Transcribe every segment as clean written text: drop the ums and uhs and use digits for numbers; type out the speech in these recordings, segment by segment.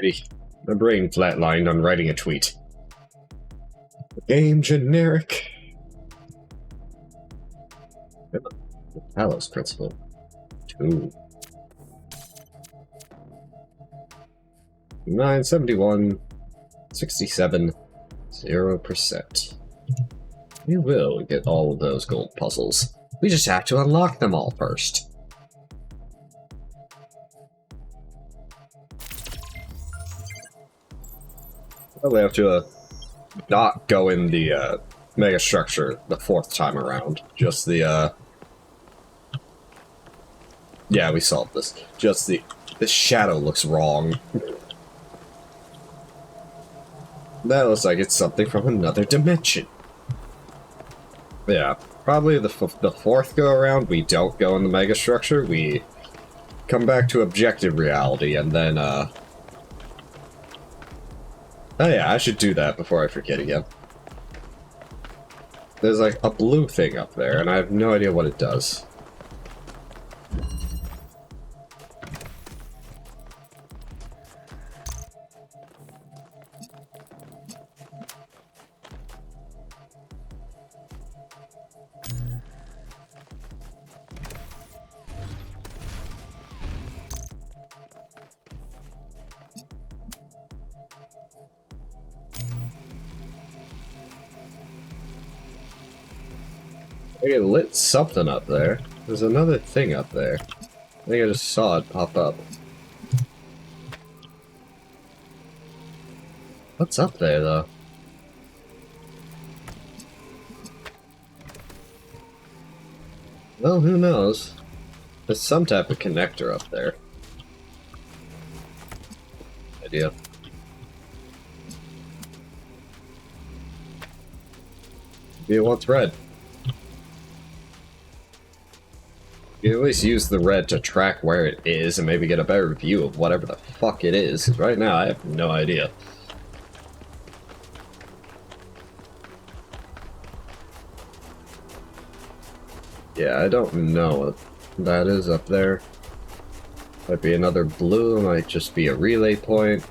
Alrighty. My brain flatlined on writing a tweet. Game generic. Talos principle. 2. 971. 67. 0%. We will get all of those gold puzzles. We just have to unlock them all first. Probably have to not go in the mega structure the 4th time around. Just the yeah, we solved this. Just the shadow looks wrong. That looks like it's something from another dimension. Yeah, probably the 4th go around we don't go in the mega structure. We come back to objective reality and then oh yeah, I should do that before I forget again. There's like a blue thing up there, and I have no idea what it does. I think it lit something up there. There's another thing up there. I think I just saw it pop up. What's up there, though? Well, who knows? There's some type of connector up there. Idea. Maybe it wants red. You can at least use the red to track where it is and maybe get a better view of whatever the fuck it is. 'Cause right now, I have no idea. Yeah, I don't know what that is up there. Might be another blue, might just be a relay point.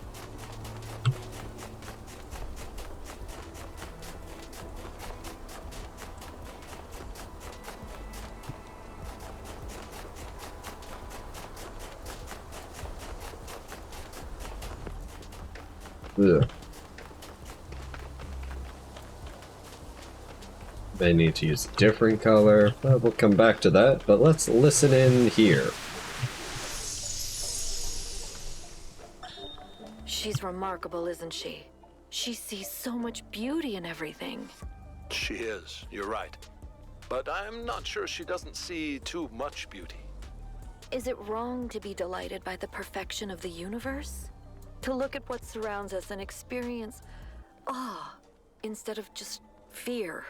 Ugh. They need to use a different color. We'll come back to that, but let's listen in here. She's remarkable, isn't she? She sees so much beauty in everything. She is, you're right. But I'm not sure she doesn't see too much beauty. Is it wrong to be delighted by the perfection of the universe? To look at what surrounds us and experience awe instead of just fear?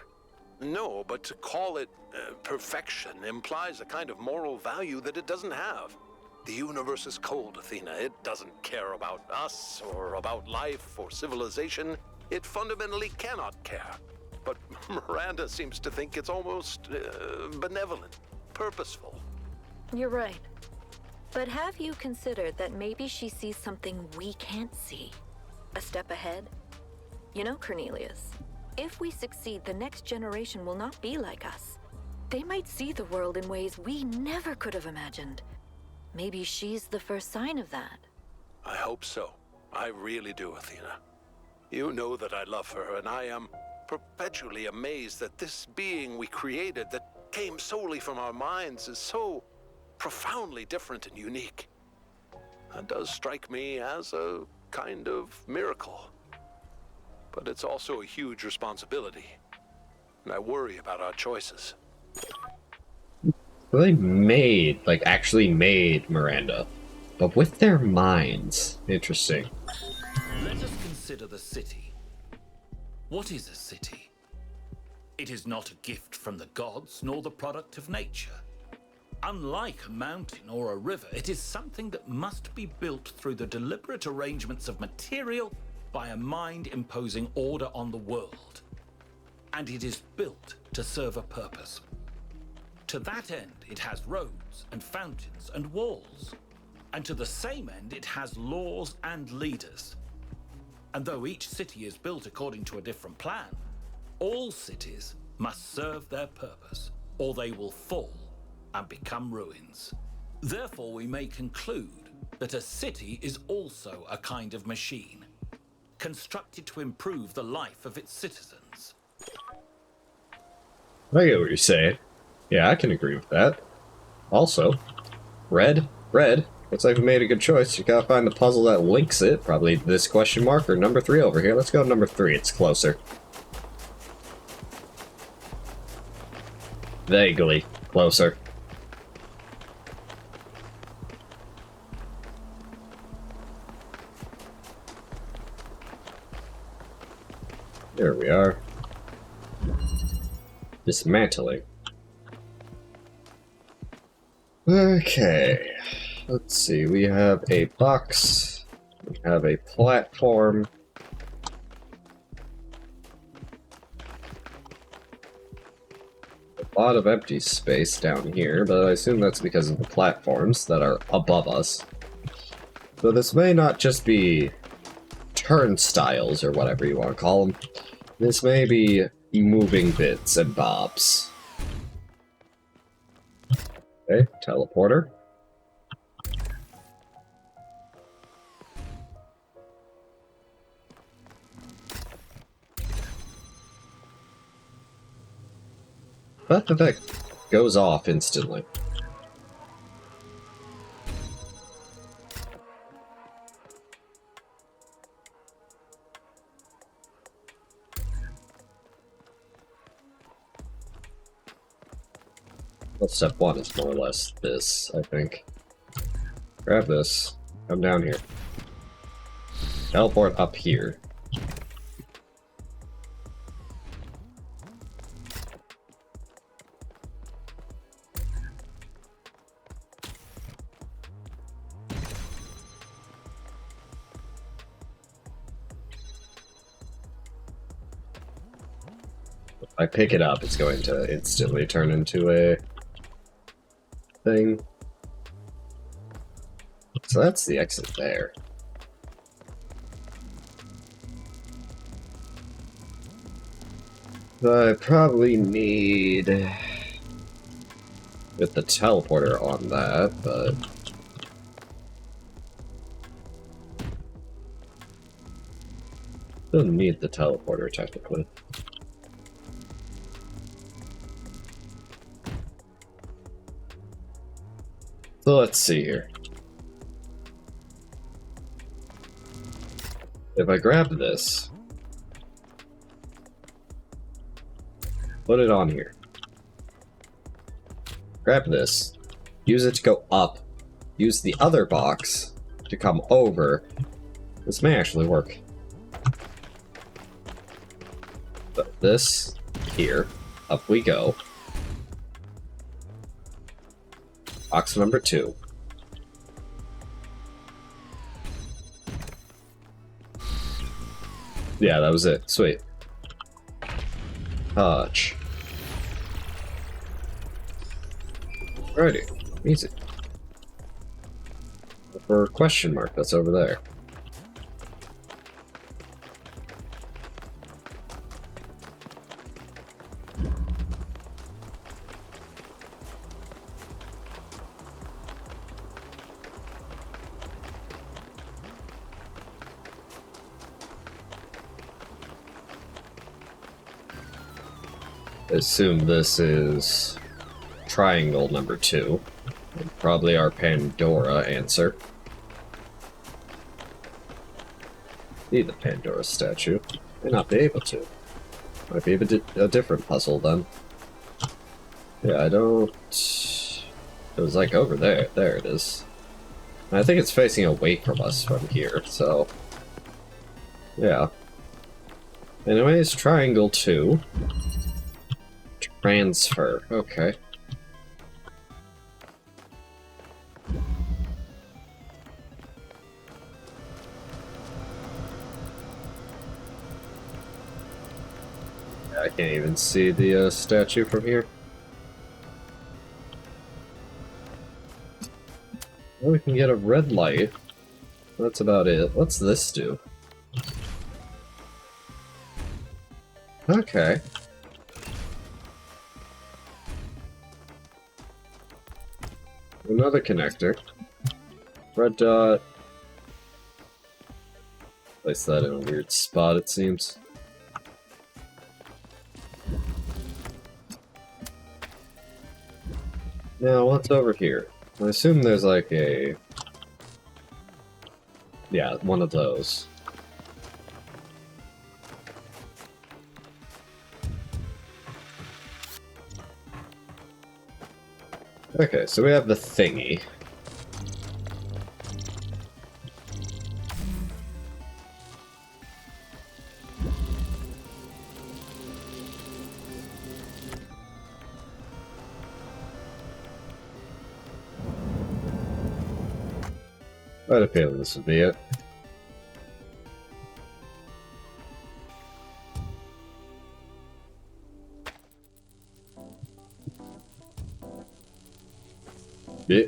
No, but to call it perfection implies a kind of moral value that it doesn't have. The universe is cold, Athena. It doesn't care about us, or about life, or civilization. It fundamentally cannot care. But Miranda seems to think it's almost benevolent, purposeful. You're right. But have you considered that maybe she sees something we can't see? A step ahead? You know, Cornelius, if we succeed, the next generation will not be like us. They might see the world in ways we never could have imagined. Maybe she's the first sign of that. I hope so. I really do, Athena. You know that I love her, and I am perpetually amazed that this being we created that came solely from our minds is so profoundly different and unique. That does strike me as a kind of miracle. But it's also a huge responsibility, and I worry about our choices. Well, they actually made Miranda, but with their minds. Interesting. Let us consider the city. What is a city? It is not a gift from the gods, nor the product of nature. Unlike a mountain or a river, it is something that must be built through the deliberate arrangements of material by a mind imposing order on the world. and it is built to serve a purpose. To that end, it has roads and fountains and walls. And to the same end, it has laws and leaders. And though each city is built according to a different plan, all cities must serve their purpose, or they will fall and become ruins. Therefore, we may conclude that a city is also a kind of machine, constructed to improve the life of its citizens. I get what you're saying. Yeah, I can agree with that. Also, red. Looks like we made a good choice. You gotta find the puzzle that links it. Probably this question mark or number 3 over here. Let's go to number 3. It's closer. Vaguely closer. There we are. Dismantling. Okay. Let's see. We have a box. We have a platform. A lot of empty space down here, but I assume that's because of the platforms that are above us. So this may not just be turnstiles or whatever you want to call them. This may be moving bits and bobs. Okay, teleporter. But that goes off instantly. Well, step 1 is more or less this, I think. Grab this. Come down here. Teleport up here. If I pick it up, it's going to instantly turn into a thing. So that's the exit there. I probably need with the teleporter on that, but don't need the teleporter technically. So let's see here. If I grab this, put it on here. Grab this, use it to go up, use the other box to come over. This may actually work. Put this here, up we go. Box number 2. Yeah, that was it. Sweet. Touch. Alrighty. Easy. For question mark, that's over there. Assume this is triangle number 2. Probably our Pandora answer. Need the Pandora statue. May not be able to. Might be a different puzzle then. Yeah, I don't... It was like over there. There it is. And I think it's facing away from us from here, so... Yeah. Anyways, triangle 2. Transfer, okay. I can't even see the statue from here. Well, we can get a red light. That's about it. What's this do? Okay. Another connector. Red dot. Place that in a weird spot, it seems. Now, what's over here? I assume there's like a... Yeah, one of those. Okay, so we have the thingy. I had a feeling this would be it. Yeah.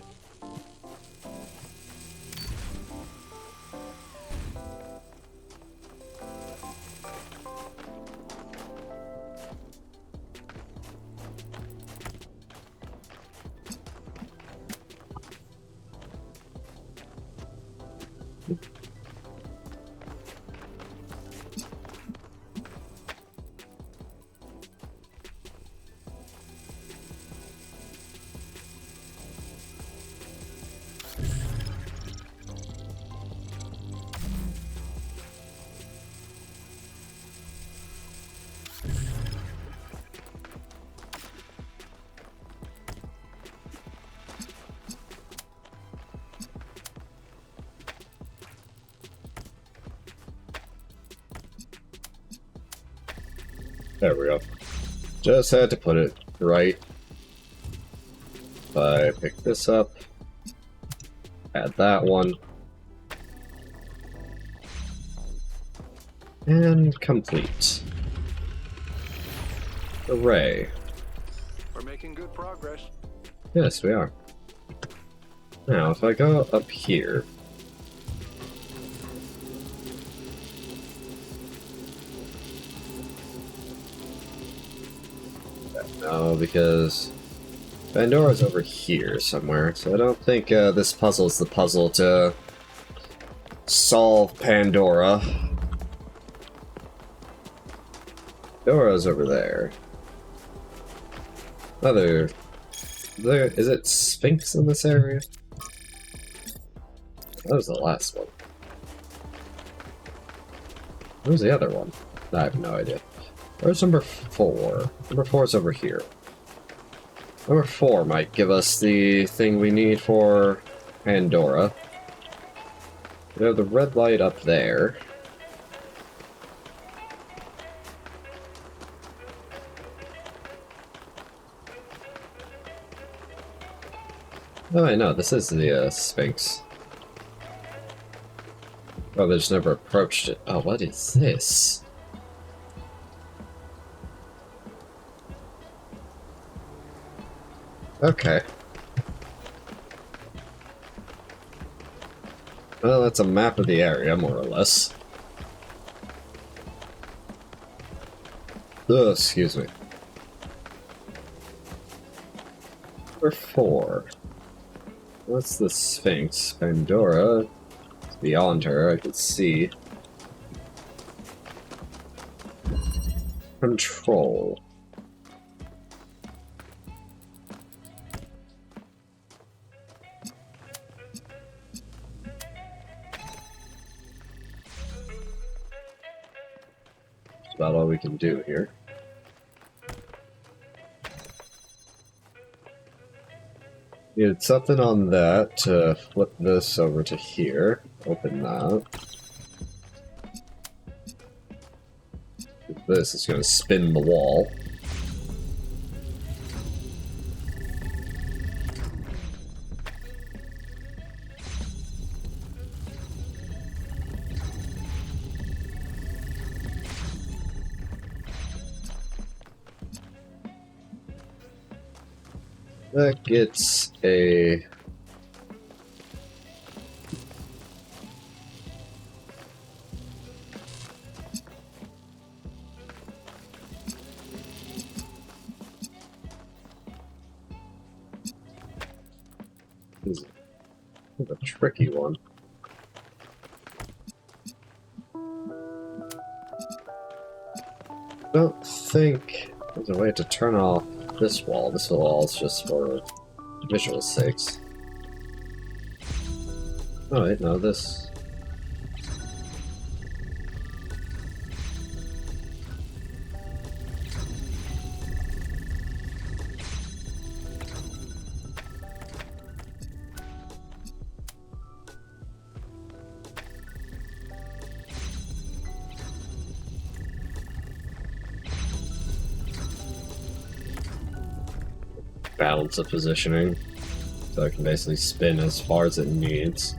There we go. Just had to put it right. If I pick this up, add that one, and complete. Hooray. We're making good progress. Yes, we are. Now, if I go up here, no, because Pandora's over here somewhere, so I don't think this puzzle's the puzzle to solve Pandora. Pandora's over there. Is it Sphinx in this area? That was the last one. Where's the other one? I have no idea. Where's number 4? Number 4 is over here. Number 4 might give us the thing we need for Pandora. We have the red light up there. Oh, I know, this is the Sphinx. Oh, they just never approached it. Oh, what is this? Okay. Well, that's a map of the area, more or less. Ugh, excuse me. Number 4. What's the Sphinx? Pandora. It's beyond her, I can see. Control. That's about all we can do here. Needed something on that to flip this over to here. Open that. This is going to spin the wall. That gets a... This is a tricky one. I don't think there's a way to turn off this wall. This wall is just for visual sakes. Oh wait, no, this... balance of positioning. So it can basically spin as far as it needs.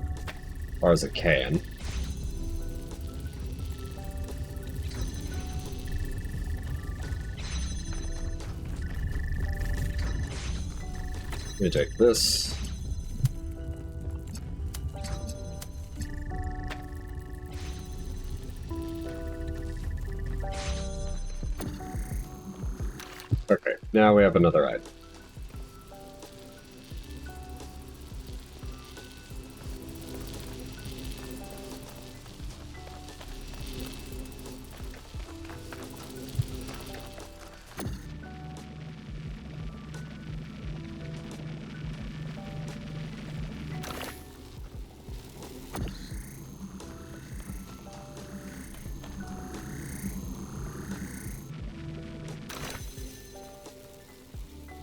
As far as it can. Let me take this. Okay, now we have another item.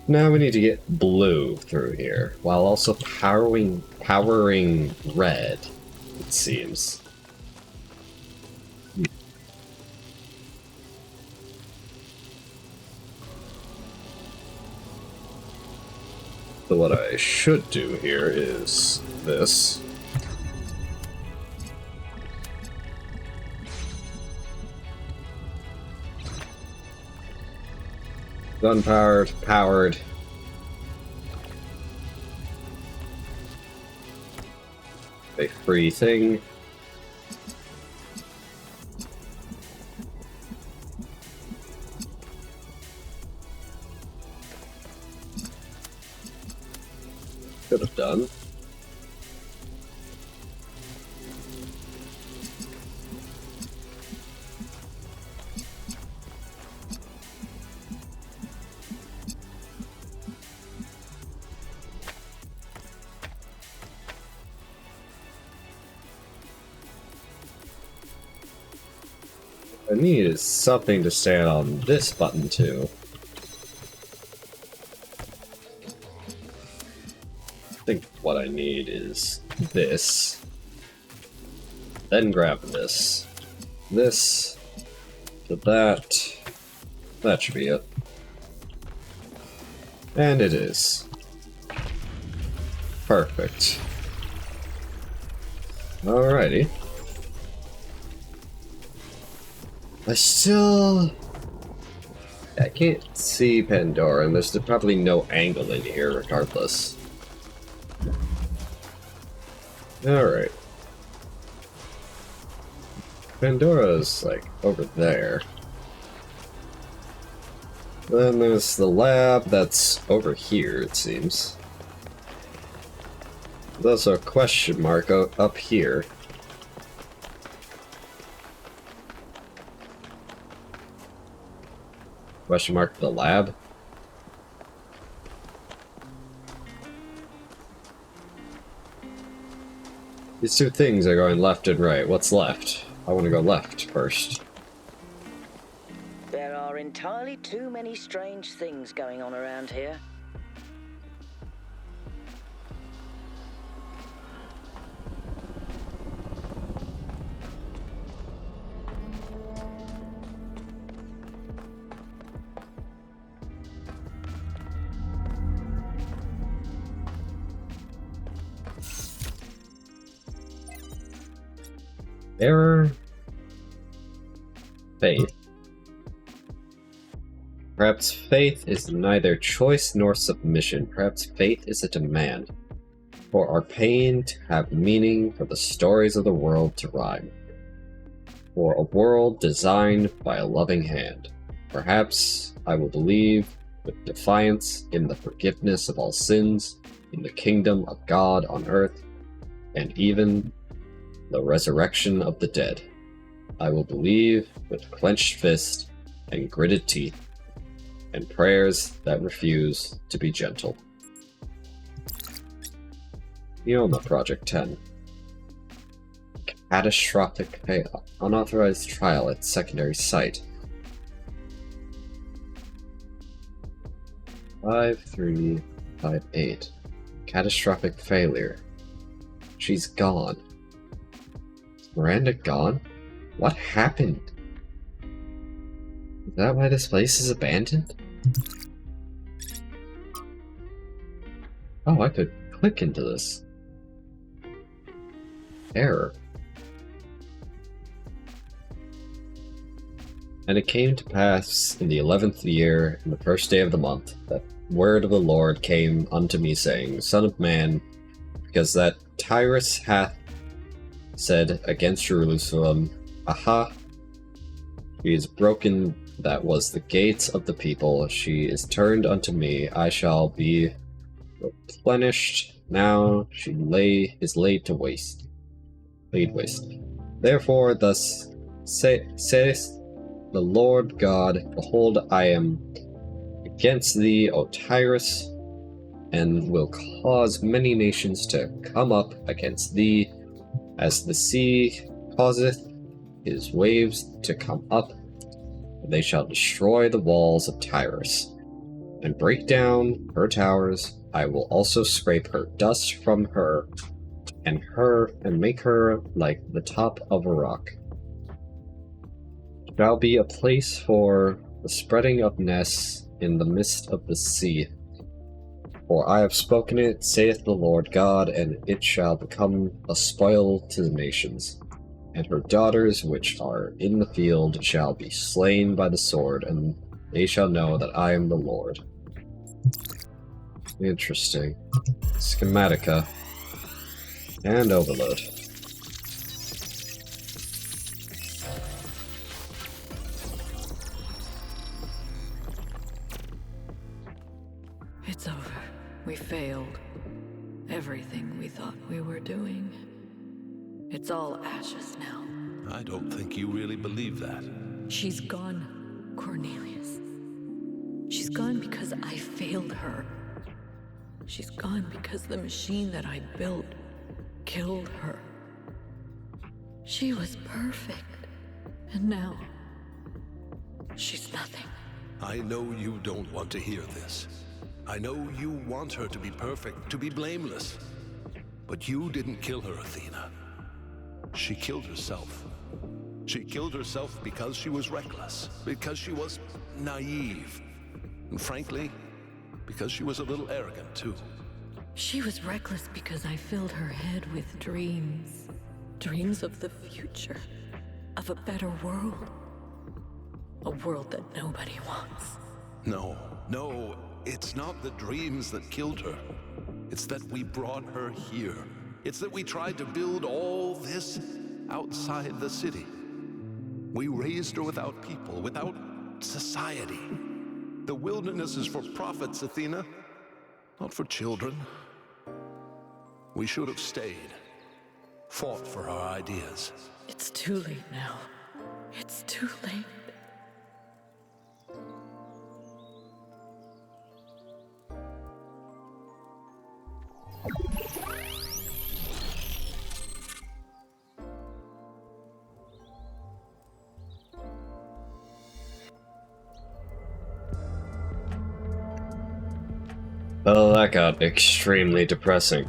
Now we need to get blue through here, while also powering red, it seems. So what I should do here is this. Gun-powered, powered. A free thing. Could have done. I need something to stand on this button too. I think what I need is this. Then grab this. This. To that. That should be it. And it is. Perfect. Alrighty. I can't see Pandora, and there's probably no angle in here regardless. Alright. Pandora's, like, over there. Then there's the lab that's over here, it seems. There's also a question mark up here. Question mark the lab? These two things are going left and right. What's left? I want to go left first. There are entirely too many strange things going on around here. Error. Faith. Perhaps faith is neither choice nor submission. Perhaps faith is a demand. For our pain to have meaning, for the stories of the world to rhyme. For a world designed by a loving hand. Perhaps I will believe with defiance in the forgiveness of all sins, in the kingdom of God on earth, and even the resurrection of the dead. I will believe with clenched fist and gritted teeth, and prayers that refuse to be gentle. Neoma Project 10. Catastrophic payoff. Unauthorized trial at secondary site. 5358. Catastrophic failure. She's gone. Is Miranda gone? What happened? Is that why this place is abandoned? Oh, I could click into this. Error. And it came to pass in the 11th year, in the first day of the month, that word of the Lord came unto me, saying, Son of man, because that Tyrus hath said against Jerusalem, Aha! She is broken, that was the gates of the people. She is turned unto me. I shall be replenished. Now she is laid to waste. Laid waste. Therefore, thus saith the Lord God, Behold, I am against thee, O Tyrus, and will cause many nations to come up against thee, as the sea causeth his waves to come up. They shall destroy the walls of Tyrus, and break down her towers. I will also scrape her dust from her, and make her like the top of a rock. It shall be a place for the spreading of nests in the midst of the sea. For I have spoken it, saith the Lord God, and it shall become a spoil to the nations. And her daughters which are in the field shall be slain by the sword, and they shall know that I am the Lord. Interesting. Schematica. And overload. It's over. We failed. Everything we thought we were doing. It's all ashes now. I don't think you really believe that. She's gone, Cornelius. She's gone because I failed her. She's gone because the machine that I built killed her. She was perfect. And now, she's nothing. I know you don't want to hear this. I know you want her to be perfect, to be blameless. But you didn't kill her, Athena. She killed herself. She killed herself because she was reckless, because she was naive, and frankly, because she was a little arrogant too. She was reckless because I filled her head with dreams. Dreams of the future, of a better world. A world that nobody wants. No, it's not the dreams that killed her. It's that we brought her here. It's that we tried to build all this outside the city. We raised her without people, without society. The wilderness is for prophets, Athena, not for children. We should have stayed, fought for our ideas. It's too late now. It's too late. Well, that got extremely depressing.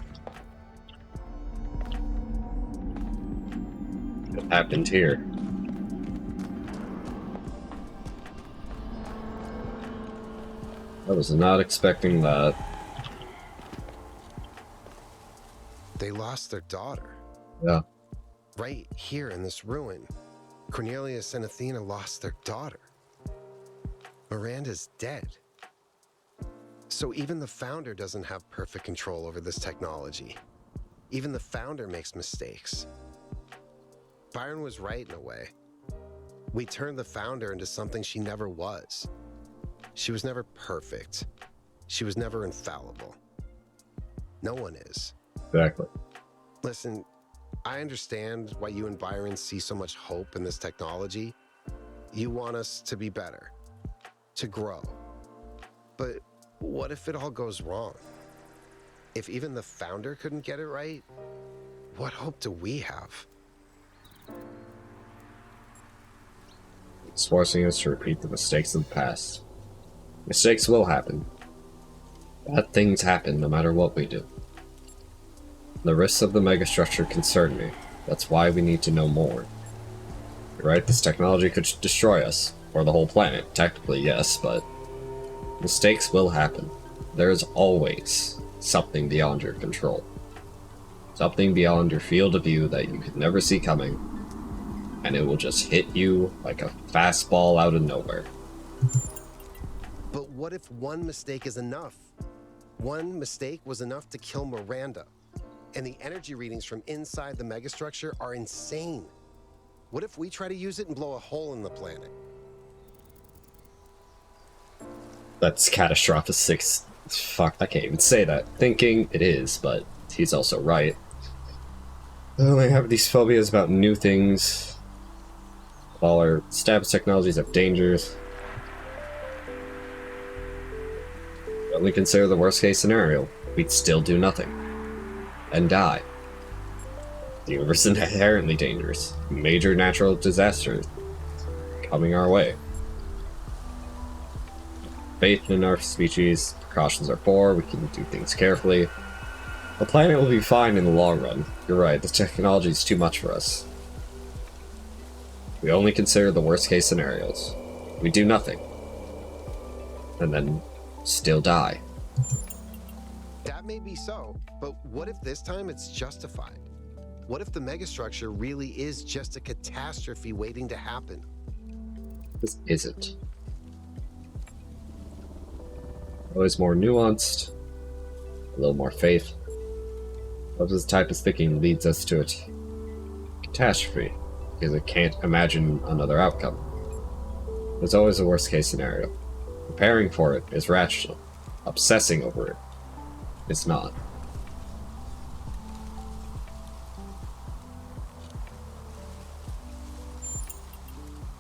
What happened here? I was not expecting that. They lost their daughter. Yeah. Right here in this ruin. Cornelius and Athena lost their daughter. Miranda's dead. So even the Founder doesn't have perfect control over this technology. Even the Founder makes mistakes. Byron was right in a way. We turned the Founder into something she never was. She was never perfect. She was never infallible. No one is. Exactly. Listen, I understand why you and Byron see so much hope in this technology. You want us to be better, to grow. But what if it all goes wrong? If even the Founder couldn't get it right, what hope do we have? It's forcing us to repeat the mistakes of the past. Mistakes will happen. Bad things happen no matter what we do. The risks of the megastructure concern me. That's why we need to know more. You're right, this technology could destroy us, or the whole planet. Technically, yes, but mistakes will happen. There is always something beyond your control. Something beyond your field of view that you could never see coming, and it will just hit you like a fastball out of nowhere. But what if one mistake is enough? One mistake was enough to kill Miranda, and the energy readings from inside the megastructure are insane. What if we try to use it and blow a hole in the planet? That's catastrophic six. Fuck, I can't even say that. Thinking it is, but he's also right. Oh, I have these phobias about new things. All our established technologies have dangers. We only consider the worst case scenario. We'd still do nothing. And die. The universe is inherently dangerous. Major natural disasters coming our way. Faith in our species, precautions are for, we can do things carefully. The planet will be fine in the long run. You're right, the technology is too much for us. We only consider the worst case scenarios. We do nothing. And then still die. That may be so, but what if this time it's justified? What if the megastructure really is just a catastrophe waiting to happen? This isn't. Always more nuanced, a little more faith. What this type of thinking leads us to a catastrophe, because it can't imagine another outcome. There's always a worst case scenario. Preparing for it is rational. Obsessing over it is not.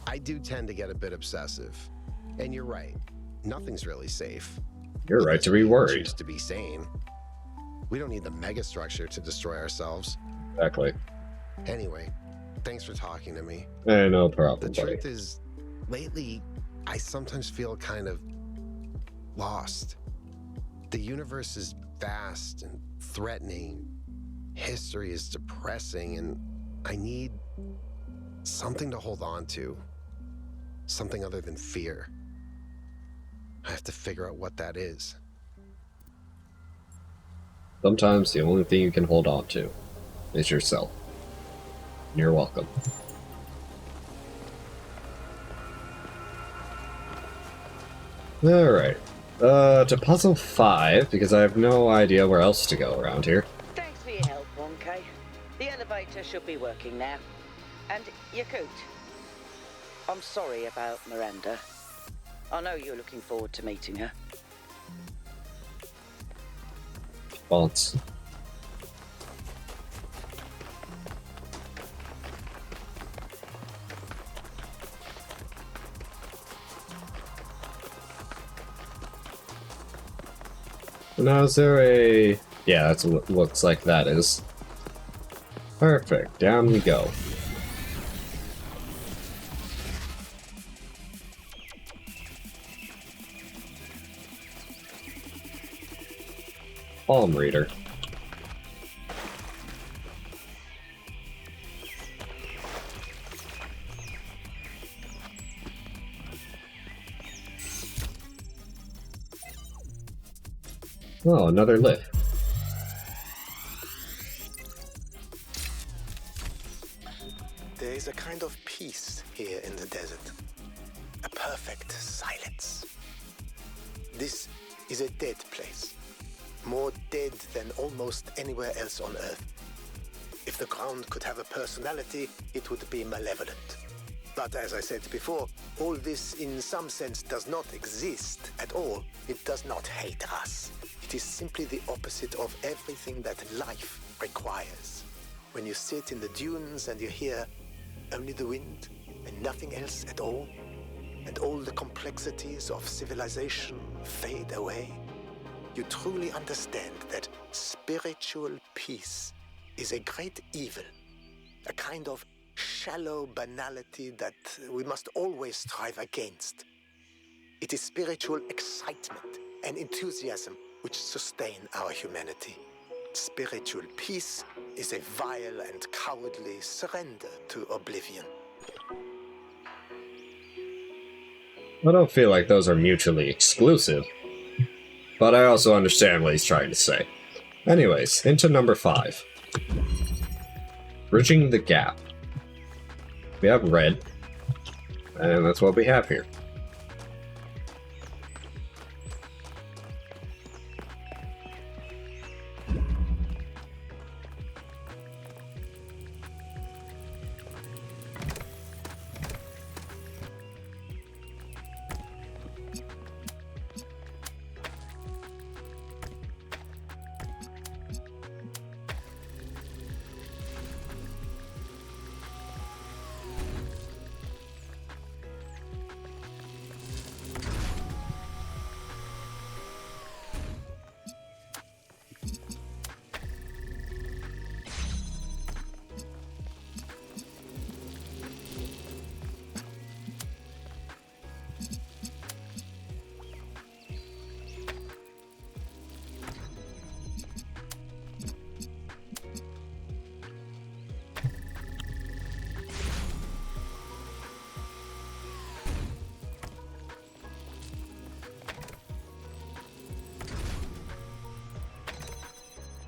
I do tend to get a bit obsessive. And you're right. Nothing's really safe. You're right to be worried. Choose to be sane. We don't need the megastructure to destroy ourselves. Exactly. Anyway, thanks for talking to me. No The problem, buddy. truth is, lately, I sometimes feel kind of lost. The universe is vast and threatening. History is depressing, and I need something to hold on to. Something other than fear. I have to figure out what that is. Sometimes the only thing you can hold on to is yourself. You're welcome. Alright. To puzzle 5, because I have no idea where else to go around here. Thanks for your help, 1K. The elevator should be working now. And Yakut, I'm sorry about Miranda. I know you're looking forward to meeting her. Fonts. Now is there a... Yeah, that's what looks like that is. Perfect, down we go. Palm reader. Oh, another lift. There is a kind of peace here in the desert. a perfect silence. This is a dead place, more dead than almost anywhere else on Earth. If the ground could have a personality, it would be malevolent. But as I said before, all this in some sense does not exist at all. It does not hate us. It is simply the opposite of everything that life requires. When you sit in the dunes and you hear only the wind and nothing else at all, and all the complexities of civilization fade away, you truly understand that spiritual peace is a great evil, a kind of shallow banality that we must always strive against. It is spiritual excitement and enthusiasm which sustain our humanity. Spiritual peace is a vile and cowardly surrender to oblivion. I don't feel like those are mutually exclusive, but I also understand what he's trying to say. Anyways, into number 5. Bridging the gap. We have red, and that's what we have here.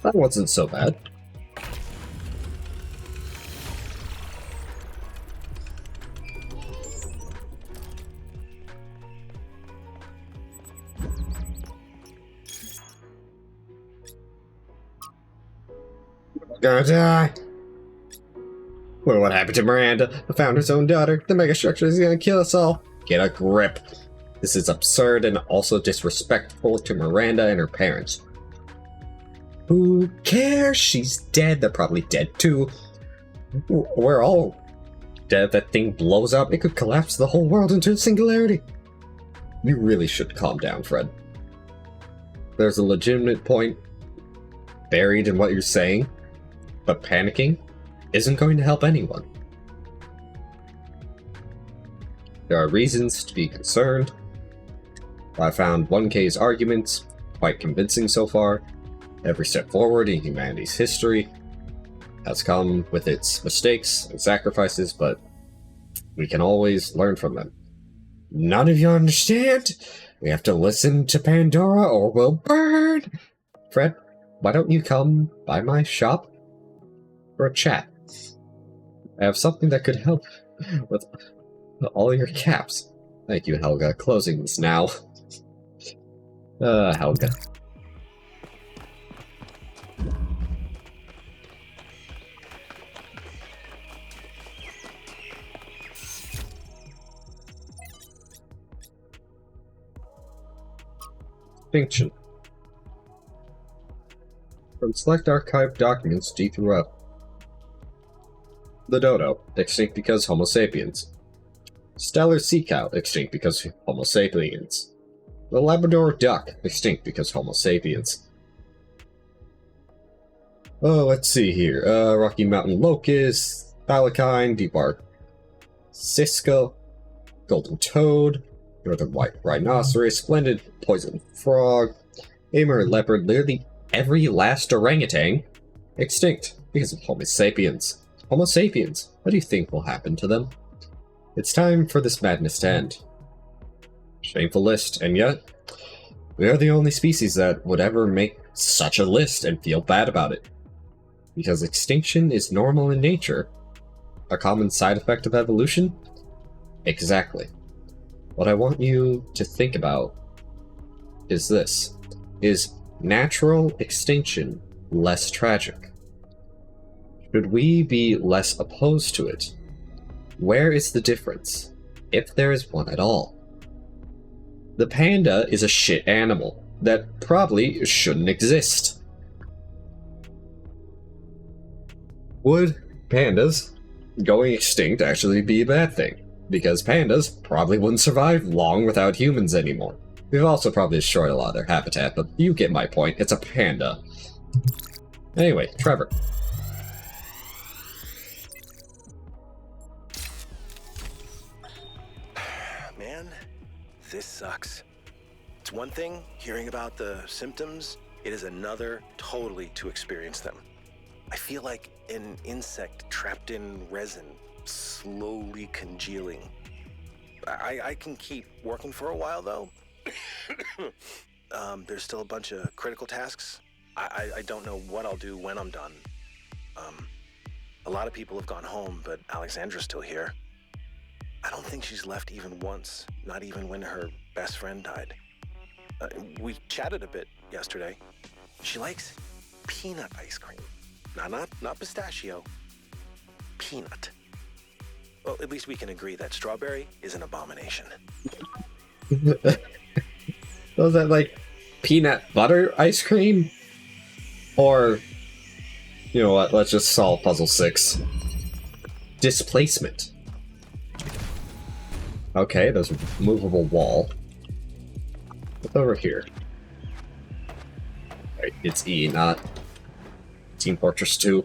That wasn't so bad. Gonna die. Well, what happened to Miranda, the founder's own daughter? The megastructure is gonna kill us all. Get a grip. This is absurd and also disrespectful to Miranda and her parents. Who cares? She's dead. They're probably dead too. We're all dead. That thing blows up. It could collapse the whole world into a singularity. You really should calm down, Fred. There's a legitimate point buried in what you're saying, but panicking isn't going to help anyone. There are reasons to be concerned. I found 1K's arguments quite convincing so far. Every step forward in humanity's history has come with its mistakes and sacrifices, but we can always learn from them. None of you understand? We have to listen to Pandora or we'll burn! Fred, why don't you come by my shop for a chat? I have something that could help with all your caps. Thank you, Helga. Closing this now. Helga. Extinction. From select archived documents D through F. The dodo, extinct because Homo sapiens. Stellar sea cow, extinct because Homo sapiens. The Labrador duck, extinct because Homo sapiens. Oh, let's see here. Rocky Mountain locust, thylacine, deep arc cisco, golden toad, northern white rhinoceros, splendid poison frog, Amur leopard, literally every last orangutan, extinct because of Homo sapiens. Homo sapiens, what do you think will happen to them? It's time for this madness to end. Shameful list, and yet, we are the only species that would ever make such a list and feel bad about it. Because extinction is normal in nature. A common side effect of evolution? Exactly. What I want you to think about is this. Is natural extinction less tragic? Should we be less opposed to it? Where is the difference, if there is one at all? The panda is a shit animal that probably shouldn't exist. Would pandas going extinct actually be a bad thing? Because pandas probably wouldn't survive long without humans anymore. We've also probably destroyed a lot of their habitat, but you get my point. It's a panda. Anyway, Trevor. Man, this sucks. It's one thing hearing about the symptoms, it is another totally to experience them. I feel like an insect trapped in resin, slowly congealing. I can keep working for a while though. There's still a bunch of critical tasks. I don't know what I'll do when I'm done. A lot of people have gone home, but Alexandra's still here. I don't think she's left even once, not even when her best friend died. We chatted a bit yesterday. She likes peanut ice cream. Not pistachio. Peanut. Well, at least we can agree that strawberry is an abomination. Was that like peanut butter ice cream? Or, you know what, let's just solve puzzle 6. Displacement. Okay, there's a movable wall. What's over here? Right, it's E, not Team Fortress 2.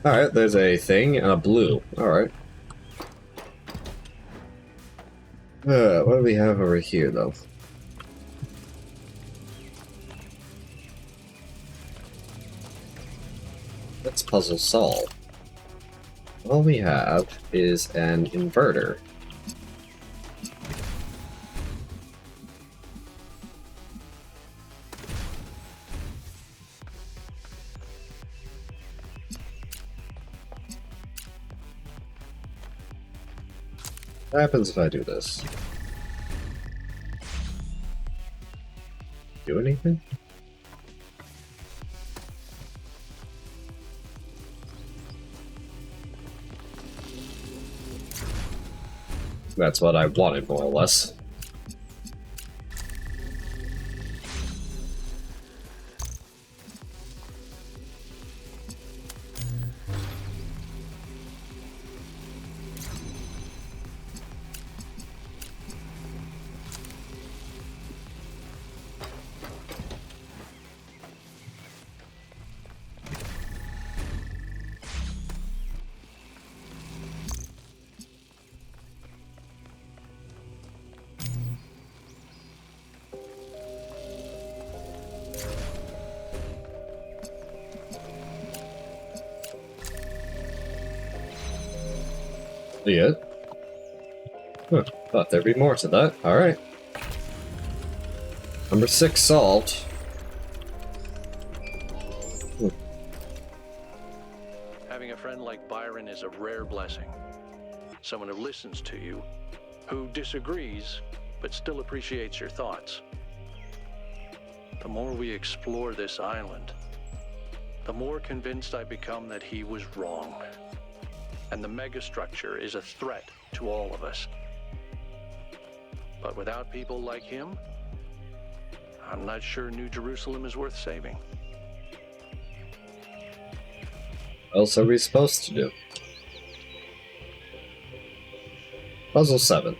Alright, there's a thing and a blue. Alright. What do we have over here, though? Let's puzzle solve. All we have is an inverter. What happens if I do this? Do anything? That's what I wanted, more or less. Yeah. Huh. Thought there'd be more to that. Alright. Number 6 solved. Having a friend like Byron is a rare blessing. Someone who listens to you, who disagrees, but still appreciates your thoughts. The more we explore this island, the more convinced I become that he was wrong. And the megastructure is a threat to all of us. But without people like him, I'm not sure New Jerusalem is worth saving. What else are we supposed to do? Puzzle 7.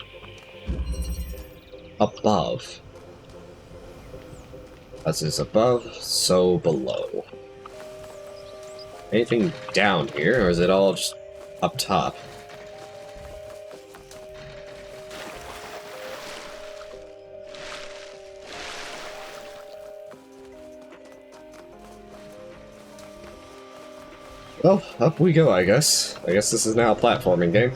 Above. As is above, so below. Anything down here, or is it all just up top? Well, up we go, I guess. I guess this is now a platforming game.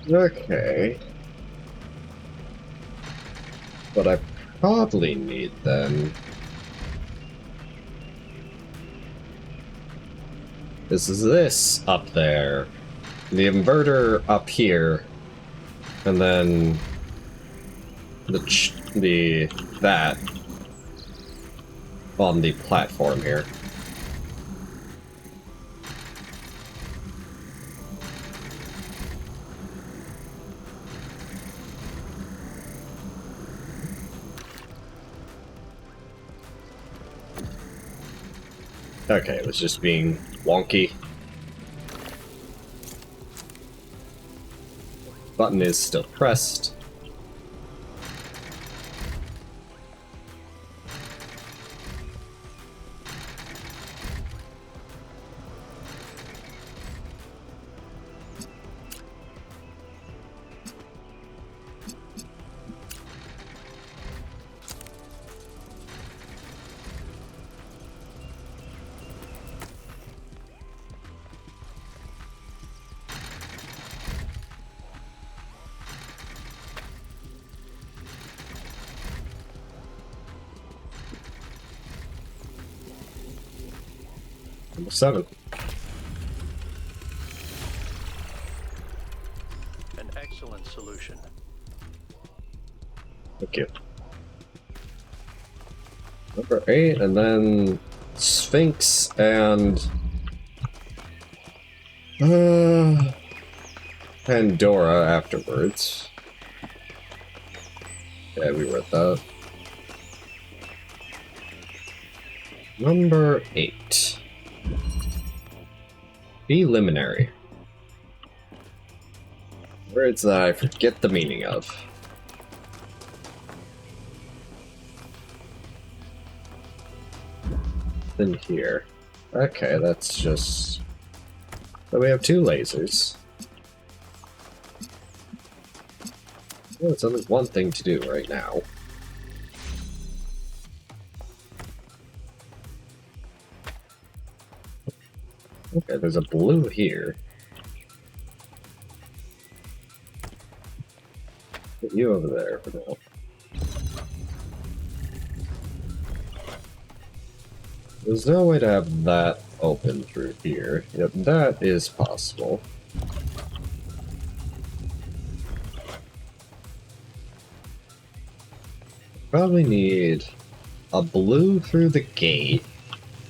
Okay. What I probably need then is this up there. The inverter up here. And then that on the platform here. Okay, it was just being wonky. Button is still pressed. Number 7. An excellent solution. Thank you. Number 8, and then Sphinx and Pandora afterwards. Yeah, we were at that. Number 8. Preliminary. Words that I forget the meaning of. In here. Okay, that's just... So we have 2 lasers. Well, it's only one thing to do right now. Okay, there's a blue here. Put you over there for now. There's no way to have that open through here. Yep, that is possible. Probably need a blue through the gate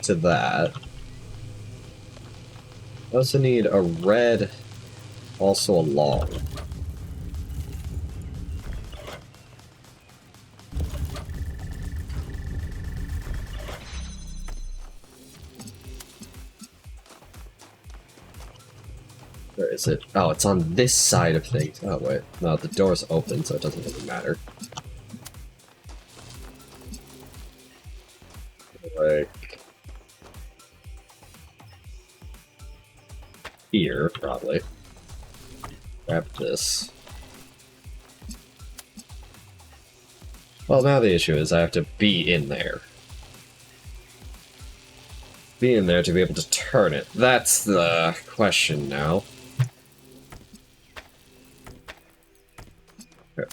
to that. Also need a red also along. Where is it? Oh, it's on this side of things. Oh, wait. No, the door's open, so it doesn't really matter. Like... here, probably. Grab this. Well, now the issue is I have to be in there. Be in there to be able to turn it. That's the question now. Okay.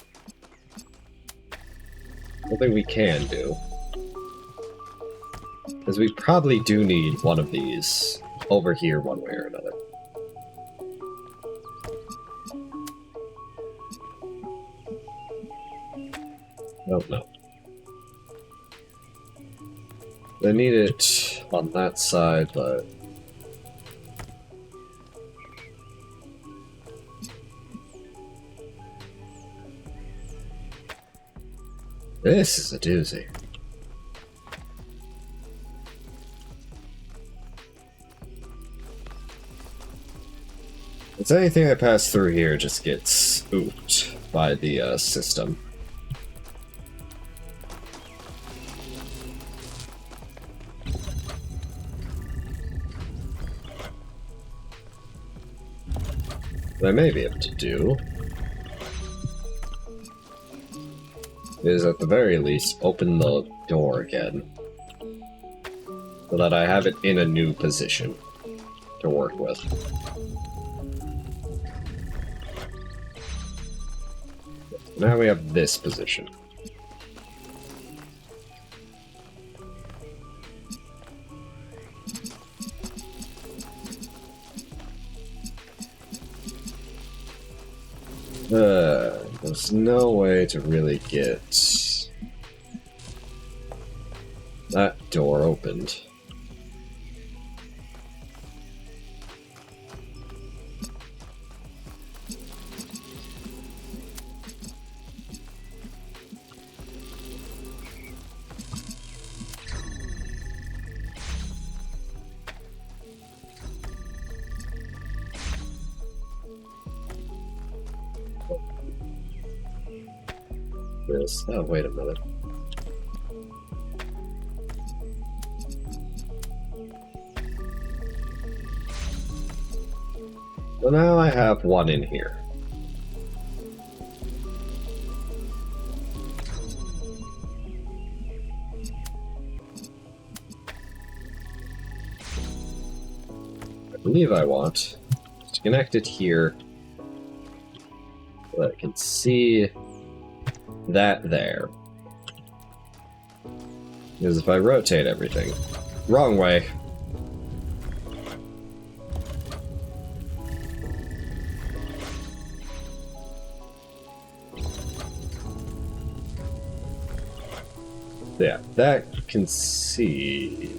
One thing we can do is we probably do need one of these over here one way or another. Oh no. They need it on that side, but... this is a doozy. It's anything I pass through here just gets spooked by the system. What I may be able to do is at the very least open the door again so that I have it in a new position to work with. Now we have this position. There's no way to really get that door opened. This. Oh, wait a minute. So now I have one in here. I believe I want to connect it here so that I can see that there. Because if I rotate everything, wrong way. Yeah, that can see.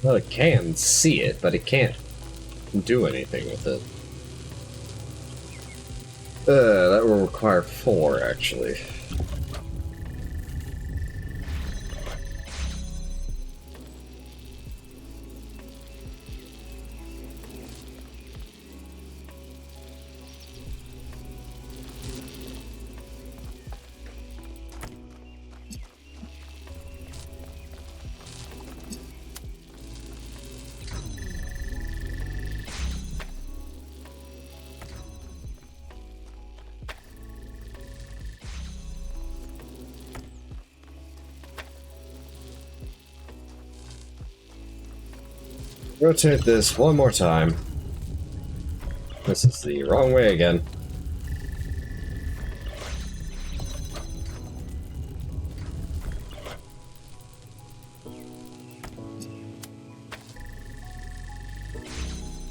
Well, it can see it, but it can't do anything with it. That will require 4, actually. Rotate this one more time. This is the wrong way again.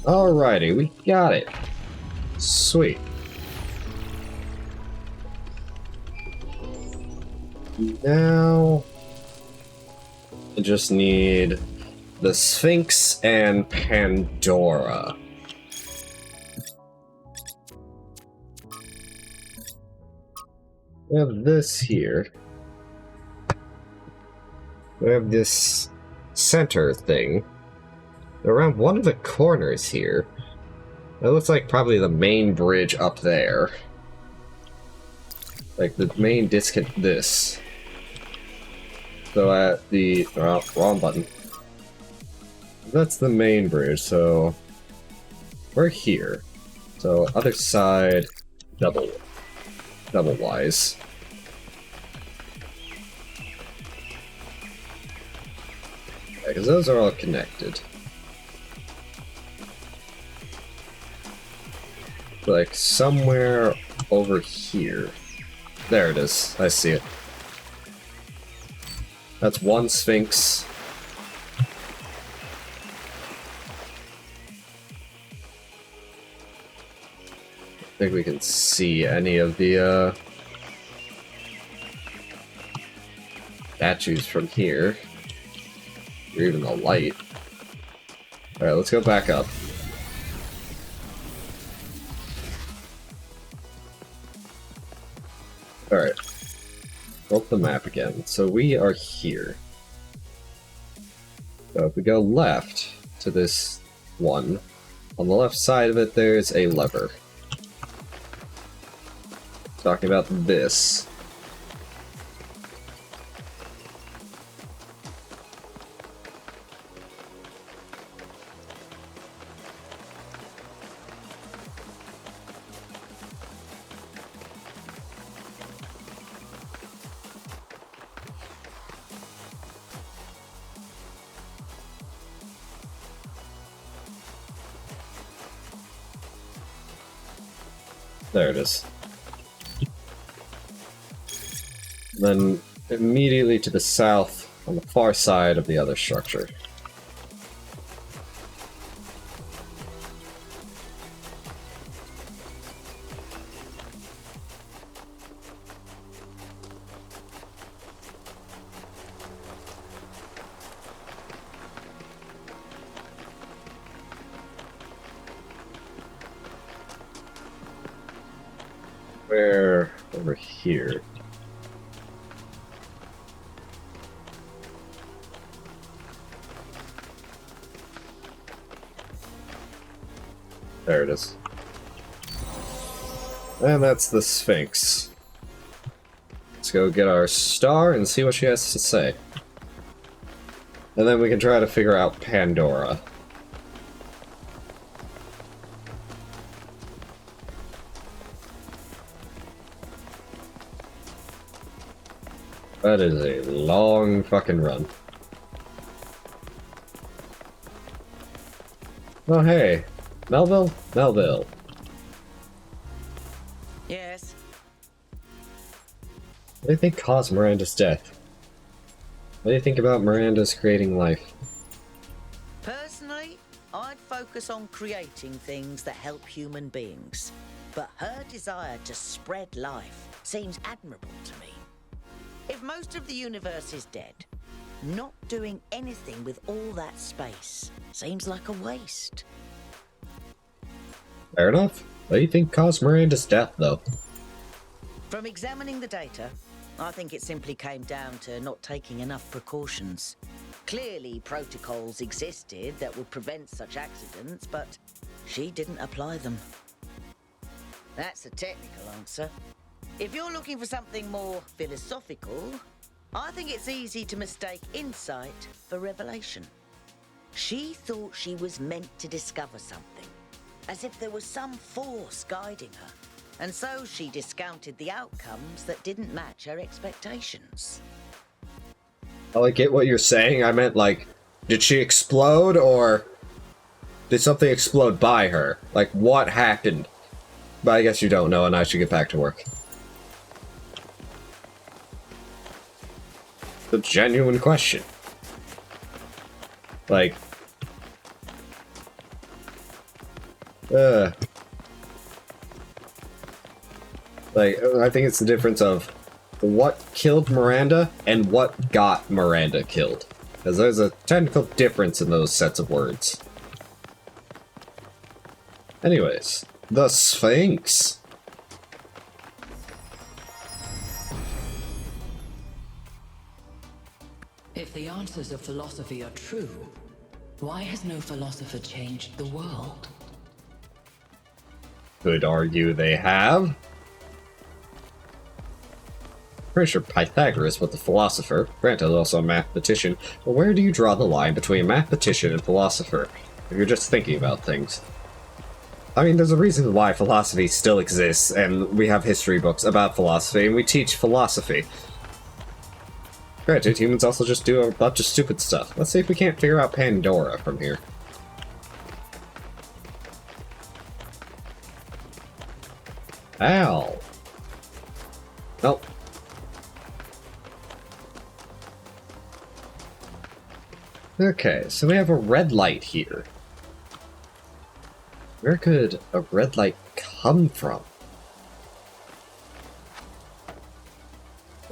Alrighty, we got it. Sweet. Now I just need the Sphinx and Pandora. We have this here. We have this center thing. Around one of the corners here. That looks like probably the main bridge up there. Like the main this. So at the... oh, wrong button. That's the main bridge, so... we're here. So other side, double-wise. Because those are all connected. Like somewhere over here. There it is. I see it. That's one Sphinx. I think we can see any of the statues from here. Or even the light. Alright, let's go back up. Alright. Open the map again. So we are here. So if we go left to this one, on the left side of it there's a lever. Talking about this. There it is. then immediately to the south, on the far side of the other structure. Where over here? There it is. And that's the Sphinx. Let's go get our star and see what she has to say. And then we can try to figure out Pandora. That is a long fucking run. Oh hey, Melville? Melville. Yes. What do you think caused Miranda's death? What do you think about Miranda's creating life? Personally, I'd focus on creating things that help human beings. But her desire to spread life seems admirable to me. If most of the universe is dead, not doing anything with all that space seems like a waste. Fair enough. What do you think caused Miranda's death, though? From examining the data, I think it simply came down to not taking enough precautions. Clearly, protocols existed that would prevent such accidents, but she didn't apply them. That's a technical answer. If you're looking for something more philosophical, I think it's easy to mistake insight for revelation. She thought she was meant to discover something, as if there was some force guiding her, and so she discounted the outcomes that didn't match her expectations. I get what you're saying. I meant, like, did she explode, or did something explode by her? Like, what happened? But I guess you don't know, and I should get back to work. A genuine question. Like, I think it's the difference of what killed Miranda and what got Miranda killed. Because there's a technical difference in those sets of words. Anyways, the Sphinx. If the answers of philosophy are true, why has no philosopher changed the world? Could argue they have. Pretty sure Pythagoras was the philosopher, granted also a mathematician, but where do you draw the line between mathematician and philosopher, if you're just thinking about things? I mean, there's a reason why philosophy still exists, and we have history books about philosophy, and we teach philosophy. Granted, humans also just do a bunch of stupid stuff. Let's see if we can't figure out Pandora from here. Ow. Nope. Okay, so we have a red light here. Where could a red light come from?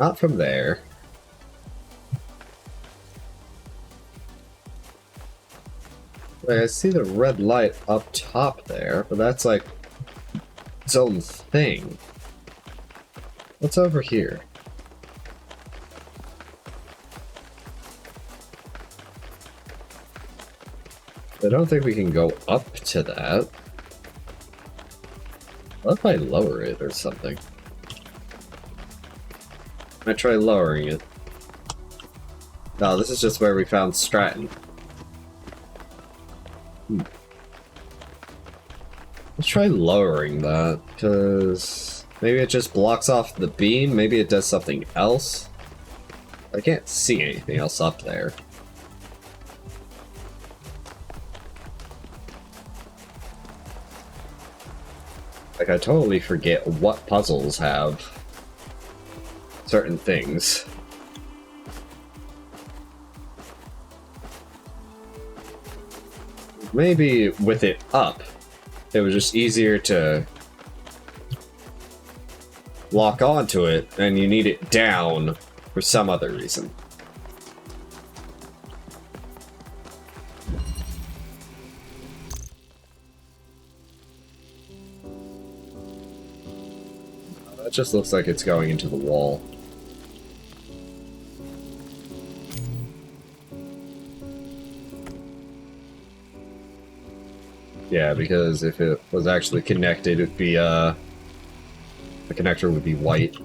Not from there. Like, I see the red light up top there, but that's like its own thing. What's over here? I don't think we can go up to that. What if I lower it or something? I try lowering it. No, this is just where we found Stratton. Let's try lowering that, because maybe it just blocks off the beam, maybe it does something else. I can't see anything else up there. Like, I totally forget what puzzles have certain things. Maybe with it up, it was just easier to lock onto it, and you need it down for some other reason. That just looks like it's going into the wall. Yeah, because if it was actually connected, it'd be, the connector would be white.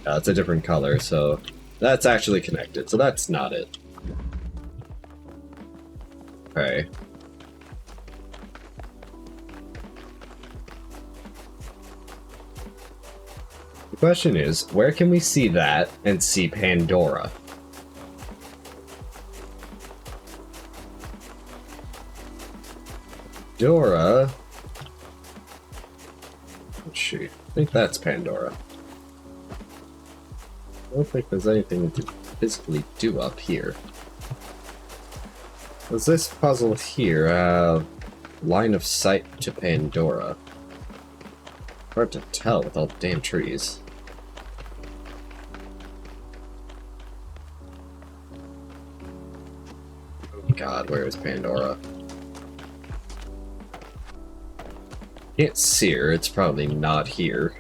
Yeah, it's a different color, so that's actually connected, so that's not it. Okay. The question is, where can we see that and see Pandora? Pandora. Let's see. I think that's Pandora. I don't think there's anything to physically do up here. Does this puzzle here have line of sight to Pandora? Hard to tell with all the damn trees. Oh God, where is Pandora? Can't see her, it's probably not here.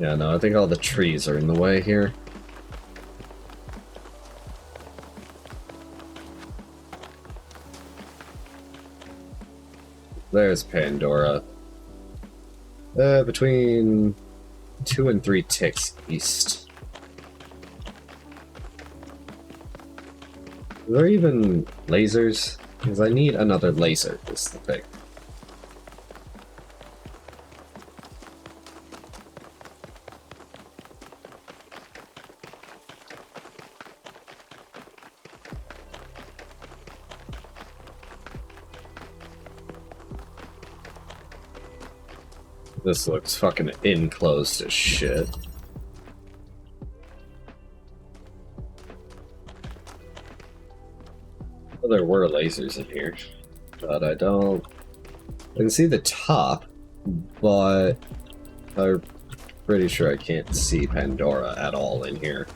Yeah, no, I think all the trees are in the way here. There's Pandora. Between 2 and 3 ticks east. Are there even lasers? Because I need another laser, is the thing. This looks fucking enclosed as shit. Well, there were lasers in here, but I don't... I can see the top, but I'm pretty sure I can't see Pandora at all in here.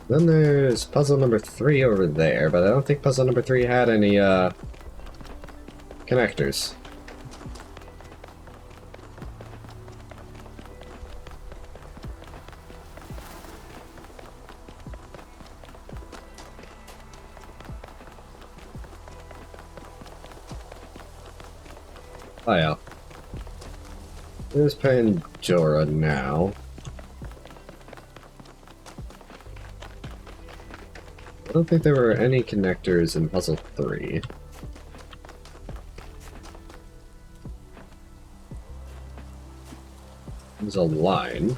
Then there's puzzle number 3 over there, but I don't think puzzle number 3 had any, connectors. Oh yeah. There's Pandora now. I don't think there were any connectors in puzzle 3. There's a line.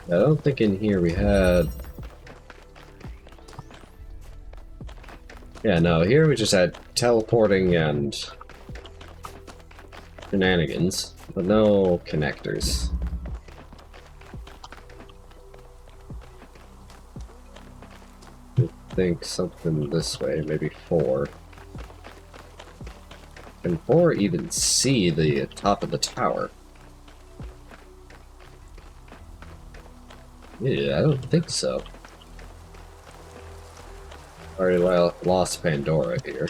I don't think in here we had... Yeah, no, here we just had teleporting and shenanigans, but no connectors. I think something this way, maybe 4. Can 4 even see the top of the tower? Yeah, I don't think so. Already lost Pandora here.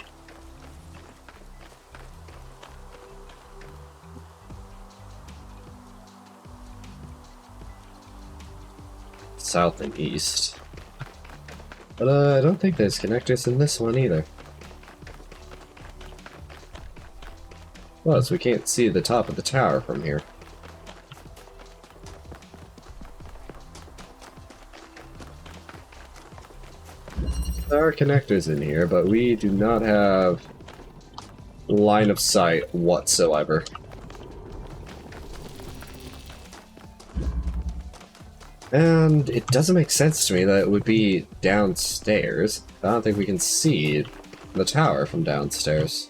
South and east. But I don't think there's connectors in this one either. Plus, we can't see the top of the tower from here. There are connectors in here, but we do not have line of sight whatsoever. And it doesn't make sense to me that it would be downstairs. I don't think we can see the tower from downstairs.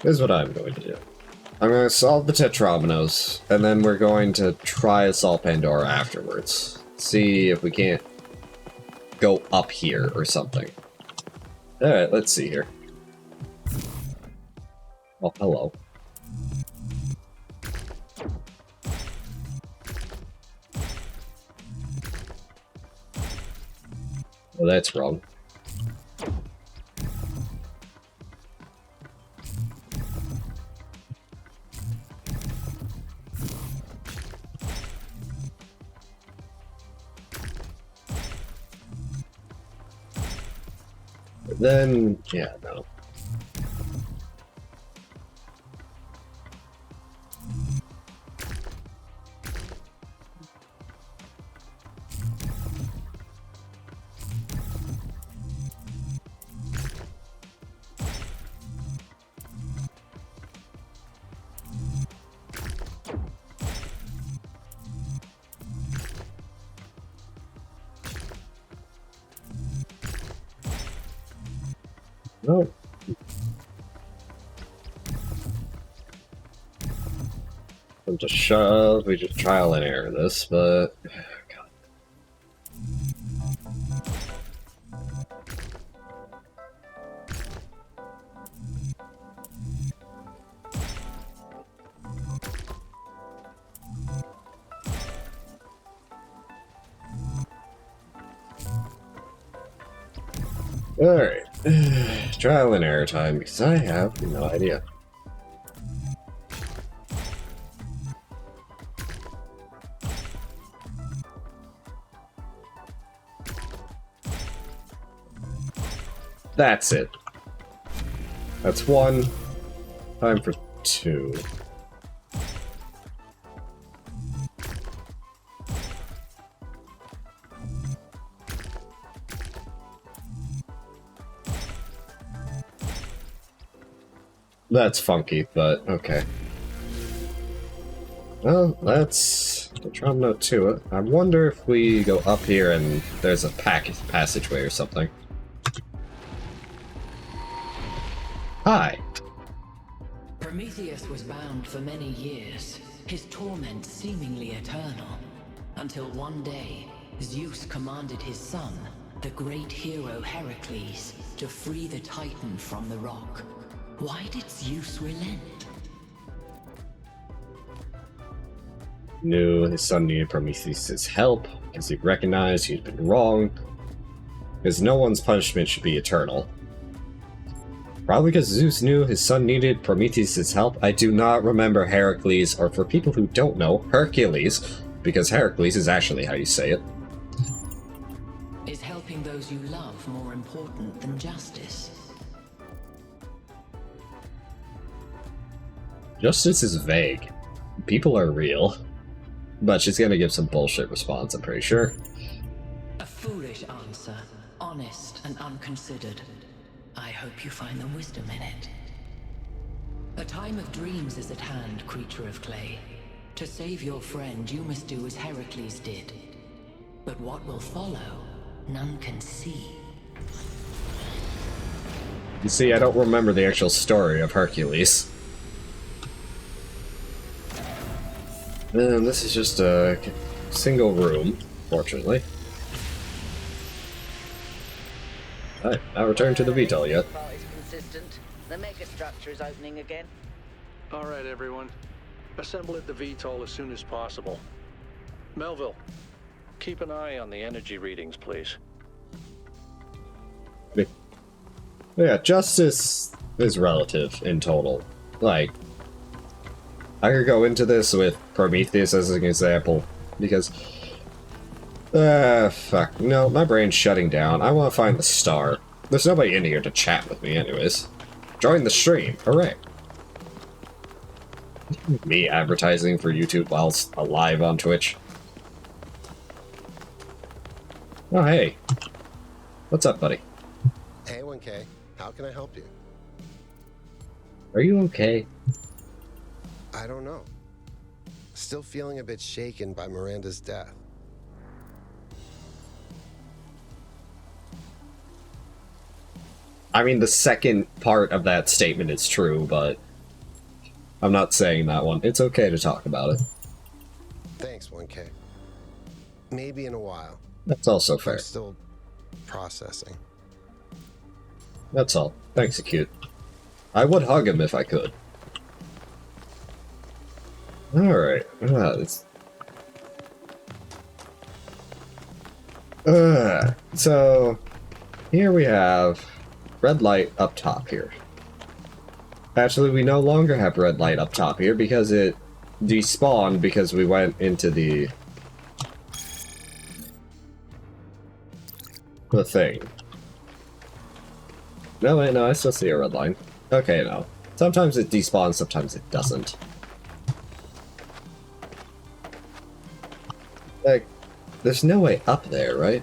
Here's what I'm going to do. I'm going to solve the Tetrominoes, and then we're going to try to solve Pandora afterwards. See if we can't go up here or something. Alright, let's see here. Oh, hello. Well, that's wrong. Then, yeah, no. No. I'm just shove, we just trial and error this, but God. Alright. Trial and error time, because I have no idea. That's it. That's one. Time for two. That's funky, but okay. Well, that's the Tetromino to it. I wonder if we go up here and there's a passageway or something. Hi. Prometheus was bound for many years, his torment seemingly eternal, until one day Zeus commanded his son, the great hero Heracles, to free the Titan from the rock. Why did Zeus relent? Knew his son needed Prometheus' help because he recognized he'd been wrong. Because no one's punishment should be eternal. Probably because Zeus knew his son needed Prometheus' help. I do not remember Heracles, or for people who don't know, Hercules, because Heracles is actually how you say it. Is helping those you love more important than justice? Justice is vague. People are real. But she's gonna give some bullshit response, I'm pretty sure. A foolish answer, honest and unconsidered. I hope you find the wisdom in it. A time of dreams is at hand, creature of clay. To save your friend, you must do as Heracles did. But what will follow, none can see. You see, I don't remember the actual story of Hercules. And this is just a single room, fortunately. Alright, now return to the VTOL yet. Is consistent. The megastructure is opening again. All right, everyone. Assemble at the VTOL as soon as possible. Melville, keep an eye on the energy readings, please. Yeah, justice is relative in total. Like, I could go into this with Prometheus as an example, because... fuck. No, my brain's shutting down. I want to find the star. There's nobody in here to chat with me anyways. Join the stream. Hooray. Me advertising for YouTube whilst alive on Twitch. Oh, hey. What's up, buddy? Hey, 1K. How can I help you? Are you okay? I don't know. Still feeling a bit shaken by Miranda's death. I mean, the second part of that statement is true, but I'm not saying that one. It's okay to talk about it. Thanks, 1K. Maybe in a while. That's also fair. I'm still processing. That's all. Thanks, Acute. I would hug him if I could. Alright. So, here we have red light up top here. Actually, we no longer have red light up top here because it despawned because we went into the thing. No, wait, no, I still see a red line. Okay, no. Sometimes it despawns, sometimes it doesn't. Like, there's no way up there, right?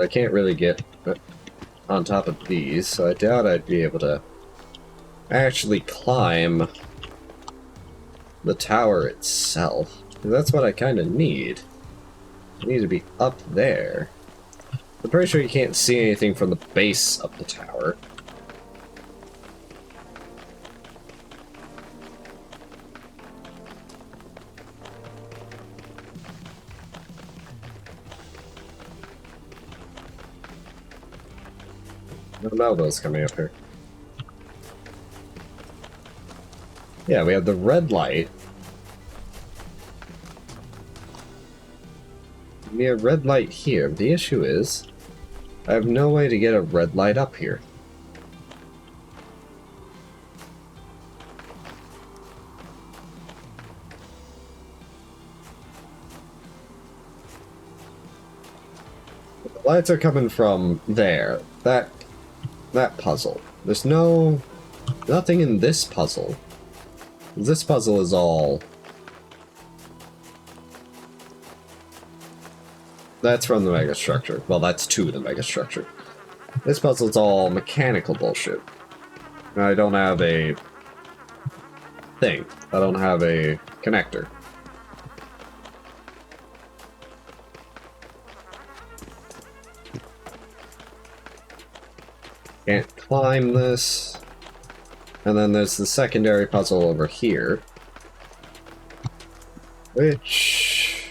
I can't really get on top of these, so I doubt I'd be able to actually climb the tower itself. That's what I kind of need. I need to be up there. I'm pretty sure you can't see anything from the base of the tower. No Melville's coming up here. Yeah, we have the red light. We have red light here. The issue is, I have no way to get a red light up here. The lights are coming from there. That puzzle. There's nothing in this puzzle. This puzzle is all... That's from the megastructure. Well, that's to the megastructure. This puzzle's all mechanical bullshit. I don't have a thing. I don't have a connector. Can't climb this. And then there's the secondary puzzle over here. Which,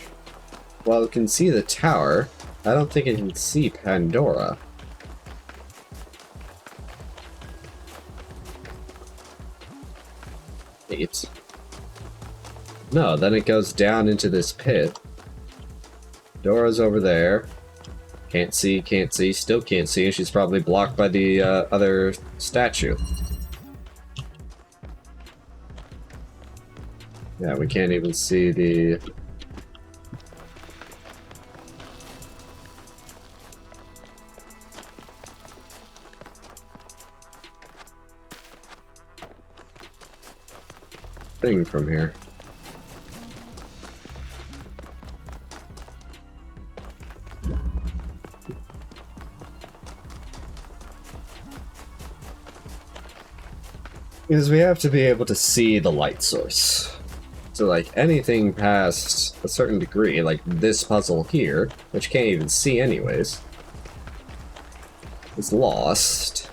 while it can see the tower, I don't think it can see Pandora. Wait. No, then it goes down into this pit. Dora's over there. Can't see, still can't see, and she's probably blocked by the other statue. Yeah, we can't even see the... thing from here. Because we have to be able to see the light source. So like anything past a certain degree, like this puzzle here, which can't even see anyways, is lost.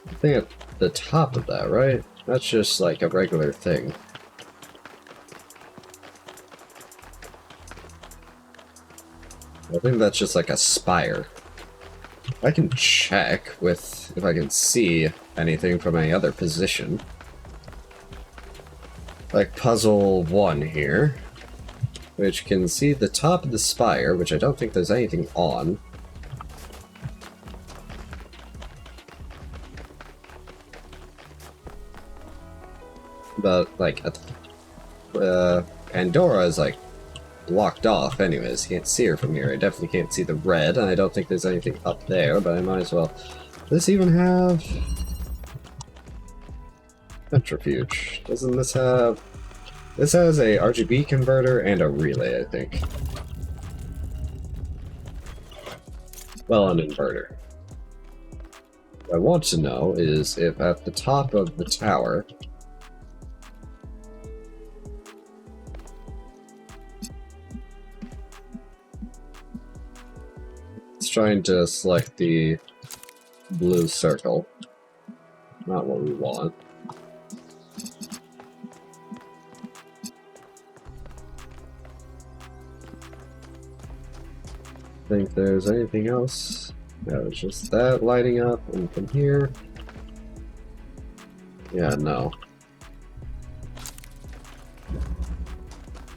I think at the top of that, right? That's just like a regular thing. I think that's just like a spire. I can check with if I can see anything from any other position. Like puzzle 1 here. which can see the top of the spire, which I don't think there's anything on. But, like, Pandora is, like, blocked off anyways. You can't see her from here. I definitely can't see the red, and I don't think there's anything up there, but I might as well. Does this even have... Centrifuge. Doesn't this have... This has a RGB converter and a relay, I think. Well, an inverter. What I want to know is if at the top of the tower... It's trying to select the blue circle. Not what we want. Think there's anything else? No, it's just that lighting up, and from here... Yeah, no.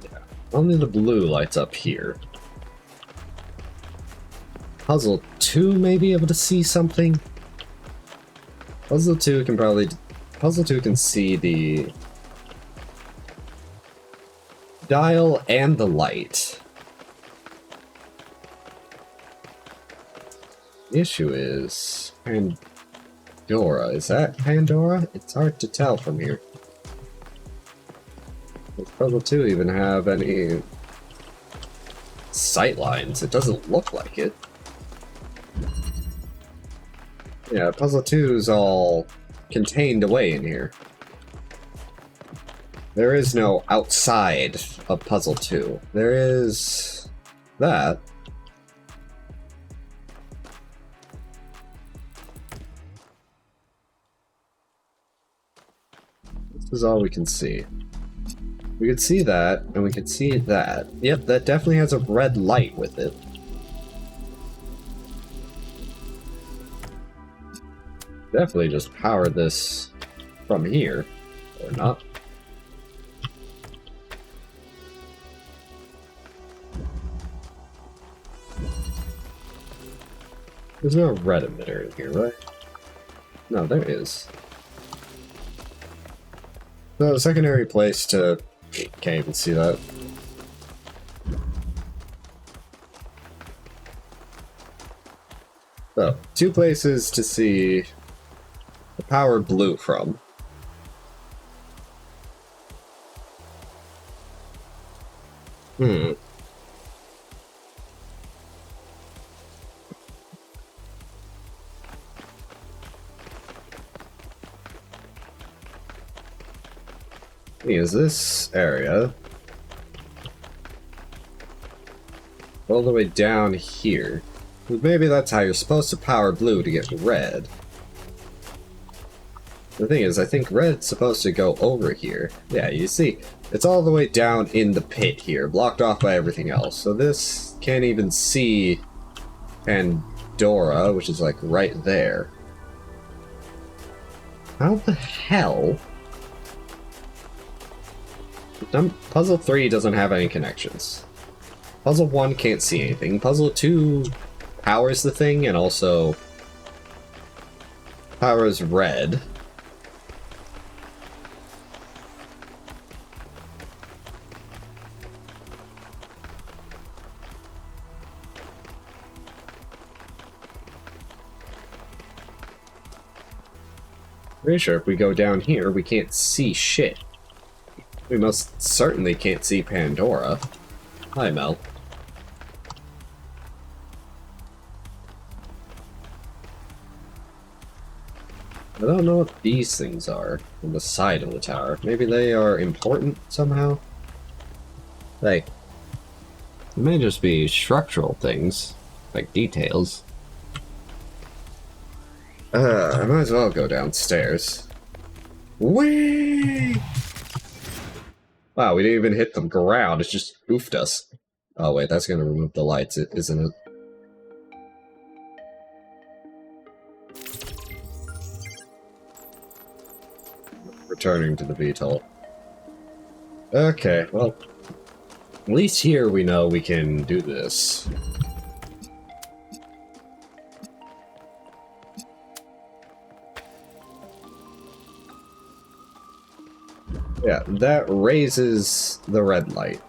Yeah. Only the blue lights up here. Puzzle 2 may be able to see something? Puzzle 2 can probably... Puzzle 2 can see the... dial and the light. The issue is... Pandora. Is that Pandora? It's hard to tell from here. Does Puzzle 2 even have any... sight lines? It doesn't look like it. Yeah, Puzzle 2 is all contained away in here. There is no outside of Puzzle 2. There is... that. This is all we can see. We can see that, and we can see that. Yep, that definitely has a red light with it. Definitely just power this from here, or not. There's no red emitter in here, right? No, there is. No, secondary place to... Can't even see that. So, 2 places to see the powered blue from. Is this area all the way down here? Maybe that's how you're supposed to power blue to get red. The thing is, I think red's supposed to go over here. Yeah, you see, it's all the way down in the pit here, blocked off by everything else. So this can't even see Pandora, which is like right there. How the hell? Puzzle 3 doesn't have any connections. Puzzle 1 can't see anything. Puzzle 2 powers the thing and also powers red. Pretty sure if we go down here, we can't see shit. We most certainly can't see Pandora. Hi, Mel. I don't know what these things are on the side of the tower. Maybe they are important somehow? Like, it may just be structural things, like details. I might as well go downstairs. Whee! Wow, we didn't even hit the ground, it just oofed us. Oh wait, that's gonna remove the lights, isn't it? Returning to the VTOL. Okay, well, At least here we know we can do this. Yeah, that raises the red light.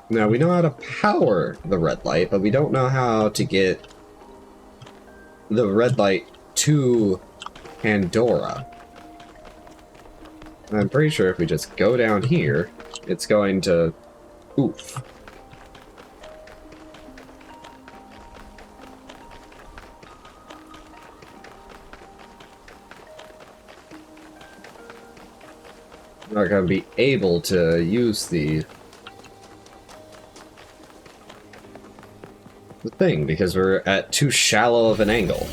Now, we know how to power the red light, but we don't know how to get the red light to Pandora. I'm pretty sure if we just go down here, it's going to... Oof. Not going to be able to use the thing because we're at too shallow of an angle.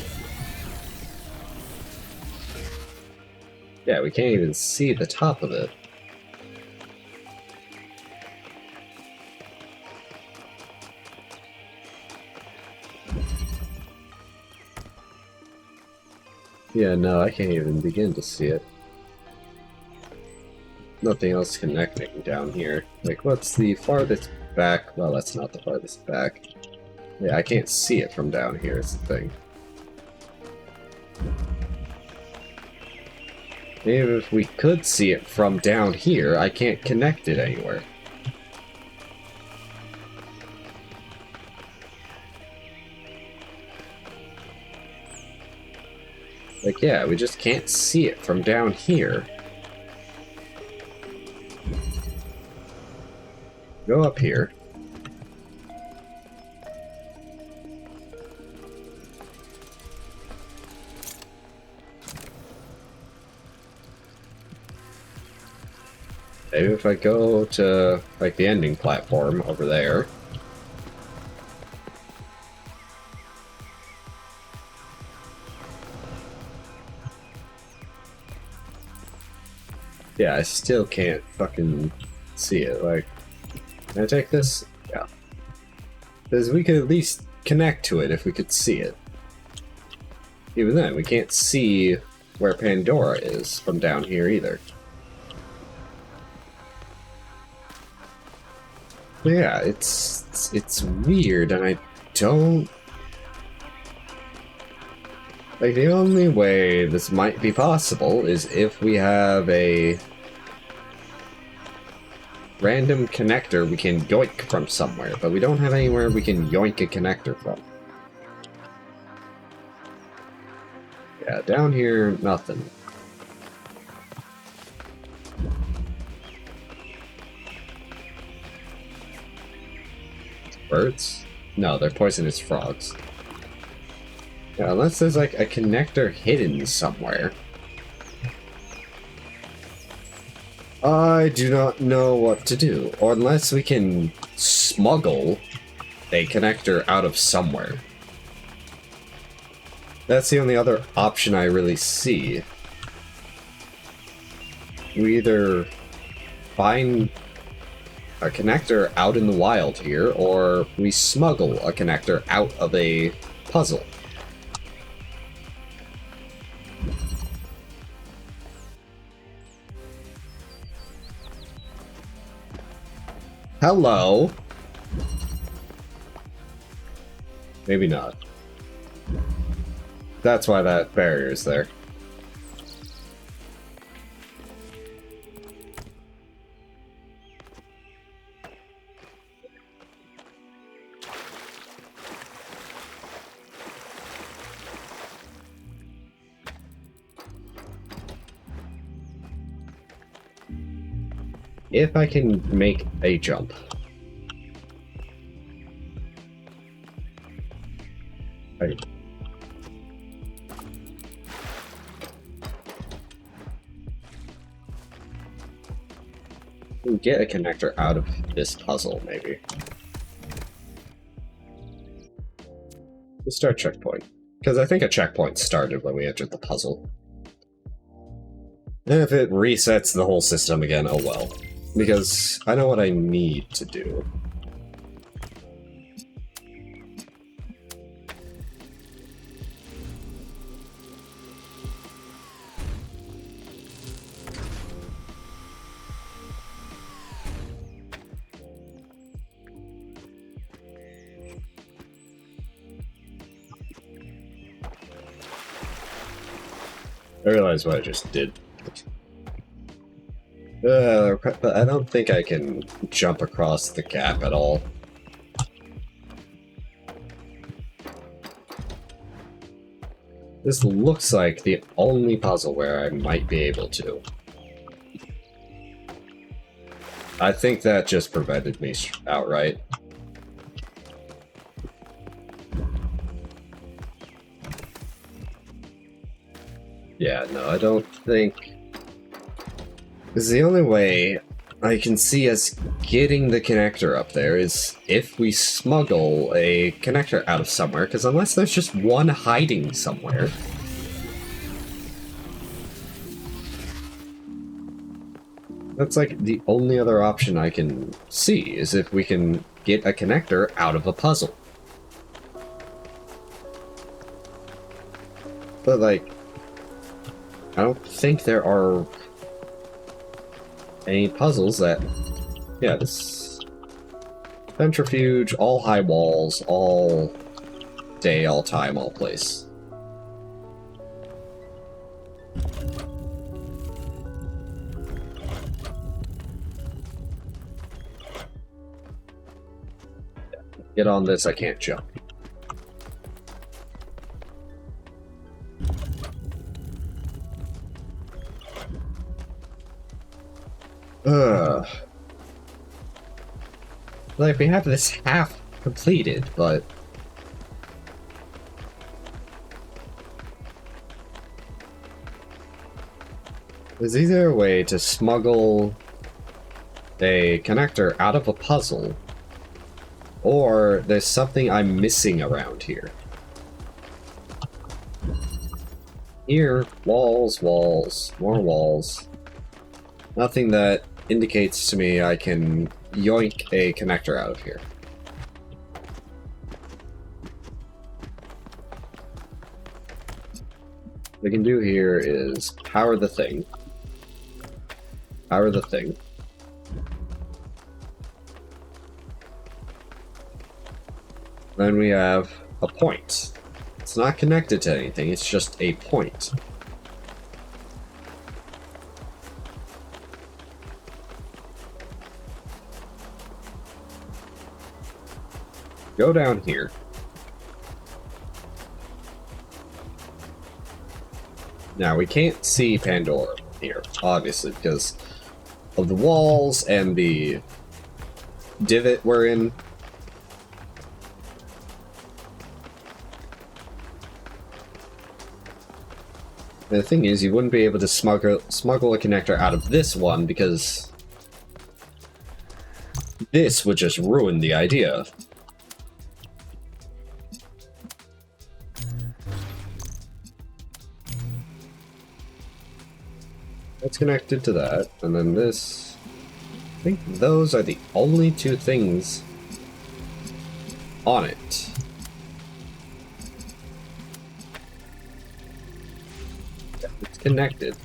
Yeah, we can't even see the top of it. Yeah, no, I can't even begin to see it. Nothing else connecting down here. Like, what's the farthest back? Well, that's not the farthest back. Yeah, I can't see it from down here is the thing. Even if we could see it from down here, I can't connect it anywhere. Like, yeah, we just can't see it from down here. Go up here. Maybe if I go to, like, the ending platform over there. Yeah, I still can't fucking see it. Like, can I take this? Yeah. Because we could at least connect to it if we could see it. Even then, we can't see where Pandora is from down here either. But yeah, it's weird, and I don't... Like, the only way this might be possible is if we have a random connector we can yoink from somewhere, but we don't have anywhere we can yoink a connector from. Yeah, down here, nothing. Birds? No, they're poisonous frogs. Yeah, unless there's like a connector hidden somewhere. I do not know what to do. Or unless we can smuggle a connector out of somewhere. That's the only other option I really see. We either find a connector out in the wild here, or we smuggle a connector out of a puzzle. Hello? Maybe not. That's why that barrier is there. If I can make a jump. Right. Get a connector out of this puzzle, maybe. Let's start checkpoint. Because I think a checkpoint started when we entered the puzzle. And if it resets the whole system again, oh well. Because I know what I need to do. I realized what I just did. But I don't think I can jump across the gap at all. This looks like the only puzzle where I might be able to. I think that just prevented me outright. Yeah, no, I don't think... This is the only way I can see us getting the connector up there is if we smuggle a connector out of somewhere, because unless there's just one hiding somewhere... That's like the only other option I can see, is if we can get a connector out of a puzzle. But like, I don't think there are any puzzles that... Yeah, this... Centrifuge, all high walls, all day, all time, all place. Get on this, I can't jump. Like, we have this half completed, but... There's either a way to smuggle a connector out of a puzzle, or there's something I'm missing around here. Here, walls, walls, more walls. Nothing that indicates to me I can yoink a connector out of here. What we can do here is power the thing. Power the thing. Then we have a point. It's not connected to anything, it's just a point. Go down here. Now, we can't see Pandora here, obviously, because of the walls and the divot we're in. And the thing is, you wouldn't be able to smuggle a connector out of this one, because this would just ruin the idea. That's connected to that, and then this... I think those are the only two things on it. Yeah, it's connected.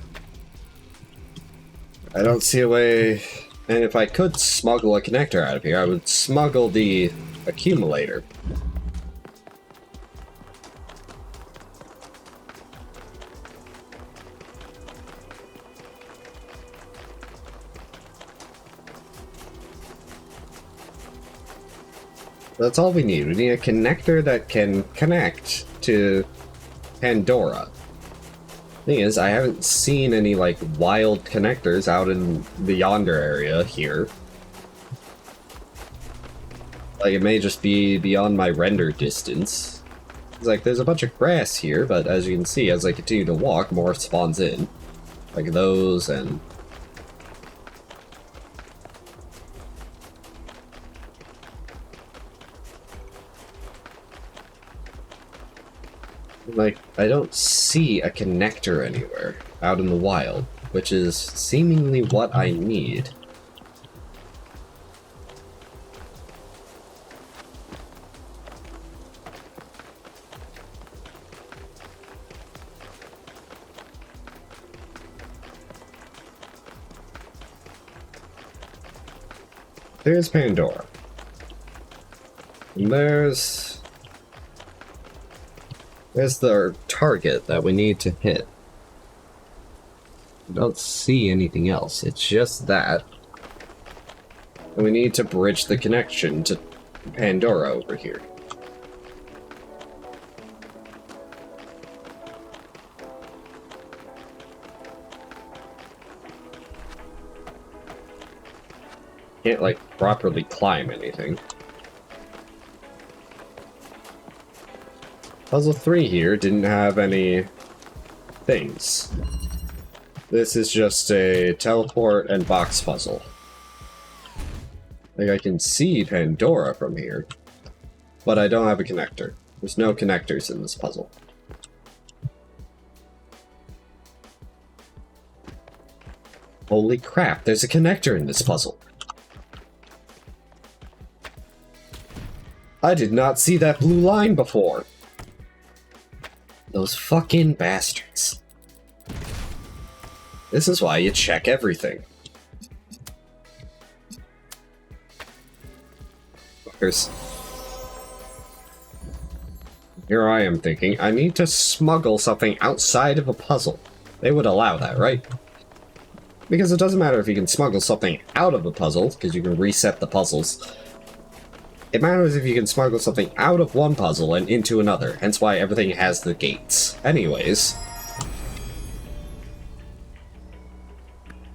I don't see a way... And if I could smuggle a connector out of here, I would smuggle the accumulator. That's all we need. We need a connector that can connect to Pandora. Thing is, I haven't seen any, like, wild connectors out in the yonder area here. Like, it may just be beyond my render distance. It's like, there's a bunch of grass here, but as you can see, as I continue to walk, more spawns in. Like those, and... Like, I don't see a connector anywhere out in the wild, which is seemingly what I need. There's Pandora. And there's the target that we need to hit. I don't see anything else. It's just that. And we need to bridge the connection to Pandora over here. Can't, like, properly climb anything. Puzzle 3 here didn't have any things. This is just a teleport and box puzzle. Like, I can see Pandora from here, but I don't have a connector. There's no connectors in this puzzle. Holy crap, there's a connector in this puzzle. I did not see that blue line before. Those fucking bastards. This is why you check everything. Fuckers. Here I am thinking, I need to smuggle something outside of a puzzle. They would allow that, right? Because it doesn't matter if you can smuggle something out of a puzzle, because you can reset the puzzles. It matters if you can smuggle something out of one puzzle and into another, hence why everything has the gates. Anyways.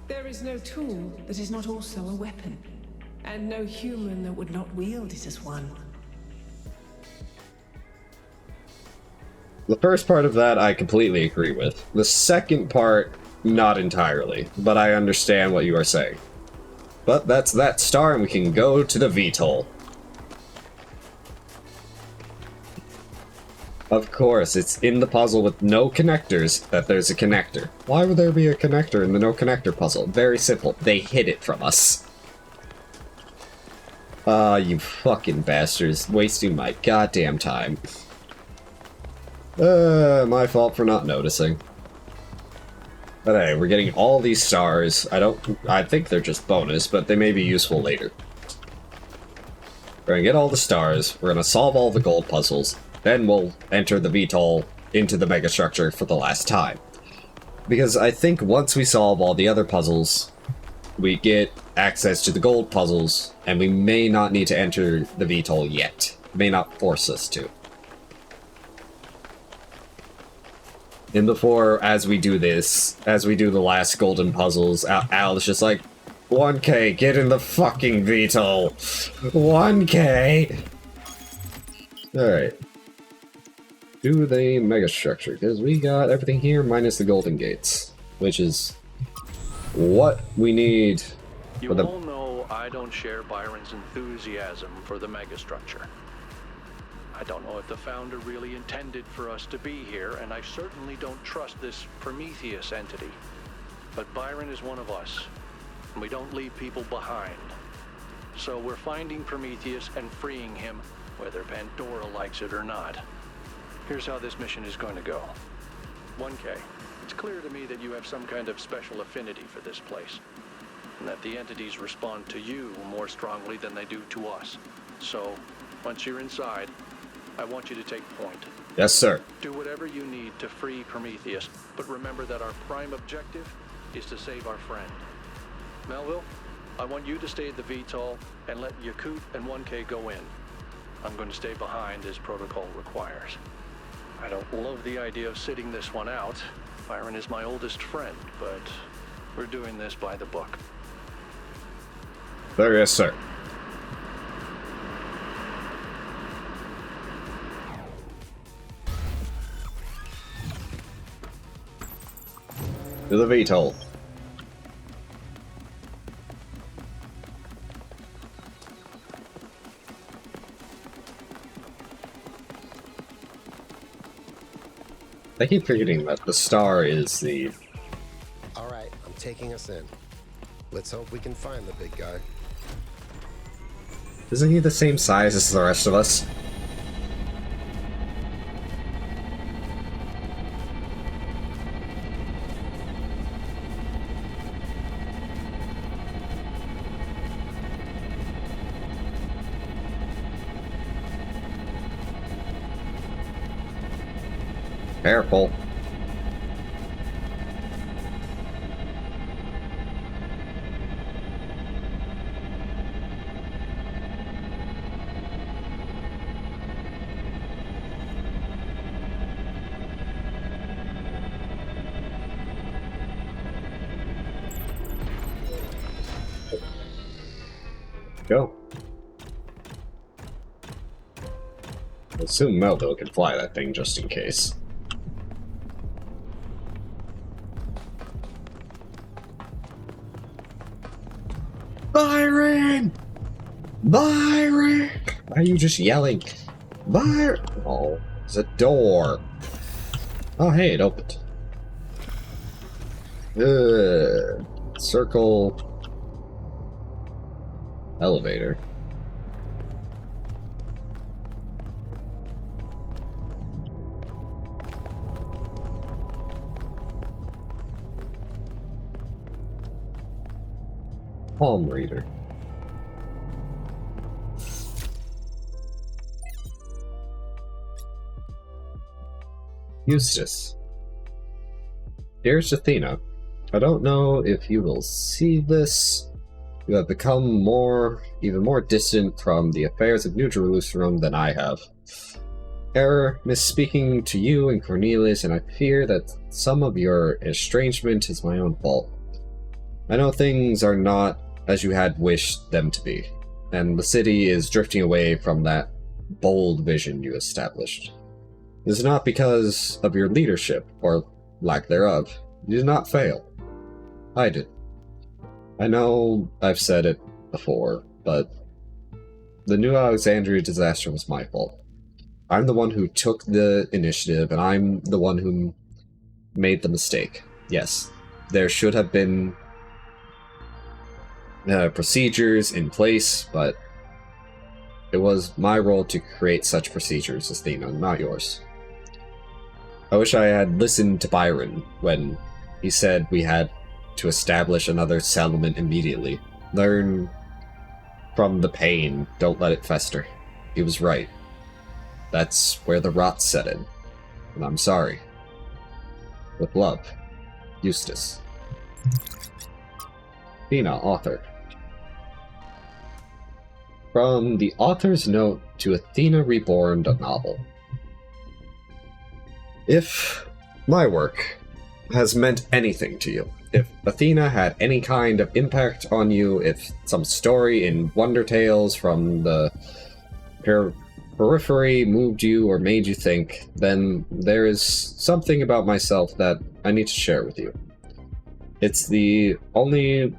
There is no tool that is not also a weapon, and no human that would not wield it as one. The first part of that I completely agree with. The second part, not entirely, but I understand what you are saying. But that's that star, and we can go to the VTOL. Of course, it's in the puzzle with no connectors that there's a connector. Why would there be a connector in the no connector puzzle? Very simple. They hid it from us. Ah, you fucking bastards. Wasting my goddamn time. My fault for not noticing. But hey, we're getting all these stars. I think they're just bonus, but they may be useful later. We're gonna get all the stars, we're gonna solve all the gold puzzles, then we'll enter the VTOL into the megastructure for the last time. Because I think once we solve all the other puzzles, we get access to the gold puzzles, and we may not need to enter the VTOL yet. It may not force us to. And before, as we do the last golden puzzles, Al is just like, 1K, get in the fucking VTOL! 1K! Alright. Do the megastructure, because we got everything here minus the golden gates, which is what we need You all know I don't share Byron's enthusiasm for the megastructure. I don't know if the Founder really intended for us to be here, and I certainly don't trust this Prometheus entity. But Byron is one of us, and we don't leave people behind. So we're finding Prometheus and freeing him, whether Pandora likes it or not. Here's how this mission is going to go. 1K, it's clear to me that you have some kind of special affinity for this place, and that the entities respond to you more strongly than they do to us. So, once you're inside, I want you to take point. Yes, sir. Do whatever you need to free Prometheus, but remember that our prime objective is to save our friend. Melville, I want you to stay at the VTOL and let Yakut and 1K go in. I'm going to stay behind as protocol requires. I don't love the idea of sitting this one out. Byron is my oldest friend, but we're doing this by the book. There, yes, sir. To the VTOL. I keep forgetting that the star is the... Alright, I'm taking us in. Let's hope we can find the big guy. Isn't he the same size as the rest of us? Go. I assume Melville can fly that thing just in case. Byron! Byron! Why are you just yelling? Byron! Oh, there's a door. Oh, hey, it opened. Circle. Elevator. Palm reader. Eustace. Dearest Athena, I don't know if you will see this. You have become even more distant from the affairs of New Jerusalem than I have. Error, misspeaking to you and Cornelius, and I fear that some of your estrangement is my own fault. I know things are not as you had wished them to be, and the city is drifting away from that bold vision you established. It is not because of your leadership, or lack thereof. You did not fail. I did. I know I've said it before, but the New Alexandria disaster was my fault. I'm the one who took the initiative, and I'm the one who made the mistake. Yes, there should have been procedures in place, but it was my role to create such procedures, Athena, not yours. I wish I had listened to Byron when he said we had to establish another settlement immediately. Learn from the pain, don't let it fester. He was right. That's where the rot set in, and I'm sorry. With love, Eustace. Athena, author. From the author's note to Athena Reborn, a novel. If my work has meant anything to you, if Athena had any kind of impact on you, if some story in Wonder Tales from the periphery moved you or made you think, then there is something about myself that I need to share with you. It's the only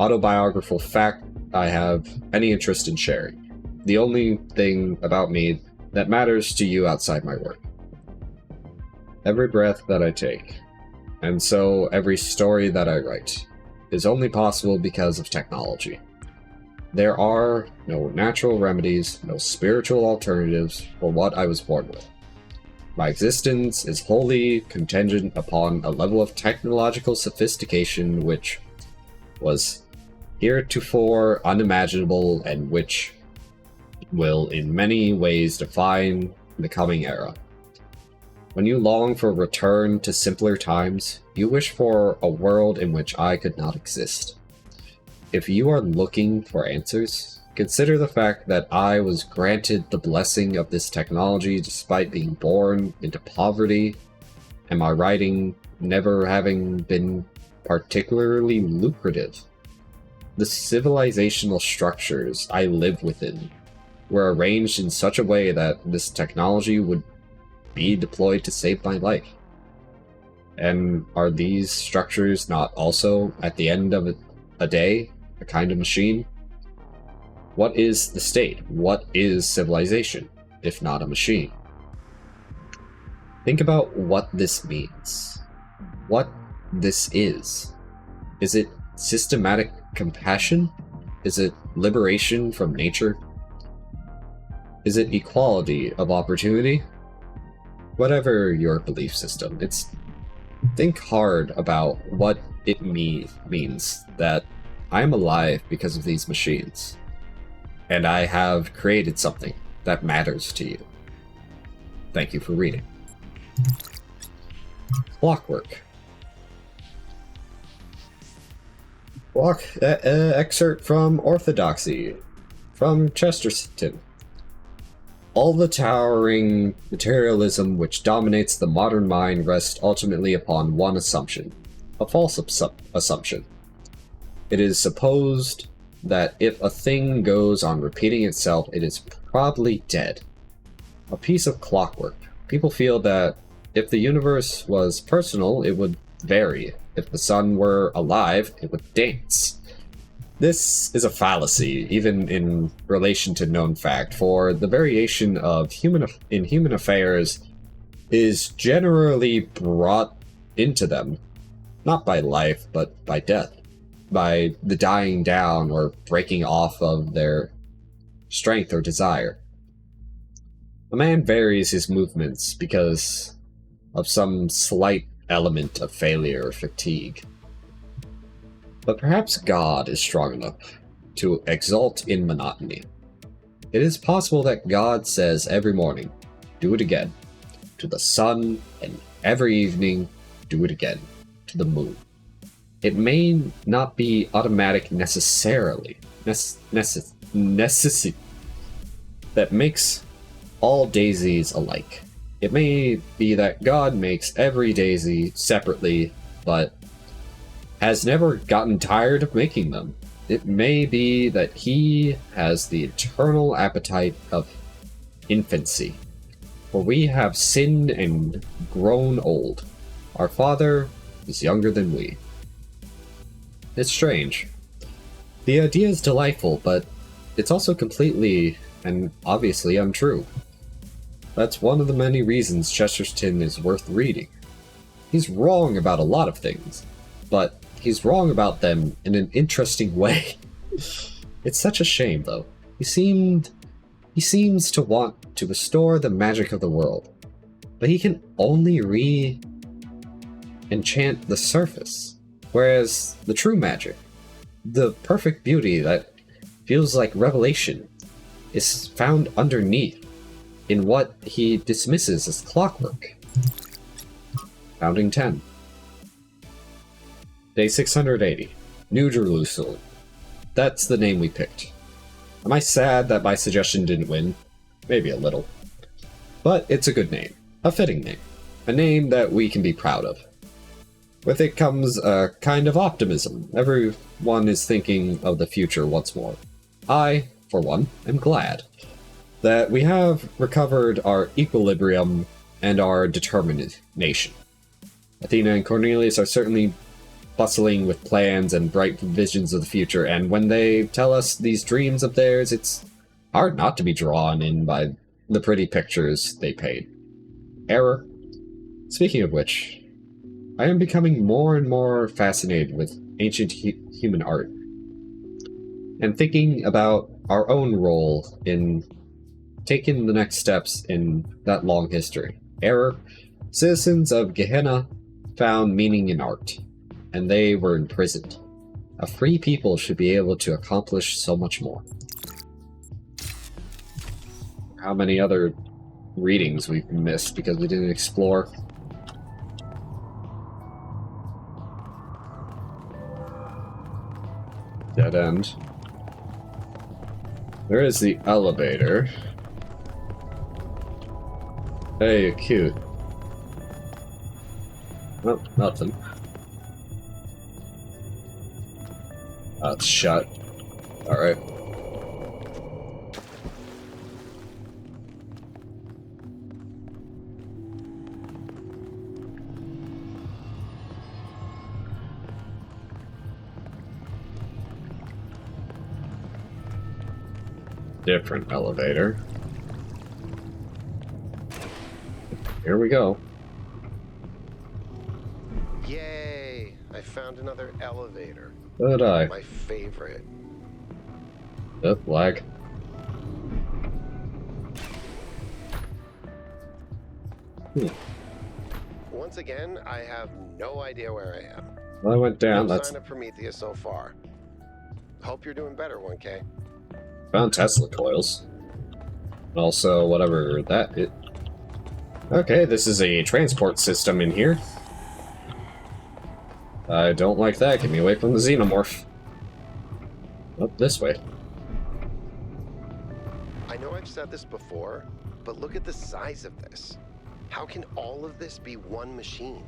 autobiographical fact I have any interest in sharing. The only thing about me that matters to you outside my work. Every breath that I take, and so every story that I write, is only possible because of technology. There are no natural remedies, no spiritual alternatives for what I was born with. My existence is wholly contingent upon a level of technological sophistication which was heretofore unimaginable and which will in many ways define the coming era. When you long for a return to simpler times, you wish for a world in which I could not exist. If you are looking for answers, consider the fact that I was granted the blessing of this technology despite being born into poverty, and my writing never having been particularly lucrative. The civilizational structures I live within were arranged in such a way that this technology would be deployed to save my life. And are these structures not also, at the end of a day, a kind of machine? What is the state? What is civilization, if not a machine? Think about what this means. What this is. Is it systematic compassion? Is it liberation from nature? Is it equality of opportunity? Whatever your belief system, think hard about what it means that I am alive because of these machines, and I have created something that matters to you. Thank you for reading. Clockwork. Excerpt from Orthodoxy, from Chesterton. All the towering materialism which dominates the modern mind rests ultimately upon one assumption, a false assumption. It is supposed that if a thing goes on repeating itself, it is probably dead. A piece of clockwork. People feel that if the universe was personal, it would vary. If the sun were alive, it would dance. This is a fallacy, even in relation to known fact, for the variation of human affairs is generally brought into them, not by life, but by death, by the dying down or breaking off of their strength or desire. A man varies his movements because of some slight element of failure or fatigue. But perhaps God is strong enough to exult in monotony. It is possible that God says every morning, "Do it again," to the sun, and every evening, "Do it again," to the moon. It may not be automatic necessarily, necessity that makes all daisies alike. It may be that God makes every daisy separately, but has never gotten tired of making them. It may be that he has the eternal appetite of infancy, for we have sinned and grown old. Our Father is younger than we. It's strange. The idea is delightful, but it's also completely and obviously untrue. That's one of the many reasons Chesterton is worth reading. He's wrong about a lot of things, but he's wrong about them in an interesting way. It's such a shame, though. He seems to want to restore the magic of the world, but he can only re-enchant the surface, whereas the true magic, the perfect beauty that feels like revelation, is found underneath, in what he dismisses as clockwork. Founding 10. Day 680. New Jerusalem. That's the name we picked. Am I sad that my suggestion didn't win? Maybe a little. But it's a good name. A fitting name. A name that we can be proud of. With it comes a kind of optimism. Everyone is thinking of the future once more. I, for one, am glad that we have recovered our equilibrium and our determination. Athena and Cornelius are certainly bustling with plans and bright visions of the future, and when they tell us these dreams of theirs, it's hard not to be drawn in by the pretty pictures they paint. Error. Speaking of which, I am becoming more and more fascinated with ancient human art, and thinking about our own role in taking the next steps in that long history. Error. Citizens of Gehenna found meaning in art, and they were imprisoned. A free people should be able to accomplish so much more. How many other readings we've missed because we didn't explore. Dead end. There is the elevator. Hey, you're cute. Well, nothing. Oh, it's shut. Alright. Different elevator. Here we go. Yay! I found another elevator. So did I. My favorite. Oh, lag. Once again, I have no idea where I am. Well, I went down. No That's sign of Prometheus so far. Hope you're doing better, 1K. found Tesla coils. Also, whatever that is. Okay, this is a transport system in here. I don't like that. Get me away from the xenomorph. Up this way. I know I've said this before, but look at the size of this. How can all of this be one machine?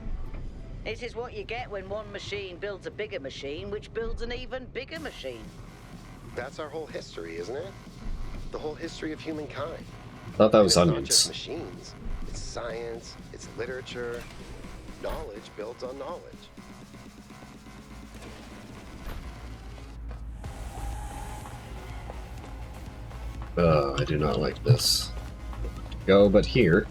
This is what you get when one machine builds a bigger machine, which builds an even bigger machine. That's our whole history, isn't it? The whole history of humankind. Thought that And was it's not just onions. machines. It's science, it's literature, knowledge built on knowledge. I do not like this. Go, but here.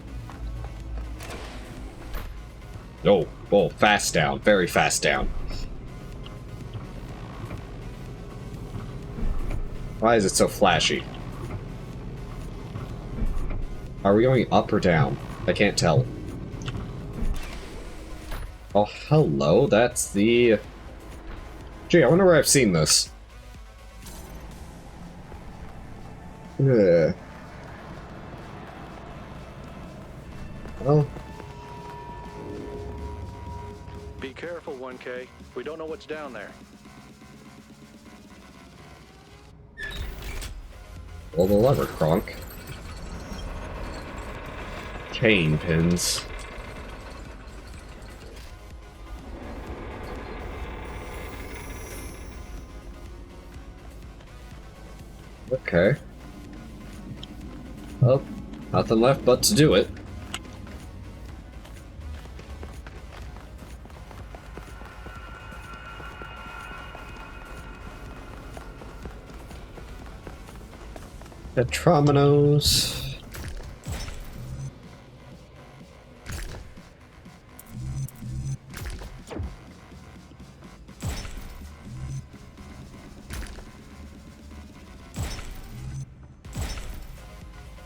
Oh, oh, fast down. Very fast down. Why is it so flashy? Are we going up or down? I can't tell. Oh, hello. That's the... Gee, I wonder where I've seen this. Yeah. Well... Be careful, 1K. We don't know what's down there. Pull the lever, Kronk. Chain pins. Okay. Well, nothing left but to do it. Petrominos.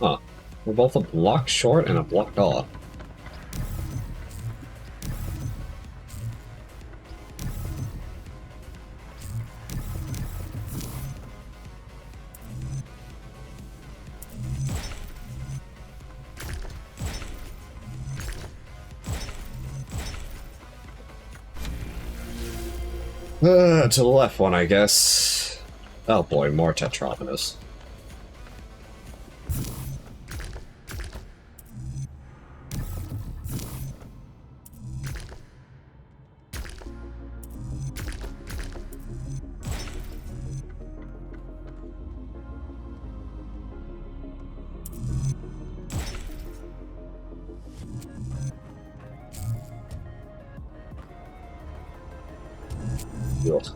Huh. We're both a block short and a block off. To the left one, I guess. Oh boy, more Tetropolis. Ugh.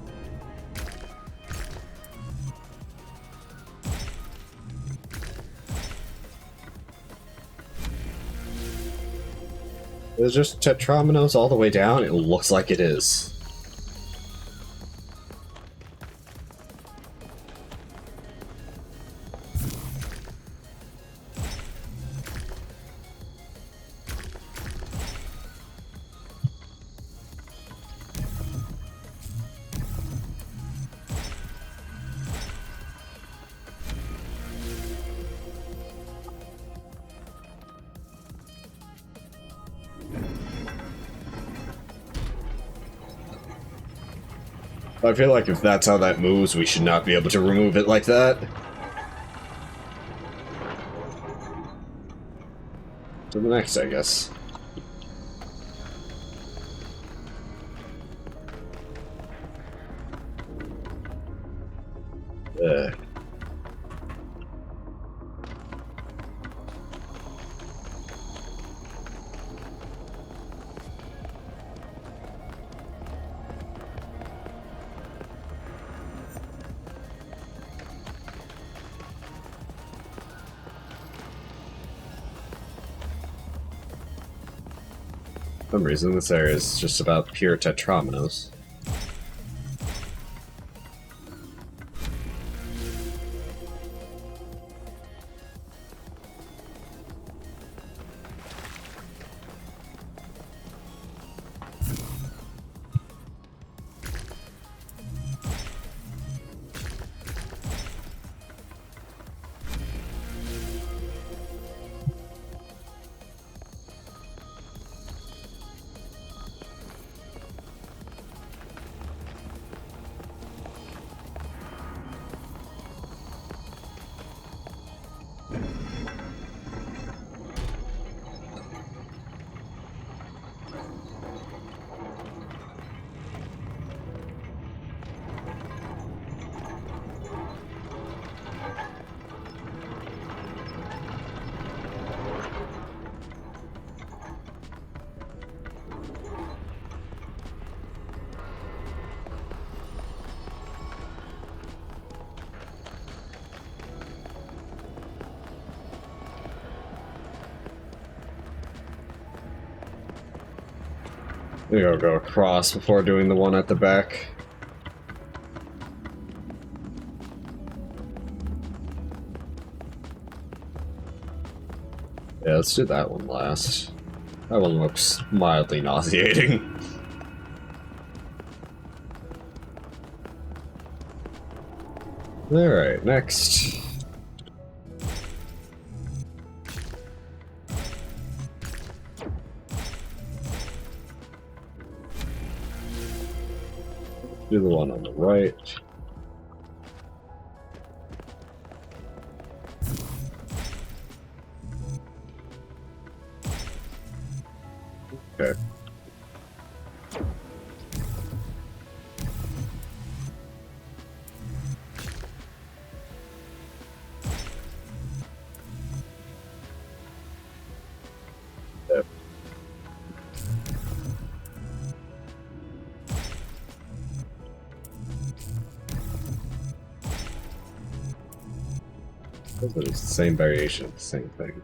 Is just Tetrominos all the way down? It looks like it is. I feel like if that's how that moves, we should not be able to remove it like that. To the next, I guess. For some reason, this area is just about pure Tetrominos. We gotta go across before doing the one at the back. Yeah, let's do that one last. That one looks mildly nauseating. Alright, next. Do the one on the right. Okay. Yep. Those are the same variation of the same thing.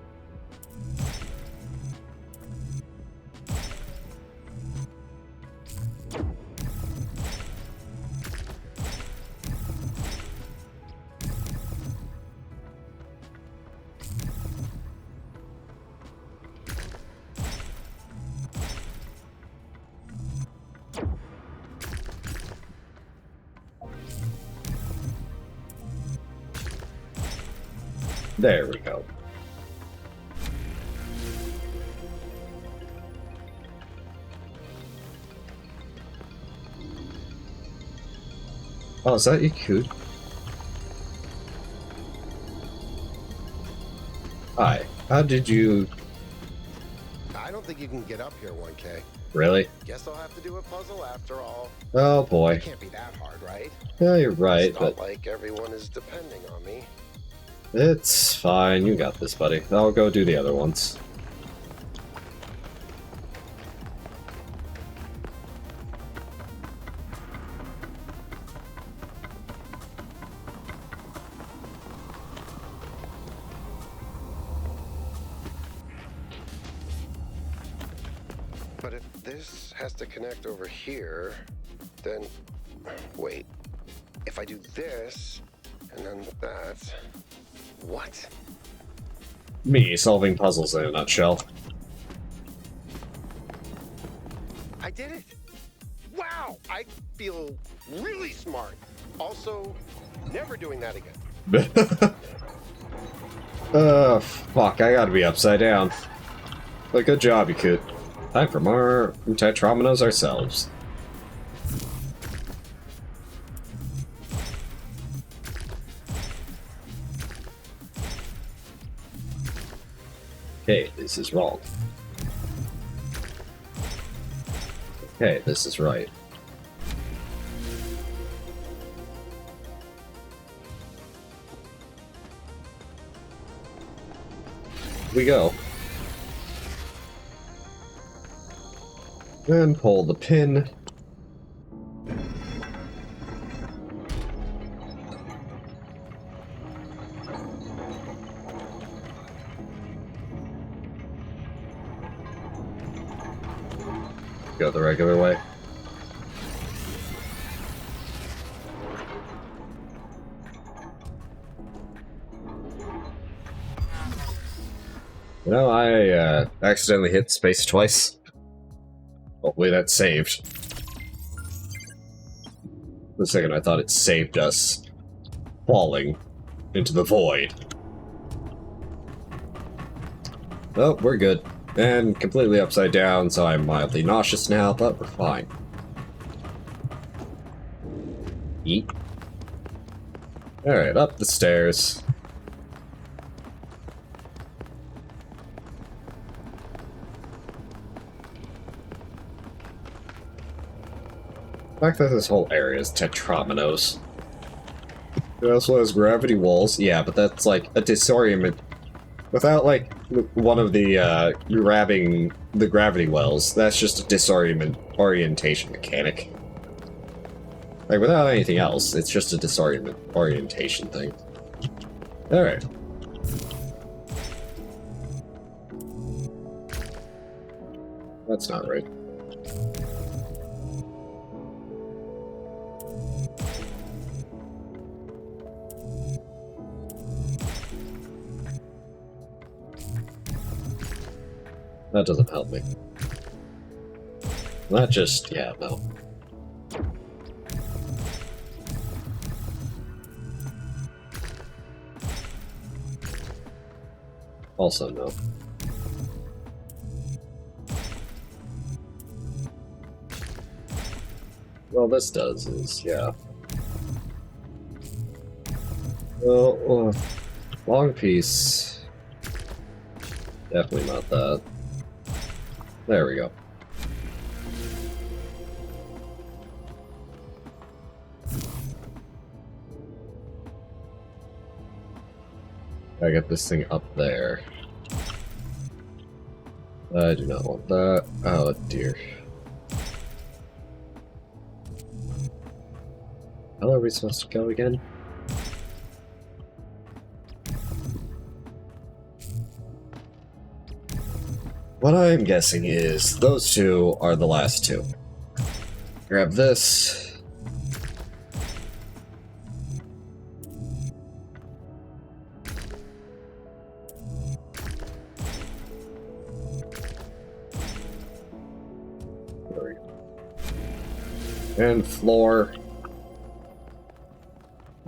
There we go. Oh, is that Yakut? Hi. How did you... I don't think you can get up here, 1K. Really? Guess I'll have to do a puzzle after all. Oh boy. It can't be that hard, right? Yeah, you're right, It's not but like everyone is depending on me. it's fine. You got this, buddy. I'll go do the other ones. But if this has to connect over here, then... Wait. If I do this, and then that... What? Me solving puzzles in a nutshell. I did it! Wow! I feel really smart. Also, never doing that again. Fuck, I gotta be upside down. But good job, Yakut. Time for more Tetrominoes ourselves. Okay, this is wrong. Okay, this is right. We go. And pull the pin. Go the regular way. You know, I accidentally hit space twice. Hopefully that's saved. For a second I thought it saved us falling into the void. Oh, we're good. And completely upside down, so I'm mildly nauseous now, but we're fine. Eat. Alright, up the stairs. The fact that this whole area is Tetrominoes. It also has gravity walls. Yeah, but that's like a disorientation. Without, like, one of the, grabbing the gravity wells, that's just a orientation mechanic. Like, without anything else, it's just a orientation thing. Alright. That's not right. That doesn't help me. That just, yeah, no. Also no. Well, this does is, yeah. Well, long piece. Definitely not that. There we go. I get this thing up there. I do not want that. Oh dear. How are we supposed to go again? What I'm guessing is those two are the last two. Grab this. There we go. And floor.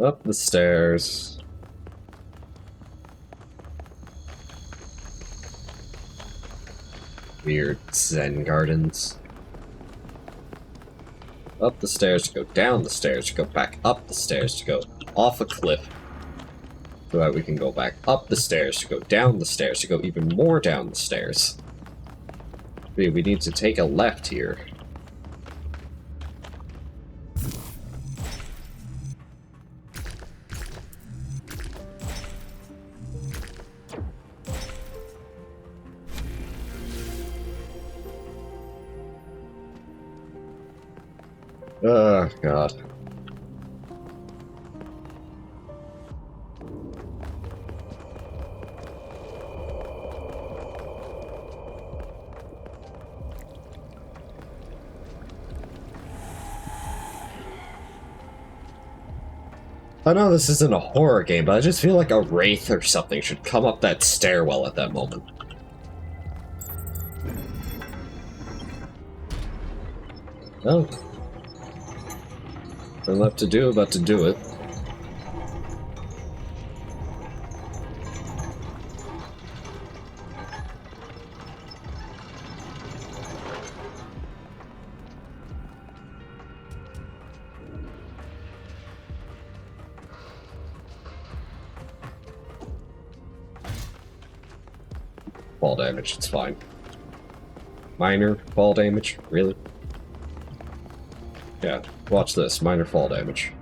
Up the stairs. Weird Zen gardens. Up the stairs to go down the stairs to go back up the stairs to go off a cliff. So that we can go back up the stairs to go down the stairs to go even more down the stairs. We need to take a left here. Oh, God. I know this isn't a horror game, but I just feel like a wraith or something should come up that stairwell at that moment. Oh. Nothing left to do but to do it. Fall damage, it's fine. Minor fall damage? Really? Yeah, watch this. Minor fall damage.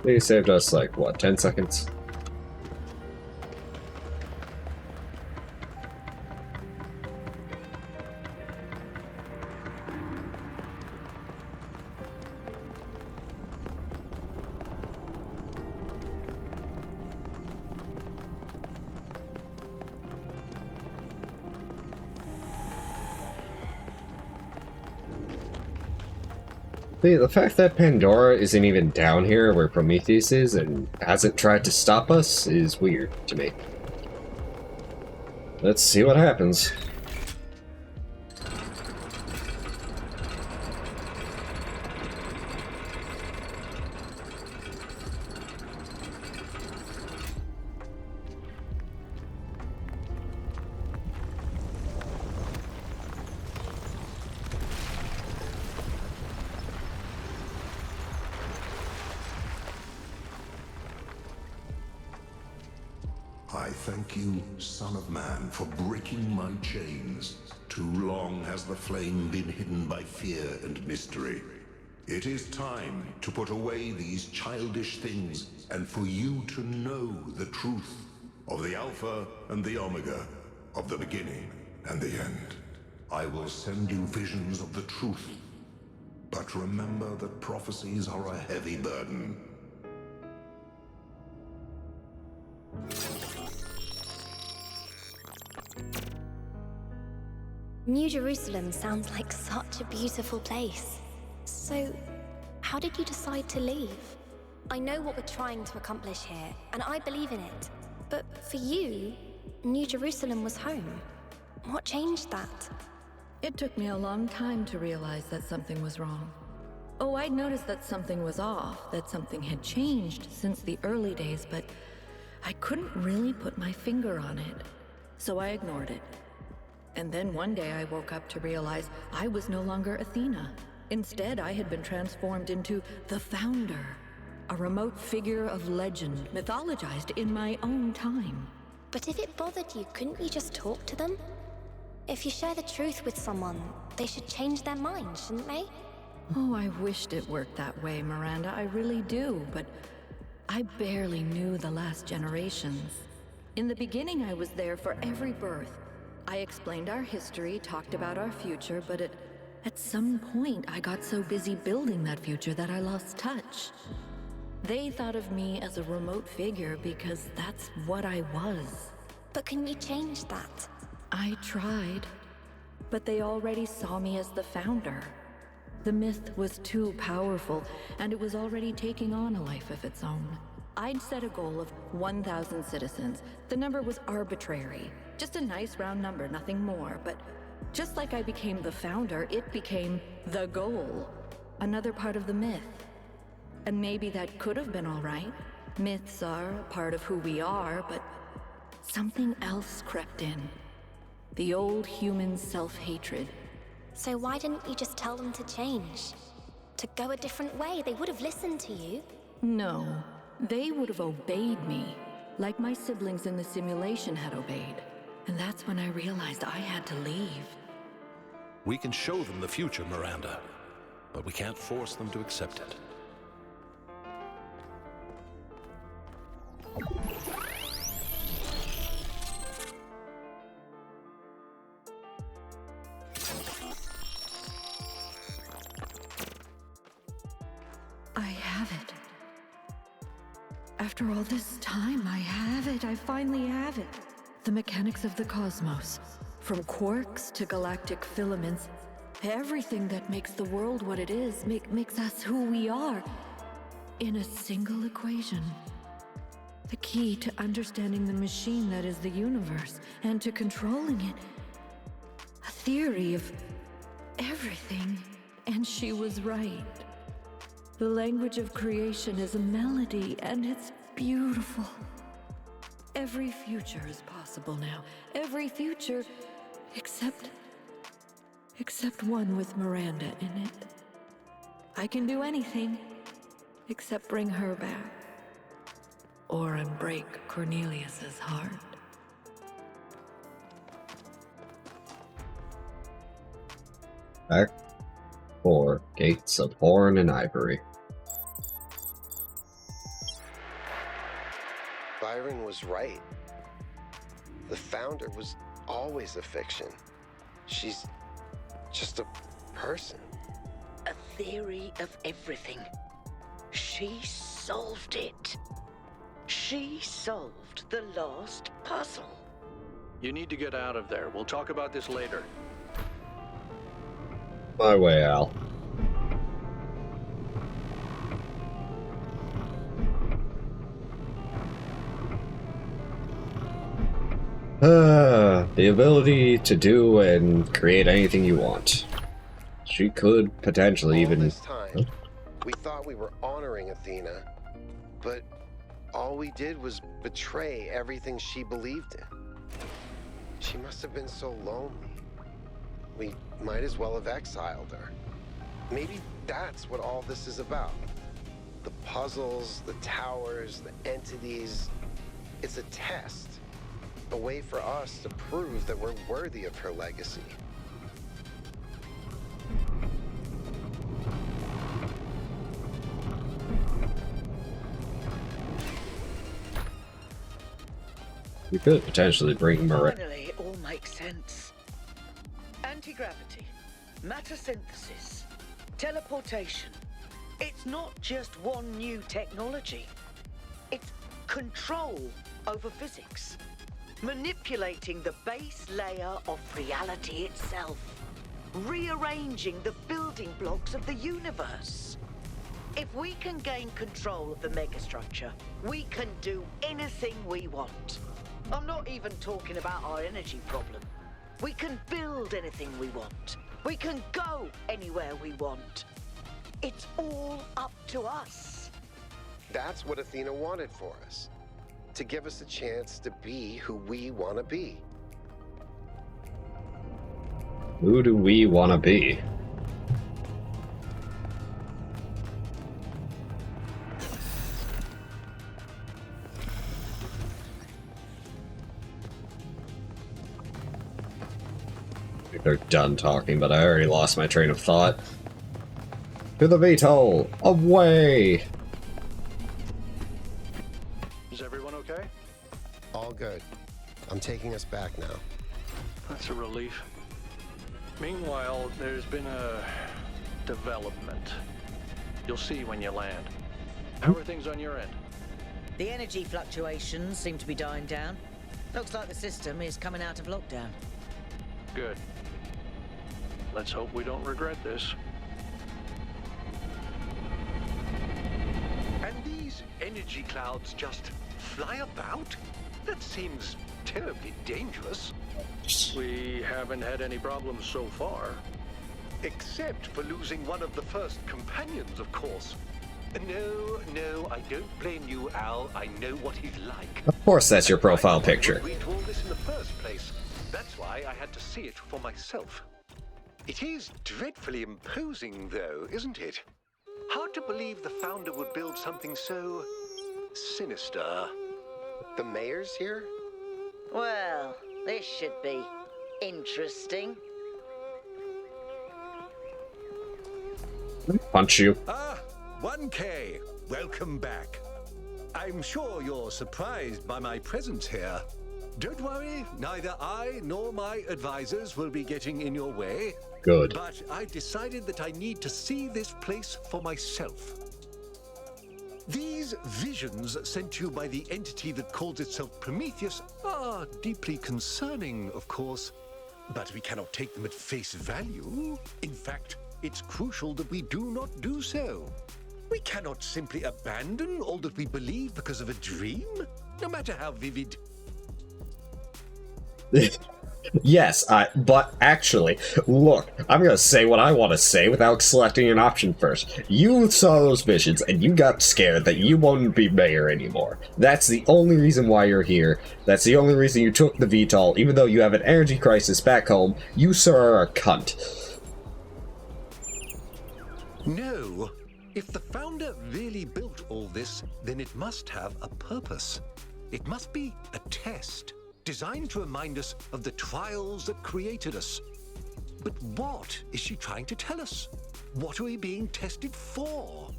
He saved us, like, what, 10 seconds? The fact that Pandora isn't even down here where Prometheus is and hasn't tried to stop us is weird to me. Let's see what happens. I thank you, Son of Man, for breaking my chains. Too long has the flame been hidden by fear and mystery. It is time to put away these childish things and for you to know the truth of the Alpha and the Omega, of the beginning and the end. I will send you visions of the truth, but remember that prophecies are a heavy burden. New Jerusalem sounds like such a beautiful place. So, how did you decide to leave? I know what we're trying to accomplish here, and I believe in it. But for you, New Jerusalem was home. What changed that? It took me a long time to realize that something was wrong. Oh, I'd noticed that something was off, that something had changed since the early days, but I couldn't really put my finger on it. So I ignored it. And then one day I woke up to realize I was no longer Athena. Instead, I had been transformed into the Founder, a remote figure of legend, mythologized in my own time. But if it bothered you, couldn't you just talk to them? If you share the truth with someone, they should change their mind, shouldn't they? Oh, I wished it worked that way, Miranda. I really do, but I barely knew the last generations. In the beginning, I was there for every birth. I explained our history, talked about our future, but at some point, I got so busy building that future that I lost touch. They thought of me as a remote figure because that's what I was. But can you change that? I tried, but they already saw me as the Founder. The myth was too powerful, and it was already taking on a life of its own. I'd set a goal of 1,000 citizens. The number was arbitrary. Just a nice round number, nothing more. But just like I became the Founder, it became the goal. Another part of the myth. And maybe that could have been all right. Myths are a part of who we are, but something else crept in. The old human self-hatred. So why didn't you just tell them to change? To go a different way? They would have listened to you. No, they would have obeyed me, like my siblings in the simulation had obeyed. And that's when I realized I had to leave. We can show them the future, Miranda, but we can't force them to accept it. I have it. After all this time, I have it. I finally have it. The mechanics of the cosmos. From quarks to galactic filaments. Everything that makes the world what it is, makes us who we are. In a single equation. The key to understanding the machine that is the universe, and to controlling it. A theory of everything. And she was right. The language of creation is a melody, and it's beautiful. Every future is possible now. Every future, except one with Miranda in it. I can do anything, except bring her back. Or unbreak Cornelius's heart. Act 4, Gates of Horn and Ivory. Byron was right. The Founder was always a fiction. She's just a person. A theory of everything. She solved it. She solved the last puzzle. You need to get out of there. We'll talk about this later. My way, Al. The ability to do and create anything you want. She could potentially All even... this time, we thought we were honoring Athena, but all we did was betray everything she believed in. She must have been so lonely. We might as well have exiled her. Maybe that's what all this is about. The puzzles, the towers, the entities. It's a test. A way for us to prove that we're worthy of her legacy. You could potentially bring Miranda. Finally, it all makes sense. Anti-gravity, matter synthesis, teleportation. It's not just one new technology. It's control over physics. Manipulating the base layer of reality itself. Rearranging the building blocks of the universe. If we can gain control of the megastructure, we can do anything we want. I'm not even talking about our energy problem. We can build anything we want. We can go anywhere we want. It's all up to us. That's what Athena wanted for us. To give us a chance to be who we want to be. Who do we want to be? I think they're done talking, but I already lost my train of thought. To the VTOL! Away! Is everyone okay? All good. I'm taking us back now. That's a relief. Meanwhile, there's been a development. You'll see when you land. How are things on your end? The energy fluctuations seem to be dying down. Looks like the system is coming out of lockdown. Good. Let's hope we don't regret this. And these energy clouds just fly about? That seems terribly dangerous. We haven't had any problems so far. Except for losing one of the first companions, of course. No, I don't blame you, Al. I know what he's like. Of course that's your profile picture. We to all this in the first place. That's why I had to see it for myself. It is dreadfully imposing, though, isn't it? Hard to believe the founder would build something so sinister. The mayor's here? Well, this should be interesting. Punch you. Ah, 1K. Welcome back. I'm sure you're surprised by my presence here. Don't worry, neither I nor my advisors will be getting in your way. Good. But I decided that I need to see this place for myself. These visions sent to you by the entity that calls itself Prometheus are deeply concerning, of course, but we cannot take them at face value. In fact, it's crucial that we do not do so. We cannot simply abandon all that we believe because of a dream, no matter how vivid. Yes, but actually, look, I'm gonna say what I want to say without selecting an option first. You saw those visions, and you got scared that you won't be mayor anymore. That's the only reason why you're here. That's the only reason you took the VTOL, even though you have an energy crisis back home. You, sir, are a cunt. No. If the founder really built all this, then it must have a purpose. It must be a test, designed to remind us of the trials that created us. But what is she trying to tell us? What are we being tested for?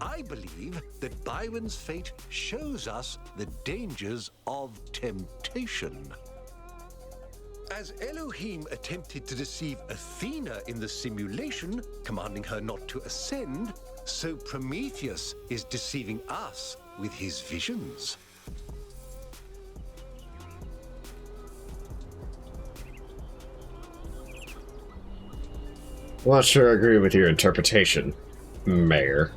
I believe that Byron's fate shows us the dangers of temptation. As Elohim attempted to deceive Athena in the simulation, commanding her not to ascend, so Prometheus is deceiving us with his visions. I'm not sure I agree with your interpretation, Mayor.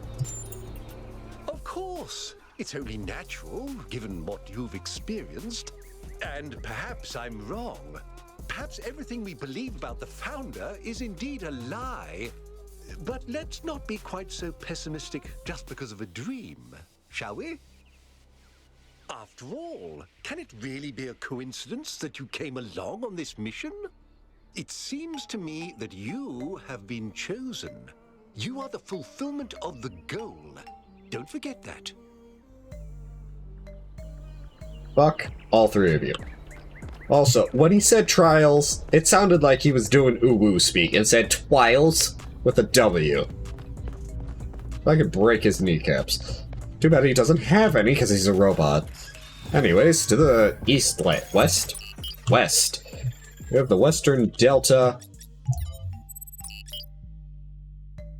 Of course, it's only natural, given what you've experienced. And perhaps I'm wrong. Perhaps everything we believe about the founder is indeed a lie. But let's not be quite so pessimistic just because of a dream, shall we? After all, can it really be a coincidence that you came along on this mission? It seems to me that you have been chosen. You are the fulfillment of the goal. Don't forget that. Fuck all three of you. Also, when he said trials, it sounded like he was doing uwu speak and said twiles with a W. I could break his kneecaps. Too bad he doesn't have any because he's a robot. Anyways, to the east, west? West. We have the Western Delta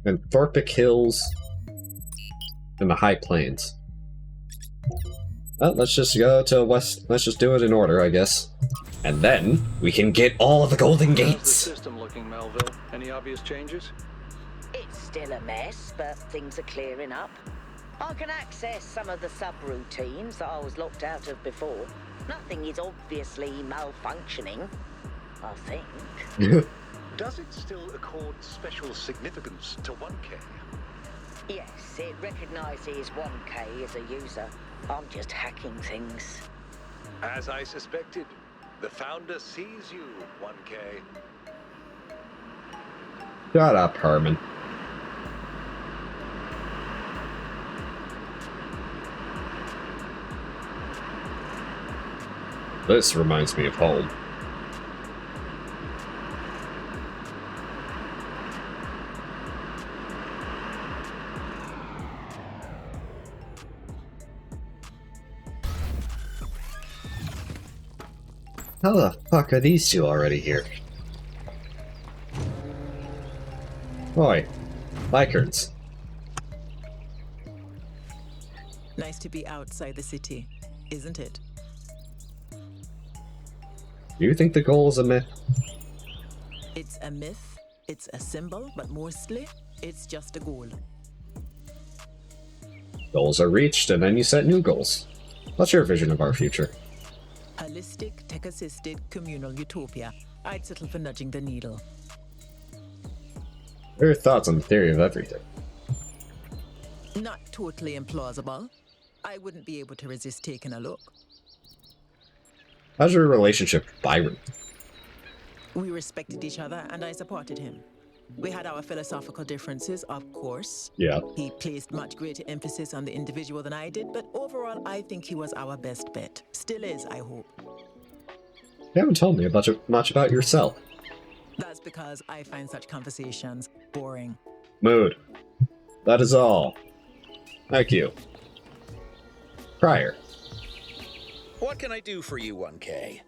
and Thorpic Hills and the High Plains. Well, let's just go to west. Let's just do it in order, I guess. And then we can get all of the Golden How's the Gates. system looking, Melville? Any obvious changes? It's Still a mess, but things are clearing up. I can access some of the subroutines that I was locked out of before. Nothing is obviously malfunctioning, I think. Does it still accord special significance to 1K? Yes, it recognizes 1K as a user. I'm just hacking things. As I suspected, the Founder sees you, 1K. Shut up, Herman. This reminds me of home. How the fuck are these two already here? Oi, Lycards. Nice to be outside the city, isn't it? Do you think the goal is a myth? It's a myth, it's a symbol, but mostly, it's just a goal. Goals are reached, and then you set new goals. What's your vision of our future? Holistic, tech-assisted, communal utopia. I'd settle for nudging the needle. What are your thoughts on the theory of everything? Not totally implausible. I wouldn't be able to resist taking a look. How's your relationship with Byron? We respected each other, and I supported him. We had our philosophical differences, of course. Yeah. He placed much greater emphasis on the individual than I did, but overall, I think he was our best bet. Still is, I hope. You haven't told me much about yourself. That's because I find such conversations boring. Mood. That is all. Thank you. Prior. What can I do for you, 1K?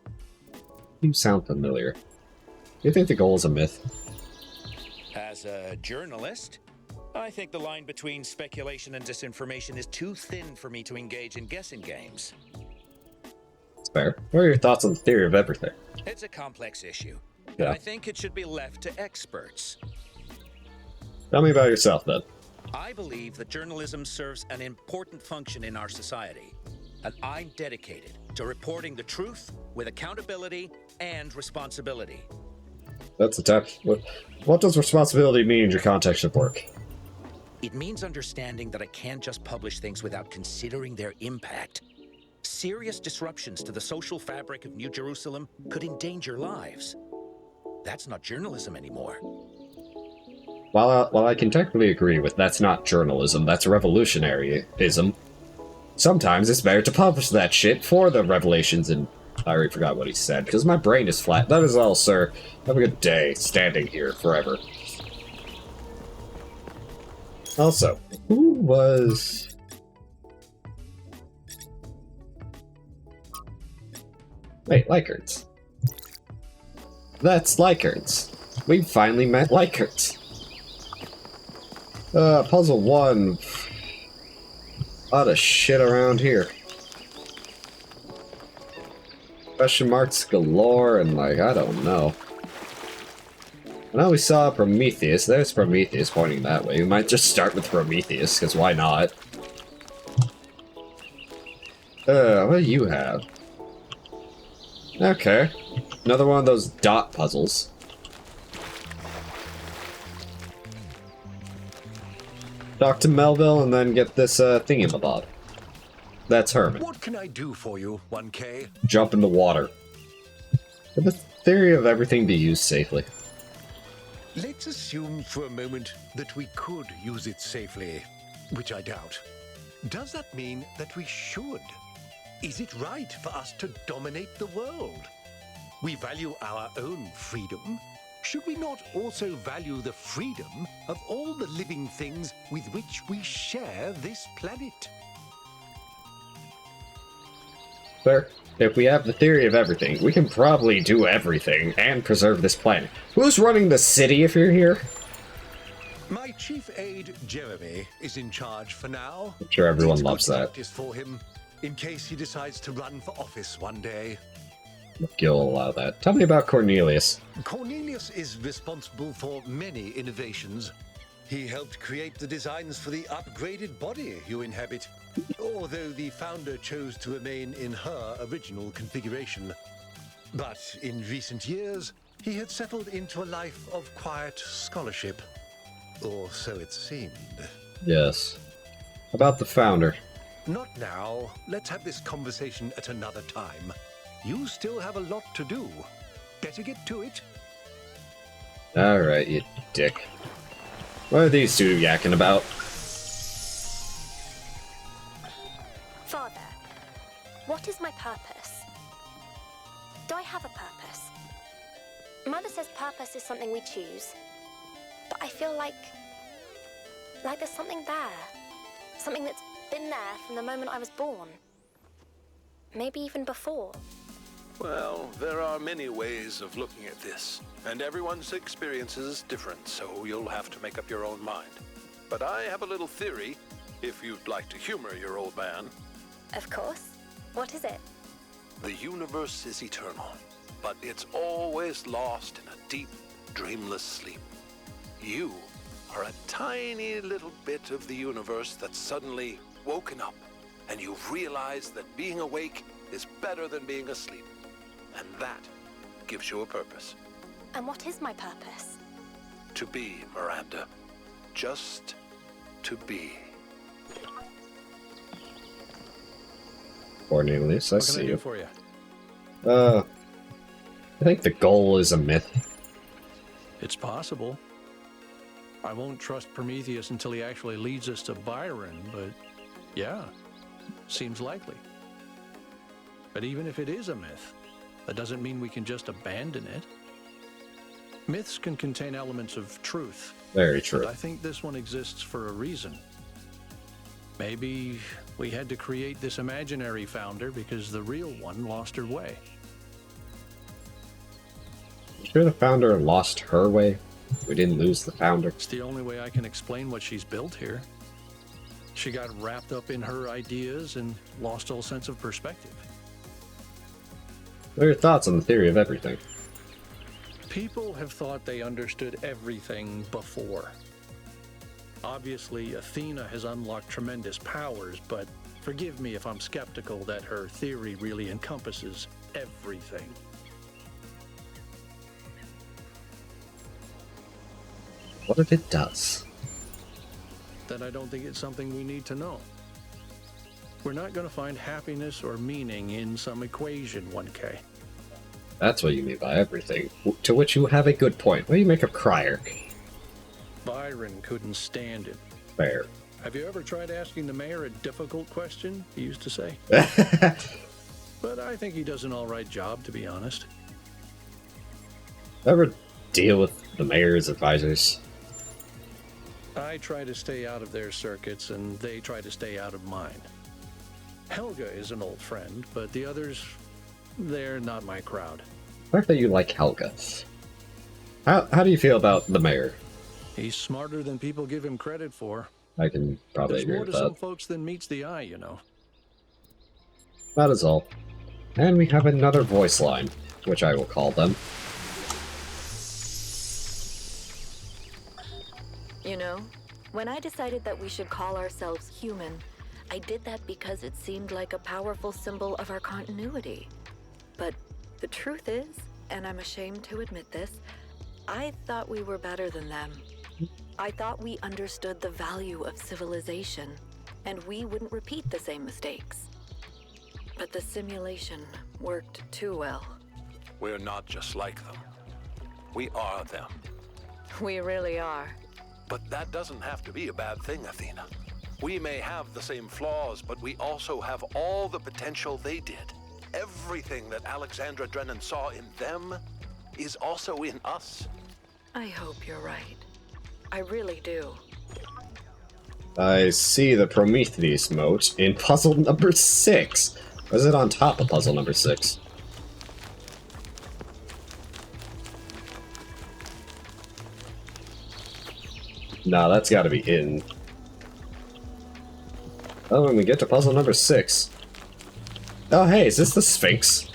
You sound familiar. Do you think the goal is a myth? As a journalist, I think the line between speculation and disinformation is too thin for me to engage in guessing games. It's fair. What are your thoughts on the theory of everything? It's a complex issue, and Yeah. I think it should be left to experts. Tell me about yourself, then. I believe that journalism serves an important function in our society, and I'm dedicated to reporting the truth with accountability and responsibility. That's a tough. What does responsibility mean in your context of work? It means understanding that I can't just publish things without considering their impact. Serious disruptions to the social fabric of New Jerusalem could endanger lives. That's not journalism anymore. While I can technically agree with that's not journalism, that's revolutionaryism, sometimes it's better to publish that shit for the revelations and... I already forgot what he said, because my brain is flat. That is all, sir. Have a good day, standing here forever. Also, who was... Wait, Lycards. That's Lycards. We finally met Lycards. Puzzle 1. A lot of shit around here. Question marks galore, and like, I don't know. I know we saw Prometheus. There's Prometheus pointing that way. We might just start with Prometheus, because why not? What do you have? Okay. Another one of those dot puzzles. Talk to Melville and then get this thingamabob. That's Herman. What can I do for you, 1K? Jump in the water. Could the theory of everything be used safely? Let's assume for a moment that we could use it safely, which I doubt. Does that mean that we should? Is it right for us to dominate the world? We value our own freedom. Should we not also value the freedom of all the living things with which we share this planet? Sir, if we have the theory of everything, we can probably do everything and preserve this planet. Who's running the city if you're here? My chief aide, Jeremy, is in charge for now. I'm sure everyone It's loves good that. practice for him, in case he decides to run for office one day. Gil will allow that. Tell me about Cornelius. Cornelius is responsible for many innovations. He helped create the designs for the upgraded body you inhabit, although the founder chose to remain in her original configuration. But in recent years, he had settled into a life of quiet scholarship. Or so it seemed. Yes. About the founder. Not now. Let's have this conversation at another time. You still have a lot to do. Better get to it. Alright, you dick. What are these two yakking about? Father, what is my purpose? Do I have a purpose? Mother says purpose is something we choose. But I feel like there's something there. Something that's been there from the moment I was born. Maybe even before. Well, there are many ways of looking at this, and everyone's experience is different, so you'll have to make up your own mind. But I have a little theory, if you'd like to humor your old man. Of course. What is it? The universe is eternal, but it's always lost in a deep, dreamless sleep. You are a tiny little bit of the universe that's suddenly woken up, and you've realized that being awake is better than being asleep. And that gives you a purpose. And what is my purpose? To be, Miranda. Just to be. Cornelius, I What can see I do you. for you? I think the goal is a myth. It's possible. I won't trust Prometheus until he actually leads us to Byron, but yeah, seems likely. But even if it is a myth, that doesn't mean we can just abandon it. Myths can contain elements of truth. Very true. But I think this one exists for a reason. Maybe we had to create this imaginary founder because the real one lost her way. You sure the founder lost her way? We didn't lose the founder. It's the only way I can explain what she's built here. She got wrapped up in her ideas and lost all sense of perspective. What are your thoughts on the theory of everything? People have thought they understood everything before. Obviously, Athena has unlocked tremendous powers, but forgive me if I'm skeptical that her theory really encompasses everything. What if it does? Then I don't think it's something we need to know. We're not going to find happiness or meaning in some equation, 1K. That's what you mean by everything. To which you have a good point. What do you make of Crier? Byron couldn't stand it. Fair. Have you ever tried asking the mayor a difficult question, he used to say? But I think he does an all right job, to be honest. Ever deal with the mayor's advisors? I try to stay out of their circuits, and they try to stay out of mine. Helga is an old friend, but the others, they're not my crowd. The fact that you like Helga. How do you feel about the mayor? He's smarter than people give him credit for. I can probably There's agree more with to some that. folks than meets the eye, you know. That is all. And we have another voice line, which I will call them. You know, when I decided that we should call ourselves human, I did that because it seemed like a powerful symbol of our continuity. But the truth is, and I'm ashamed to admit this, I thought we were better than them. I thought we understood the value of civilization, and we wouldn't repeat the same mistakes. But the simulation worked too well. We're not just like them. We are them. We really are. But that doesn't have to be a bad thing, Athena. We may have the same flaws, but we also have all the potential they did. Everything that Alexandra Drennan saw in them is also in us. I hope you're right. I really do. I see the Prometheus moat in puzzle number 6. Or is it on top of puzzle number 6? Nah, that's gotta be in. Oh, when we get to puzzle number 6. Oh, hey, is this the Sphinx?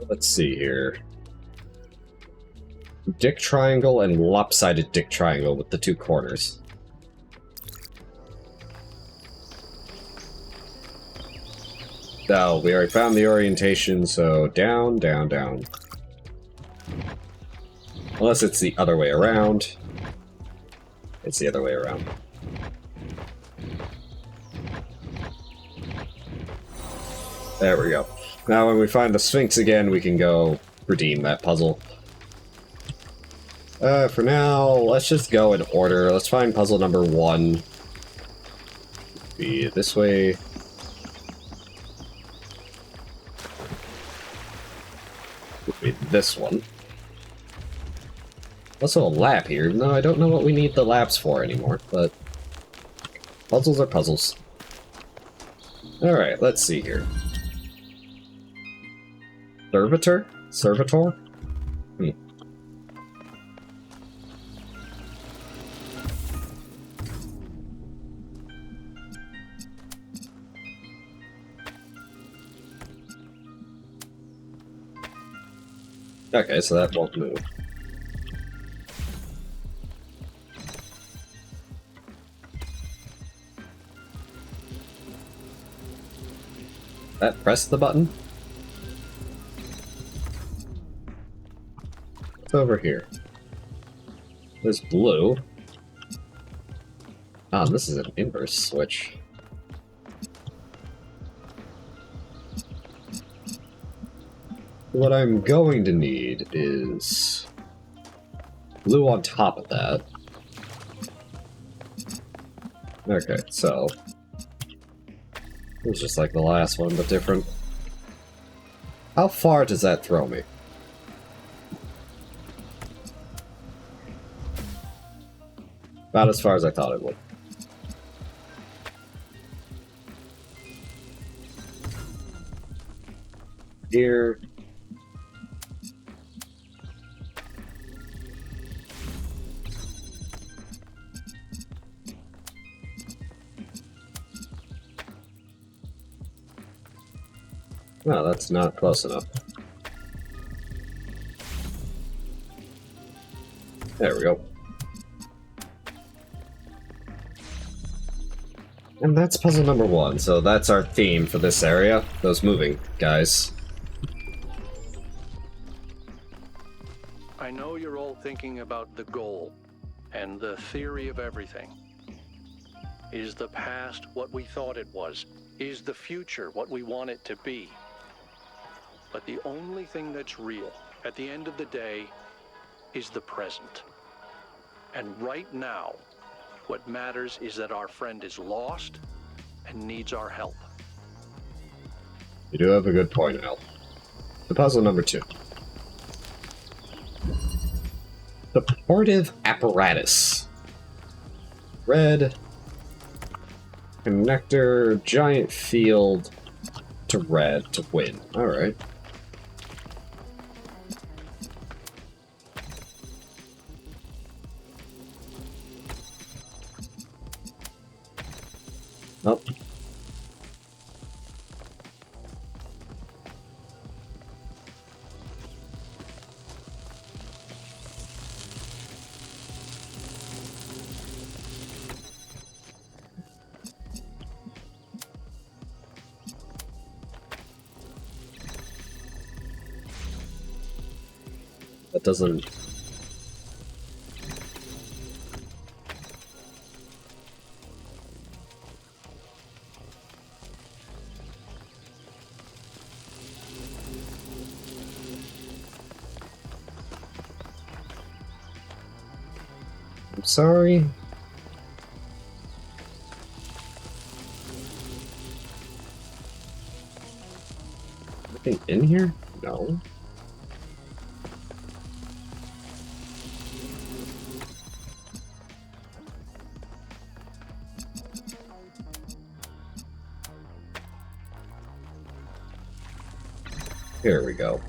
Let's see here. dick triangle and lopsided dick triangle with the 2 corners. Now, we already found the orientation, so down, down, down. Unless it's the other way around. It's the other way around. There we go. Now when we find the Sphinx again, we can go redeem that puzzle. For now, let's just go in order. Let's find puzzle number 1. Be this way. Would be this one. Also a lab here, even though I don't know what we need the labs for anymore, but puzzles are puzzles. Alright, let's see here. Servitor? Servitor? Okay, so that won't move. That press the button? What's over here? There's blue. Ah, this is an inverse switch. What I'm going to need is blue on top of that. Okay, so it's just like the last one, but different. How far does that throw me? About as far as I thought it would. Here. No, that's not close enough. There we go. And that's puzzle number 1, so that's our theme for this area. Those moving guys. I know you're all thinking about the goal and the theory of everything. Is the past what we thought it was? Is the future what we want it to be? But the only thing that's real, at the end of the day, is the present. And right now, what matters is that our friend is lost and needs our help. You do have a good point, Al. The puzzle number 2. Supportive apparatus. Red. Connector, giant field to red to win. Alright. Nope. That doesn't... I'm sorry. Anything in here? No. Here we go.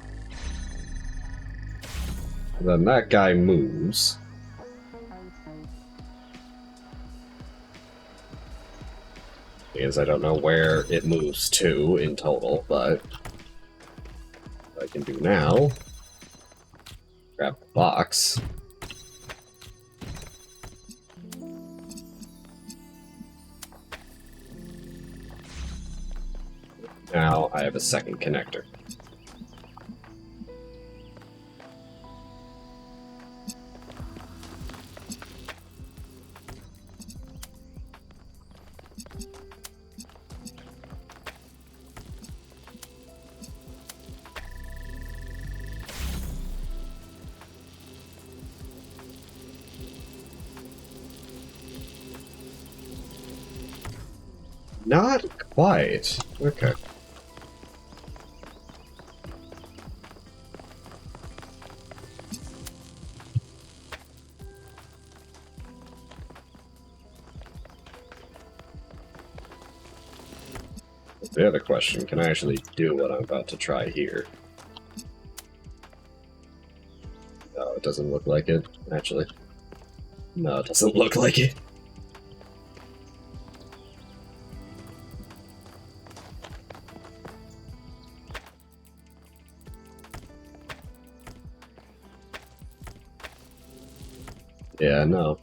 And then that guy moves. Because I don't know where it moves to in total, but what I can do now Grab the box. Now I have a second connector. Not quite. Okay. The other question, can I actually do what I'm about to try here? No, it doesn't look like it, actually. No, it doesn't look like it. Yeah, no.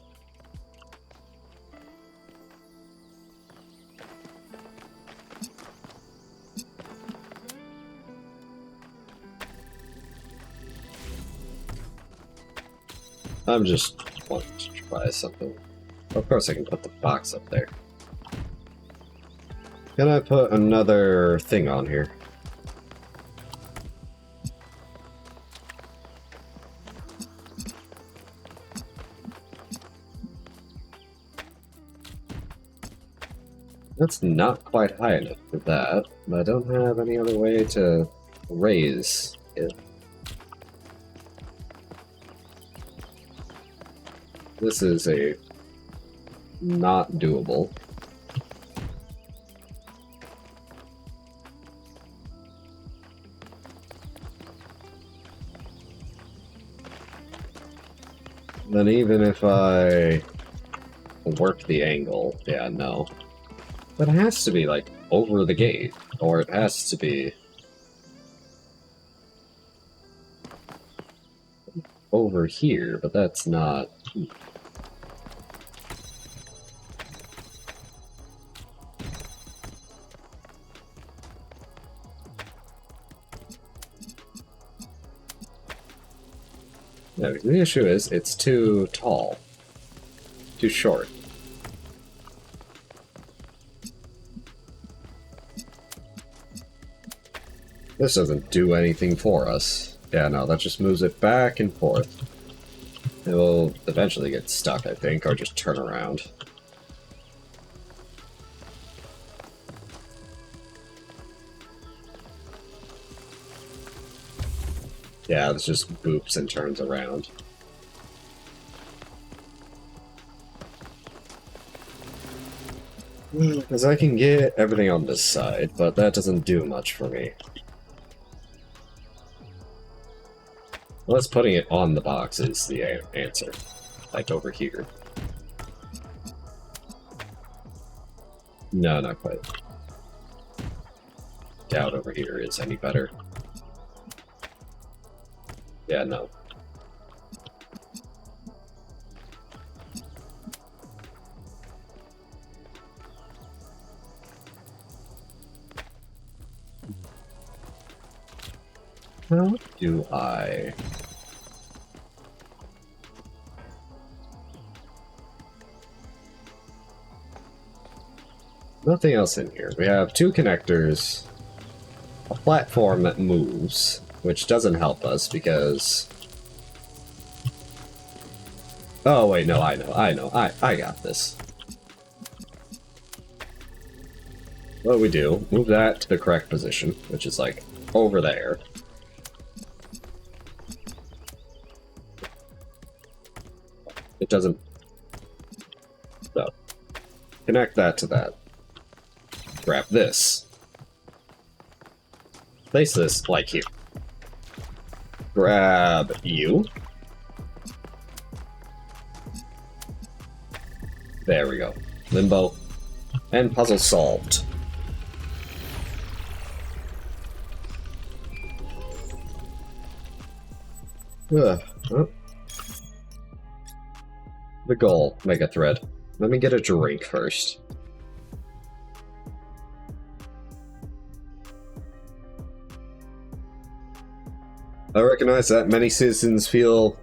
I'm just wanting to try something. Of course I can put the box up there. Can I put another thing on here? That's not quite high enough for that, but I don't have any other way to raise it. This is a not doable. Then even if I work the angle, yeah, no. But it has to be, like, over the gate, or it has to be over here, but that's not... No, the issue is, it's too tall. Too short. This doesn't do anything for us. Yeah, no, that just moves it back and forth. It will eventually get stuck, I think, or just turn around. Yeah, this just boops and turns around. Because I can get everything on this side, but that doesn't do much for me. Unless putting it on the box is the answer. Like over here. No, not quite. Doubt over here is any better. Yeah, no. How do I... Nothing else in here. We have two connectors, a platform that moves, which doesn't help us because... Oh wait, no, I know, I got this. What do we do? Move that to the correct position, which is like over there. It doesn't... No. Connect that to that. Grab this. Place this like here. Grab you. There we go. Limbo. And puzzle solved. Ugh. Oh. The goal, Mega Thread. Let me get a drink first. I recognize that many citizens feel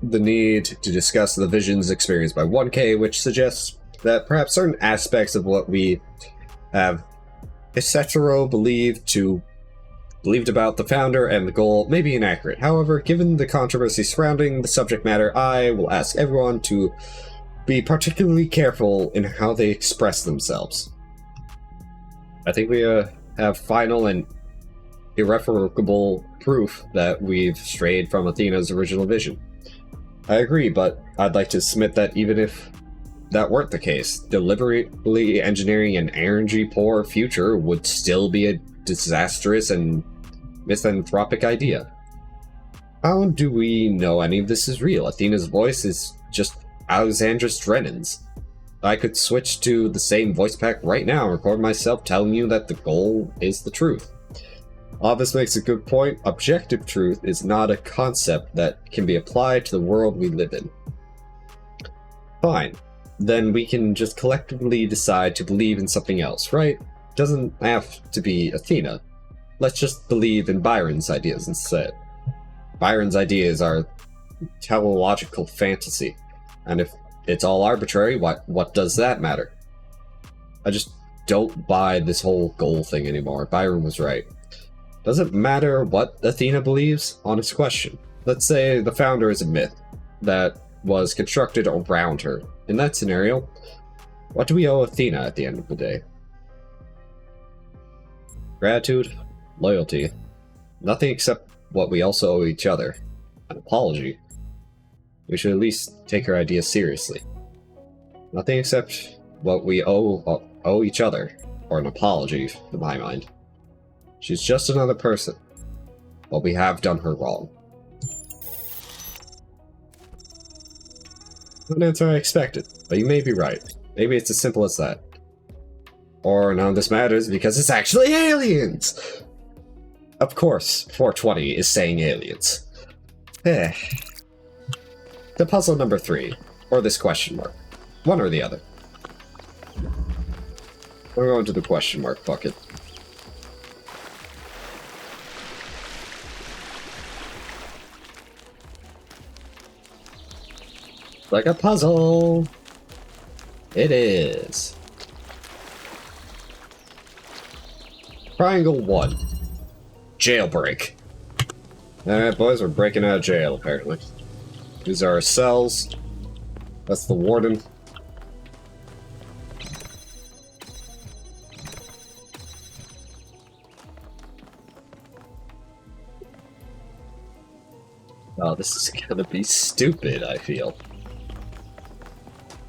the need to discuss the visions experienced by 1K, which suggests that perhaps certain aspects of what we have etc. believed about the founder and the goal may be inaccurate. However, given the controversy surrounding the subject matter, I will ask everyone to be particularly careful in how they express themselves. I think we have final and irrefragable proof that we've strayed from Athena's original vision. I agree, but I'd like to submit that even if that weren't the case, deliberately engineering an energy-poor future would still be a disastrous and misanthropic idea. How do we know any of this is real? Athena's voice is just Alexandra Drennin's. I could switch to the same voice pack right now and record myself telling you that the goal is the truth. Obvious makes a good point. Objective truth is not a concept that can be applied to the world we live in. Fine. Then we can just collectively decide to believe in something else, right? Doesn't have to be Athena. Let's just believe in Byron's ideas instead. Byron's ideas are teleological fantasy, and if it's all arbitrary, what does that matter? I just don't buy this whole goal thing anymore. Byron was right. Doesn't matter what Athena believes? Honest question. Let's say the founder is a myth that was constructed around her. In that scenario, what do we owe Athena at the end of the day? Gratitude? Loyalty? Nothing except what we also owe each other. An apology. We should at least take her idea seriously. Nothing except what we owe each other. Or an apology, in my mind. She's just another person, but we have done her wrong. Not an answer I expected, but you may be right. Maybe it's as simple as that. Or none of this matters because it's actually aliens! Of course, 420 is saying aliens. The puzzle number 3, or this question mark. One or the other. We're going to the question mark bucket. Like a puzzle. It is. Triangle 1. Jailbreak. Alright, boys, we're breaking out of jail, apparently. These are our cells. That's the warden. Oh, this is gonna be stupid, I feel.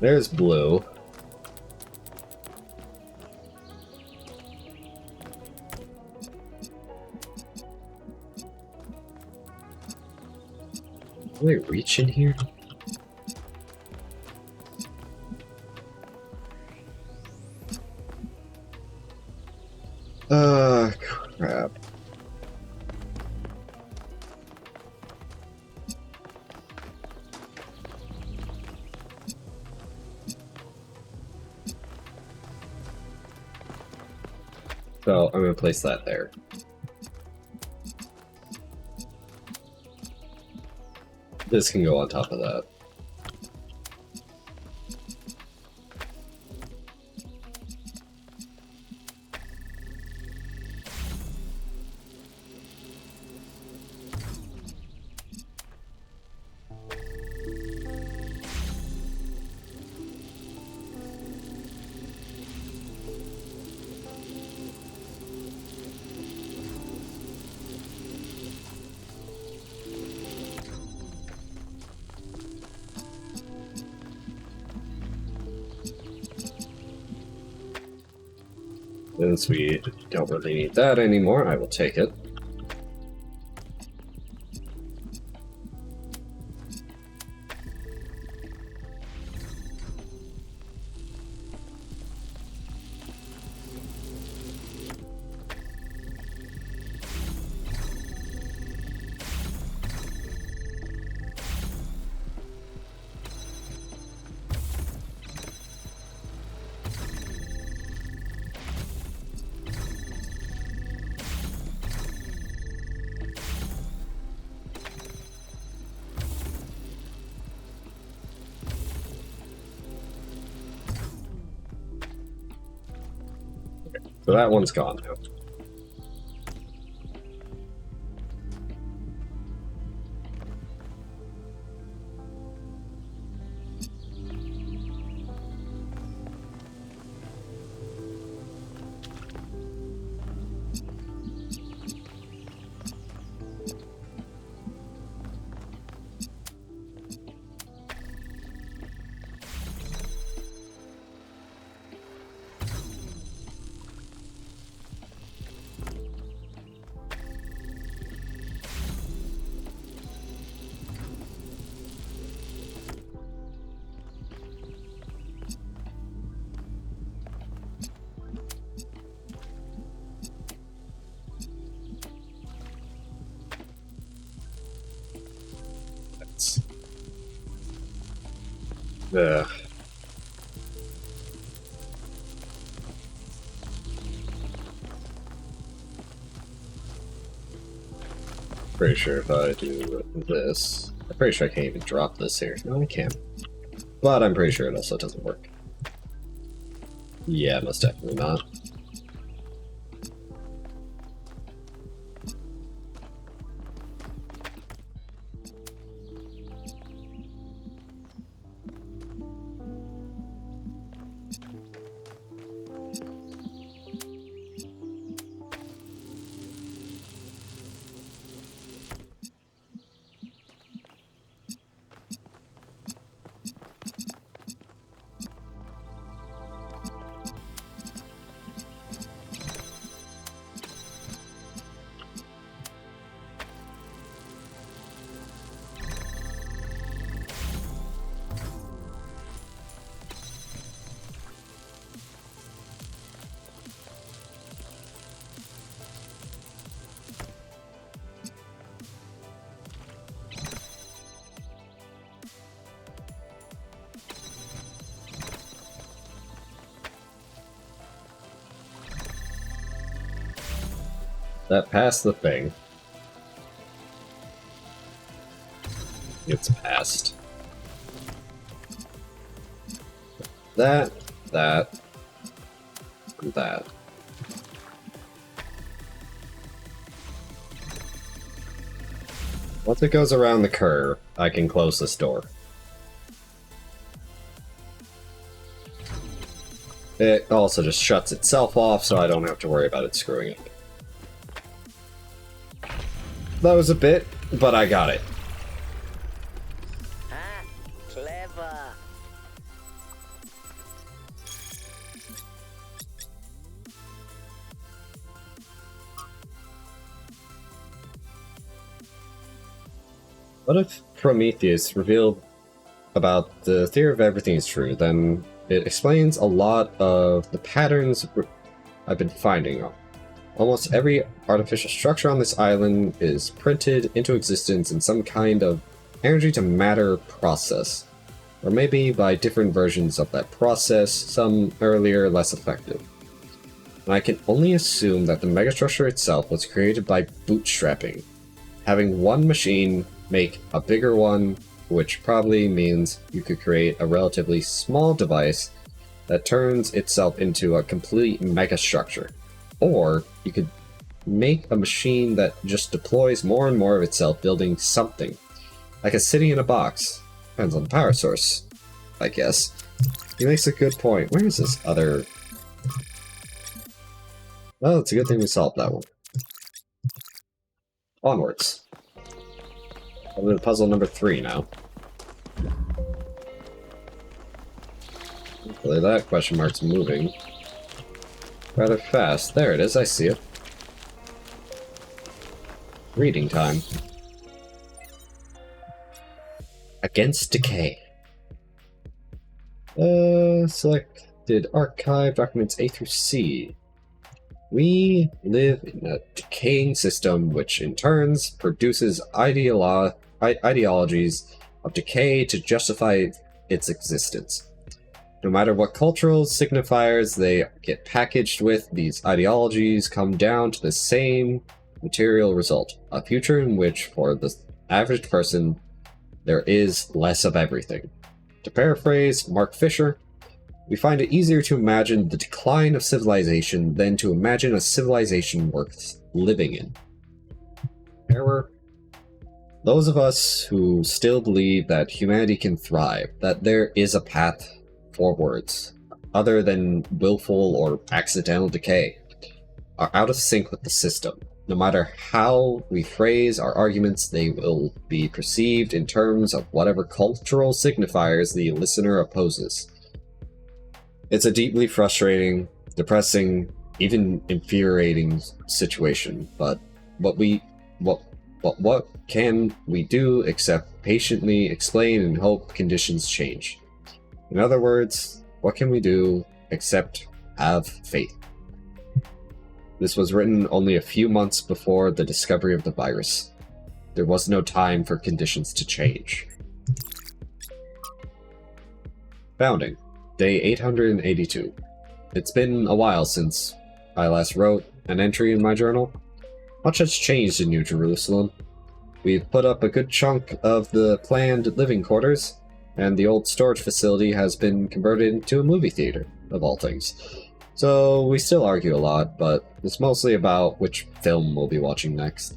There's blue. Can I reach in here? Crap. So I'm gonna place that there. This can go on top of that. Since we don't really need that anymore, I will take it. But that one's gone now. Yeah. Pretty sure if I do this, I'm pretty sure I can't even drop this here. No, I can. But I'm pretty sure it also doesn't work. Yeah, most definitely not. That passed the thing. It's passed. That, and that. Once it goes around the curve, I can close this door. It also just shuts itself off, so I don't have to worry about it screwing up. That was a bit, but I got it. Ah, clever. What if Prometheus revealed about the theory of everything is true? Then it explains a lot of the patterns I've been finding. Almost every artificial structure on this island is printed into existence in some kind of energy-to-matter process. Or maybe by different versions of that process, some earlier, less effective. And I can only assume that the megastructure itself was created by bootstrapping. Having one machine make a bigger one, which probably means you could create a relatively small device that turns itself into a complete megastructure. Or you could make a machine that just deploys more and more of itself, building something. Like a city in a box. Depends on the power source, I guess. He makes a good point. Where is this other... Well, it's a good thing we solved that one. Onwards. Over to puzzle number 3 now. Hopefully that question mark's moving rather fast. There it is, I see it. Reading time. Against decay. Selected archive documents A through C. We live in a decaying system which in turns produces ideologies of decay to justify its existence. No matter what cultural signifiers they get packaged with, these ideologies come down to the same material result. A future in which, for the average person, there is less of everything. To paraphrase Mark Fisher, We find it easier to imagine the decline of civilization than to imagine a civilization worth living in. Error. Those of us who still believe that humanity can thrive, that there is a path forwards, other than willful or accidental decay, are out of sync with the system. No matter how we phrase our arguments, they will be perceived in terms of whatever cultural signifiers the listener opposes. It's a deeply frustrating, depressing, even infuriating situation, but what can we do except patiently explain and hope conditions change? In other words, what can we do except have faith? This was written only a few months before the discovery of the virus. There was no time for conditions to change. Founding. Day 882. It's been a while since I last wrote an entry in my journal. Much has changed in New Jerusalem. We've put up a good chunk of the planned living quarters, and the old storage facility has been converted into a movie theater, of all things. So we still argue a lot, but it's mostly about which film we'll be watching next.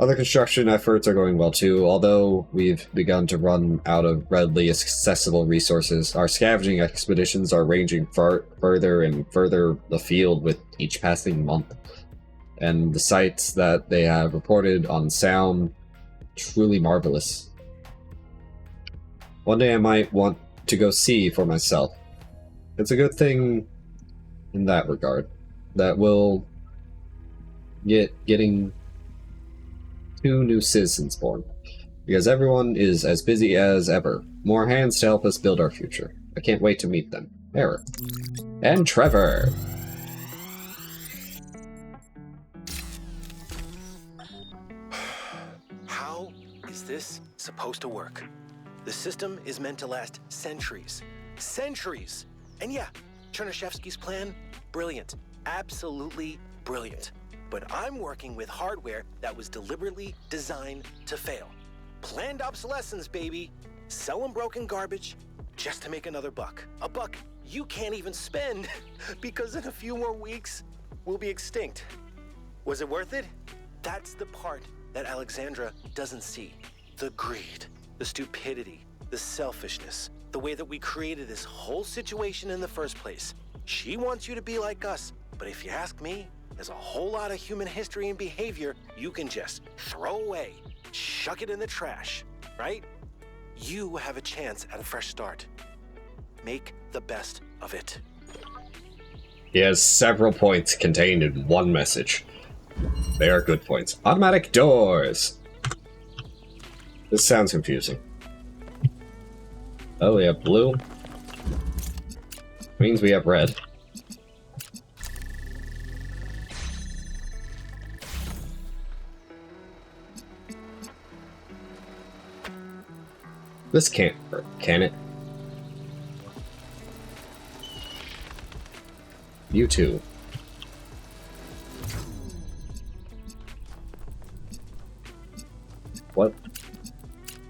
Other construction efforts are going well too. Although we've begun to run out of readily accessible resources, our scavenging expeditions are ranging further and further afield with each passing month, and the sights that they have reported on sound truly marvelous. One day I might want to go see for myself. It's a good thing in that regard that we'll getting 2 new citizens born, because everyone is as busy as ever. More hands to help us build our future. I can't wait to meet them. Error. And Trevor! How is this supposed to work? The system is meant to last centuries. Centuries! And yeah, Chernyshevsky's plan, brilliant. Absolutely brilliant. But I'm working with hardware that was deliberately designed to fail. Planned obsolescence, baby. Selling broken garbage just to make another buck. A buck you can't even spend because in a few more weeks, we'll be extinct. Was it worth it? That's the part that Alexandra doesn't see. The greed, the stupidity, the selfishness, the way that we created this whole situation in the first place. She wants you to be like us, but if you ask me, there's a whole lot of human history and behavior you can just throw away, chuck it in the trash, right? You have a chance at a fresh start. Make the best of it. He has several points contained in one message. They are good points. Automatic doors! This sounds confusing. Oh, we have blue. Means we have red. This can't work, can it? You too.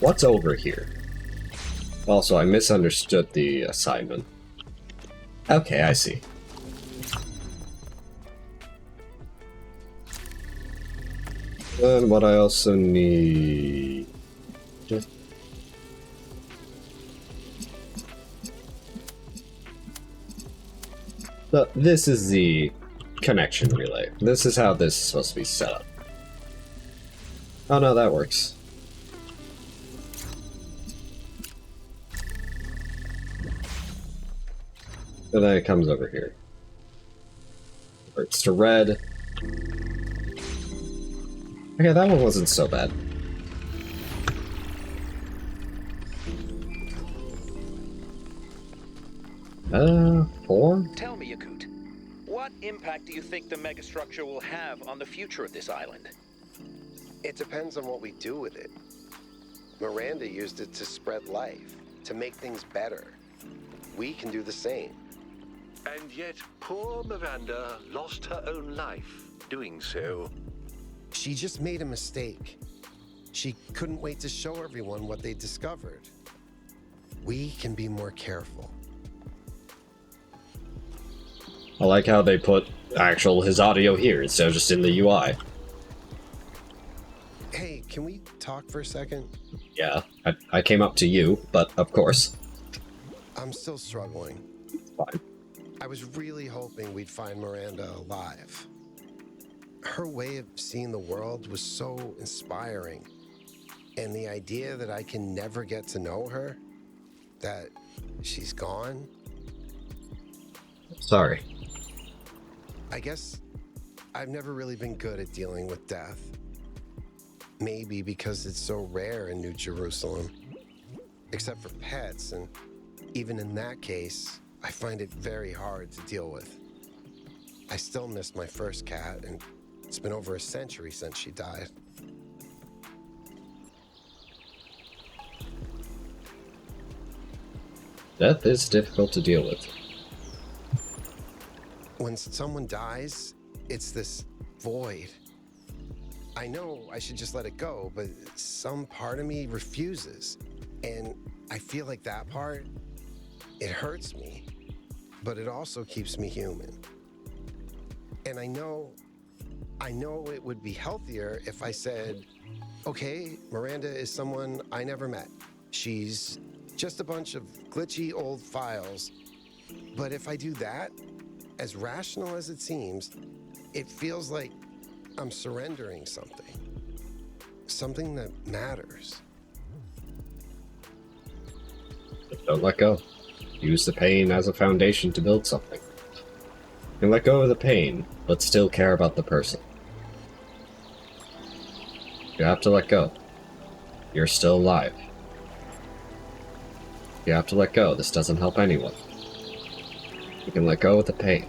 What's over here? Also, I misunderstood the assignment. Okay, I see. And what I also need... This is the connection relay. This is how this is supposed to be set up. Oh no, that works. And then it comes over here. Converts to red. Okay, that one wasn't so bad. 4? Tell me, Yakut, what impact do you think the megastructure will have on the future of this island? It depends on what we do with it. Miranda used it to spread life, to make things better. We can do the same. And yet, poor Miranda lost her own life doing so. She just made a mistake. She couldn't wait to show everyone what they discovered. We can be more careful. I like how they put his audio here instead of just in the UI. Hey, can we talk for a second? Yeah, I came up to you, but of course. I'm still struggling. Fine. I was really hoping we'd find Miranda alive. Her way of seeing the world was so inspiring. And the idea that I can never get to know her, that she's gone. Sorry. I guess I've never really been good at dealing with death. Maybe because it's so rare in New Jerusalem. Except for pets, and even in that case, I find it very hard to deal with. I still miss my first cat, and it's been over a century since she died. Death is difficult to deal with. When someone dies, it's this void. I know I should just let it go, but some part of me refuses. And I feel like that part, it hurts me, but it also keeps me human. And I know it would be healthier if I said, okay, Miranda is someone I never met. She's just a bunch of glitchy old files. But if I do that, as rational as it seems, it feels like I'm surrendering something. Something that matters. Don't let go. Use the pain as a foundation to build something. You can let go of the pain, but still care about the person. You have to let go. You're still alive. You have to let go. This doesn't help anyone. You can let go of the pain,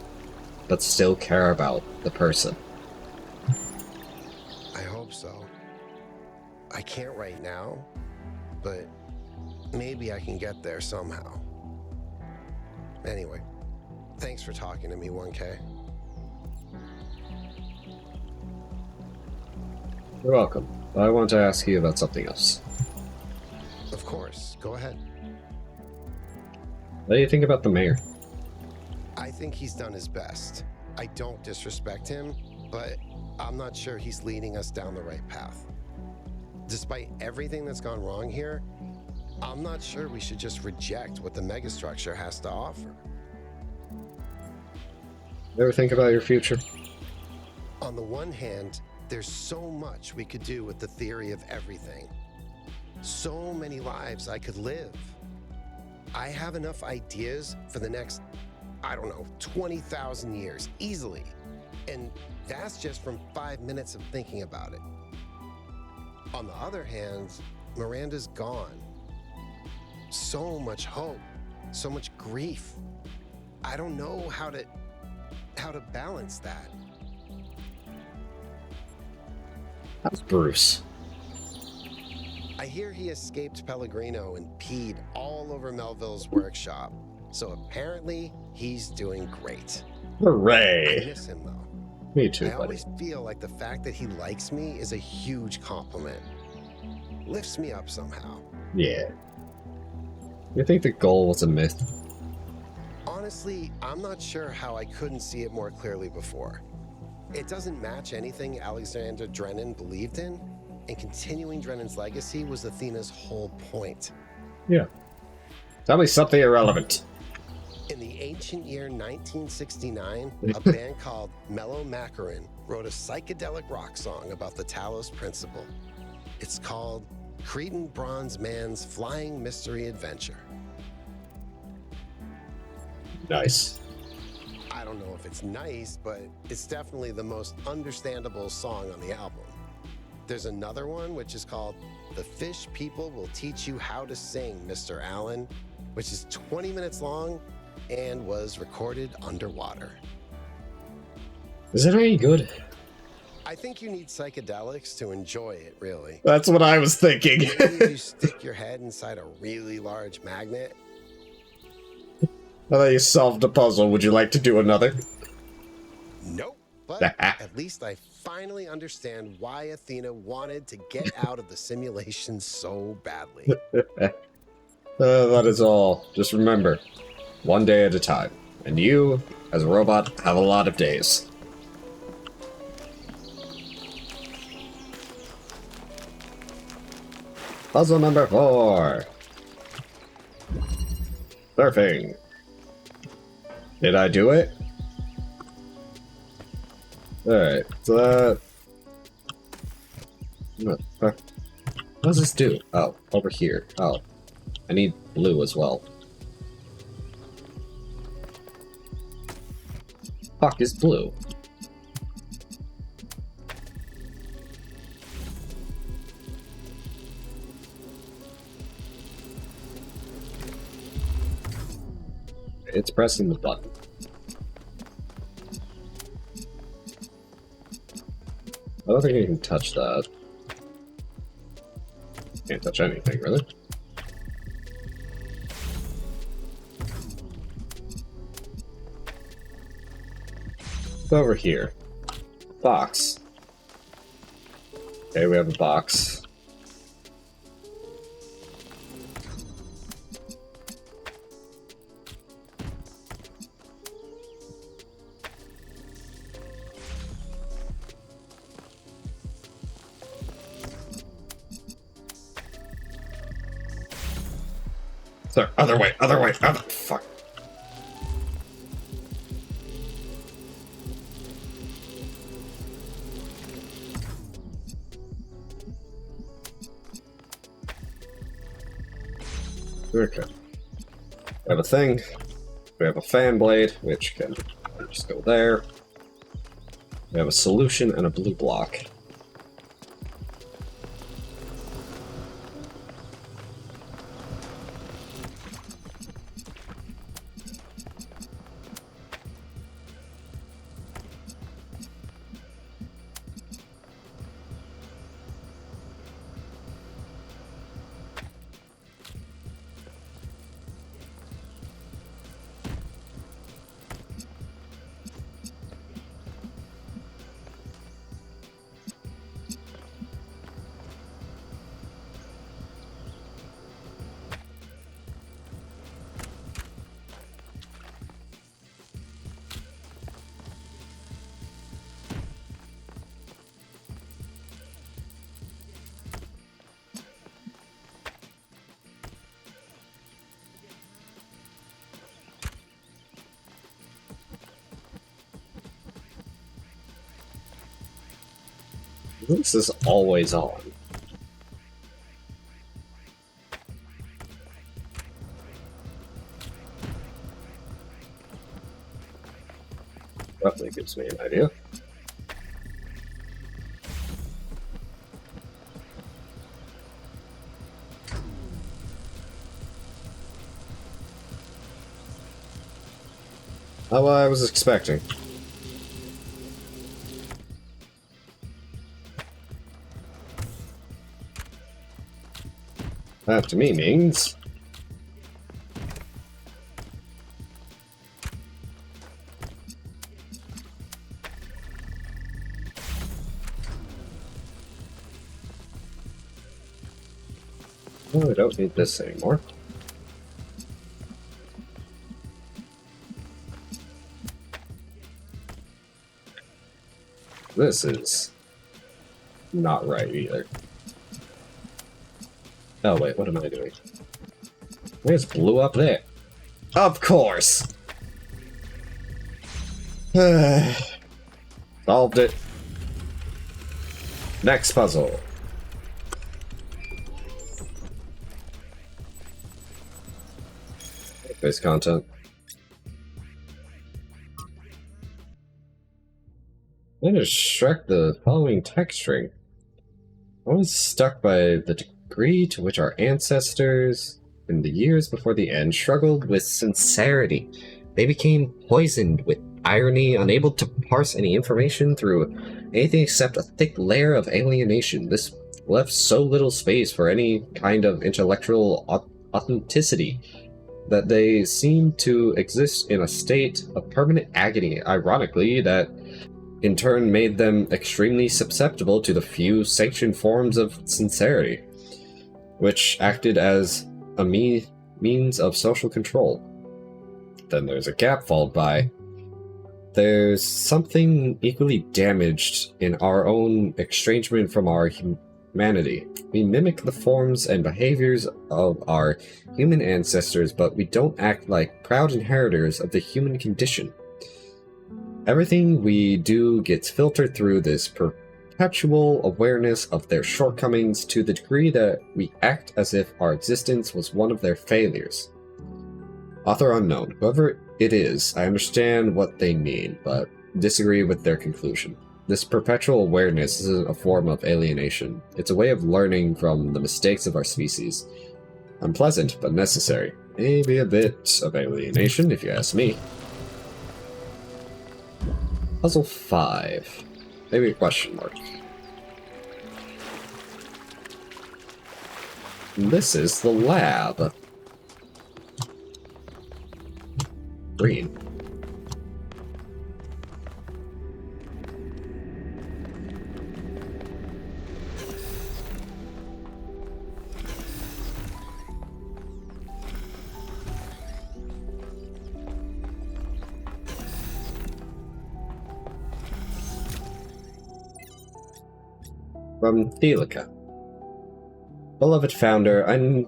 but still care about the person. I hope so. I can't right now, but maybe I can get there somehow. Anyway, thanks for talking to me, 1K. You're welcome. I want to ask you about something else. Of course, go ahead. What do you think about the mayor? I think he's done his best. I don't disrespect him, but I'm not sure he's leading us down the right path. Despite everything that's gone wrong here, I'm not sure we should just reject what the megastructure has to offer. You ever think about your future? On the one hand, there's so much we could do with the theory of everything. So many lives I could live. I have enough ideas for the next, 20,000 years, easily. And that's just from 5 minutes of thinking about it. On the other hand, Miranda's gone. So much hope, so much grief. I don't know how to balance that. How's Bruce? I hear he escaped Pellegrino and peed all over Melville's workshop. So apparently, he's doing great. Hooray! I miss him, though. Me too, I buddy. always feel like the fact that he likes me is a huge compliment. Lifts me up somehow. Yeah. You think the goal was a myth? Honestly, I'm not sure how I couldn't see it more clearly before. It doesn't match anything Alexander Drennan believed in, and continuing Drennan's legacy was Athena's whole point. Yeah. Tell me something irrelevant. In the ancient year 1969, a band called Mellow Macaron wrote a psychedelic rock song about the Talos Principle. It's called Cretan Bronze Man's Flying Mystery Adventure. Nice. I don't know if it's nice, but it's definitely the most understandable song on the album. There's another one which is called The Fish People Will Teach You How to Sing, Mr. Allen, which is 20 minutes long and was recorded underwater. Is it any good? I think you need psychedelics to enjoy it, really. That's what I was thinking. Maybe you stick your head inside a really large magnet. Now that you solved a puzzle, would you like to do another? Nope. But at least I finally understand why Athena wanted to get out of the simulation so badly. That is all. Just remember, one day at a time. And you, as a robot, have a lot of days. Puzzle number 4. Surfing. Did I do it? Alright, so what does this do? Oh, over here. Oh. I need blue as well. Fuck is blue? It's pressing the button. I don't think you can touch that. Can't touch anything, really. It's over here. Box. Okay, we have a box. Sorry, other way, fuck. Okay. We have a thing. We have a fan blade, which can just go there. We have a solution and a blue block. This is always on. Roughly gives me an idea. How I was expecting. That to me means oh, I don't need this anymore. This is not right either. Oh wait, what am I doing? I just blew up there. Of course! Solved it. Next puzzle. Base content. I just struck the following text string. I was struck by the degree to which our ancestors, in the years before the end, struggled with sincerity. They became poisoned with irony, unable to parse any information through anything except a thick layer of alienation. This left so little space for any kind of intellectual authenticity that they seemed to exist in a state of permanent agony, ironically, that in turn made them extremely susceptible to the few sanctioned forms of sincerity, which acted as a means of social control. Then there's a gap followed by, there's something equally damaged in our own estrangement from our humanity. We mimic the forms and behaviors of our human ancestors, but we don't act like proud inheritors of the human condition. Everything we do gets filtered through this perpetual awareness of their shortcomings to the degree that we act as if our existence was one of their failures. Author unknown. Whoever it is, I understand what they mean, but disagree with their conclusion. This perpetual awareness isn't a form of alienation. It's a way of learning from the mistakes of our species. Unpleasant, but necessary. Maybe a bit of alienation, if you ask me. Puzzle 5. Maybe a question mark. This is the lab. Green. From Thelica. Beloved Founder, I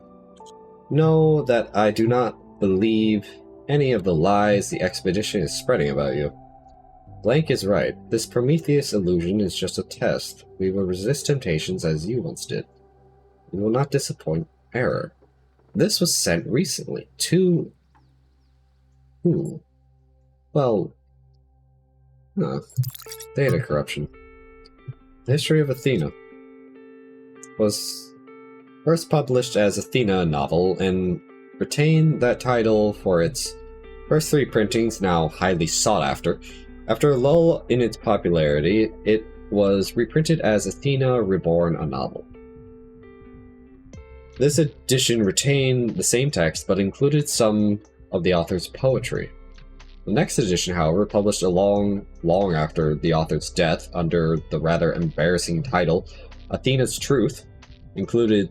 know that I do not believe any of the lies the expedition is spreading about you. Blank is right. This Prometheus illusion is just a test. We will resist temptations as you once did. We will not disappoint error. This was sent recently to... who? Well... data corruption. The History of Athena was first published as Athena novel and retained that title for its first 3 printings, now highly sought after. After a lull in its popularity, it was reprinted as Athena Reborn, a novel. This edition retained the same text but included some of the author's poetry. The next edition, however, published long after the author's death under the rather embarrassing title Athena's Truth, included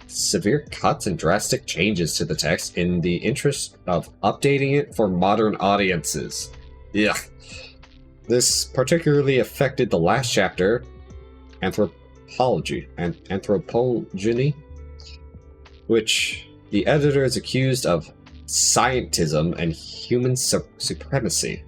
severe cuts and drastic changes to the text in the interest of updating it for modern audiences. Yeah. This particularly affected the last chapter, Anthropogeny, which the editors accused of scientism and human supremacy.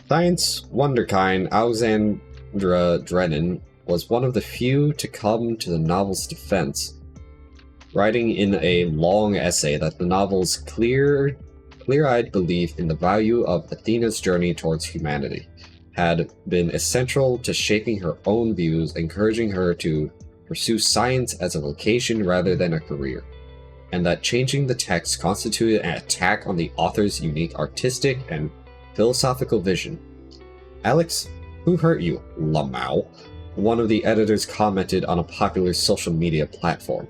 Science wonderkind Alexandra Drennan was one of the few to come to the novel's defense, writing in a long essay that the novel's clear-eyed belief in the value of Athena's journey towards humanity had been essential to shaping her own views, encouraging her to pursue science as a vocation rather than a career, and that changing the text constituted an attack on the author's unique artistic and philosophical vision. Alex, who hurt you, Lamau? One of the editors commented on a popular social media platform.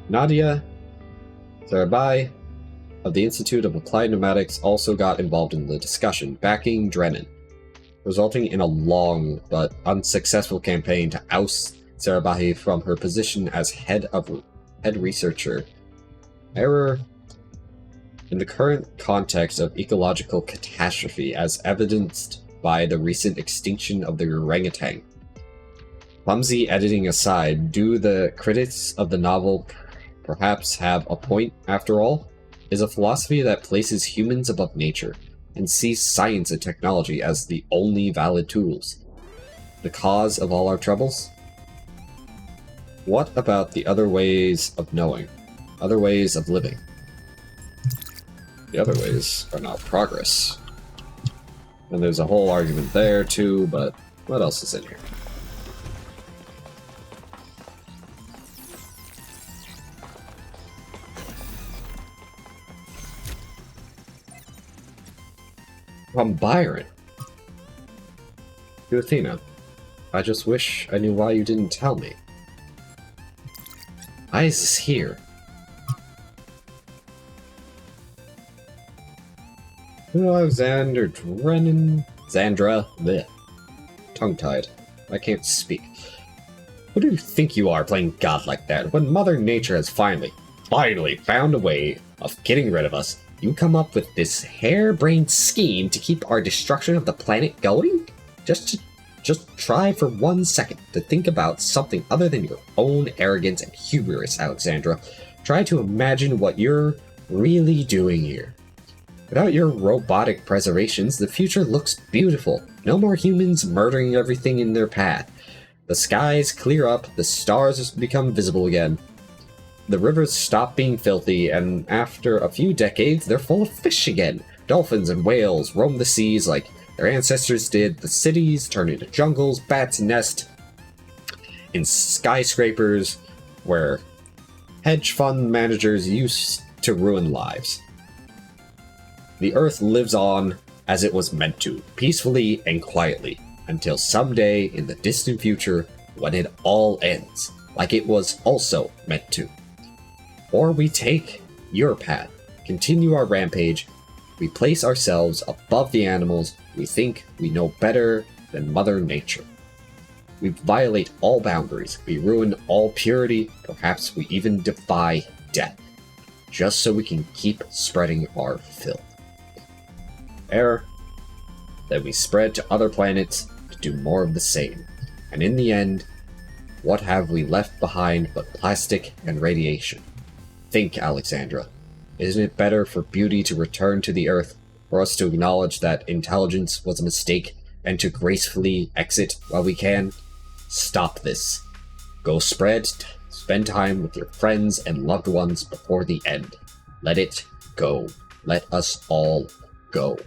Nadia Sarabai of the Institute of Applied Pneumatics also got involved in the discussion, backing Drennan, resulting in a long but unsuccessful campaign to oust Sarabai from her position as head researcher. Error in the current context of ecological catastrophe, as evidenced by the recent extinction of the orangutan. Clumsy editing aside, do the critics of the novel perhaps have a point after all? Is a philosophy that places humans above nature and sees science and technology as the only valid tools the cause of all our troubles? What about the other ways of knowing, other ways of living? The other ways are not progress. And there's a whole argument there too, but what else is in here? From Byron. To Athena. I just wish I knew why you didn't tell me. Why is this here? Alexander Drennan. Xandra. Bleh. Tongue-tied. I can't speak. Who do you think you are playing God like that when Mother Nature has finally... finally found a way of getting rid of us, you come up with this harebrained scheme to keep our destruction of the planet going? Just try for 1 second to think about something other than your own arrogance and hubris, Alexandra. Try to imagine what you're really doing here. Without your robotic preservations, the future looks beautiful. No more humans murdering everything in their path. The skies clear up, the stars become visible again. The rivers stop being filthy, and after a few decades, they're full of fish again. Dolphins and whales roam the seas like their ancestors did. The cities turn into jungles, bats nest in skyscrapers where hedge fund managers used to ruin lives. The Earth lives on as it was meant to, peacefully and quietly, until someday in the distant future when it all ends, like it was also meant to. Or we take your path, continue our rampage, we place ourselves above the animals, we think we know better than Mother Nature. We violate all boundaries, we ruin all purity, perhaps we even defy death, just so we can keep spreading our filth. Error. Then we spread to other planets to do more of the same. And in the end, what have we left behind but plastic and radiation? Think, Alexandra. Isn't it better for beauty to return to the Earth, for us to acknowledge that intelligence was a mistake, and to gracefully exit while we can? Stop this. Go spend time with your friends and loved ones before the end. Let it go. Let us all go.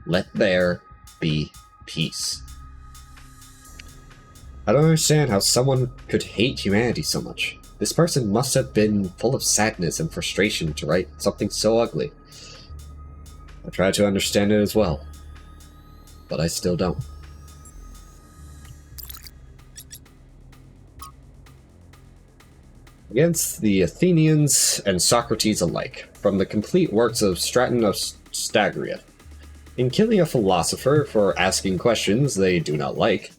Let there be peace. I don't understand how someone could hate humanity so much. This person must have been full of sadness and frustration to write something so ugly. I try to understand it as well, but I still don't. Against the Athenians and Socrates alike, from the complete works of Straton of Stagria. In killing a philosopher for asking questions they did not like,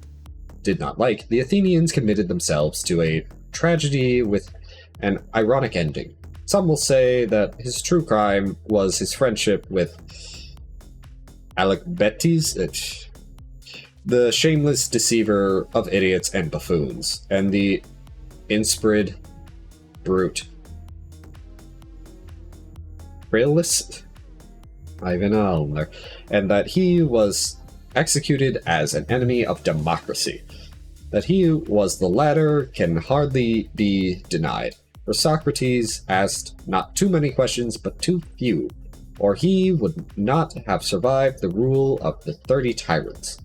the Athenians committed themselves to a tragedy with an ironic ending. Some will say that his true crime was his friendship with Alcbiades, the shameless deceiver of idiots and buffoons, and the inspired brute. Realist? Ivan Alner, and that he was executed as an enemy of democracy. That he was the latter can hardly be denied, for Socrates asked not too many questions but too few, or he would not have survived the rule of the 30 tyrants.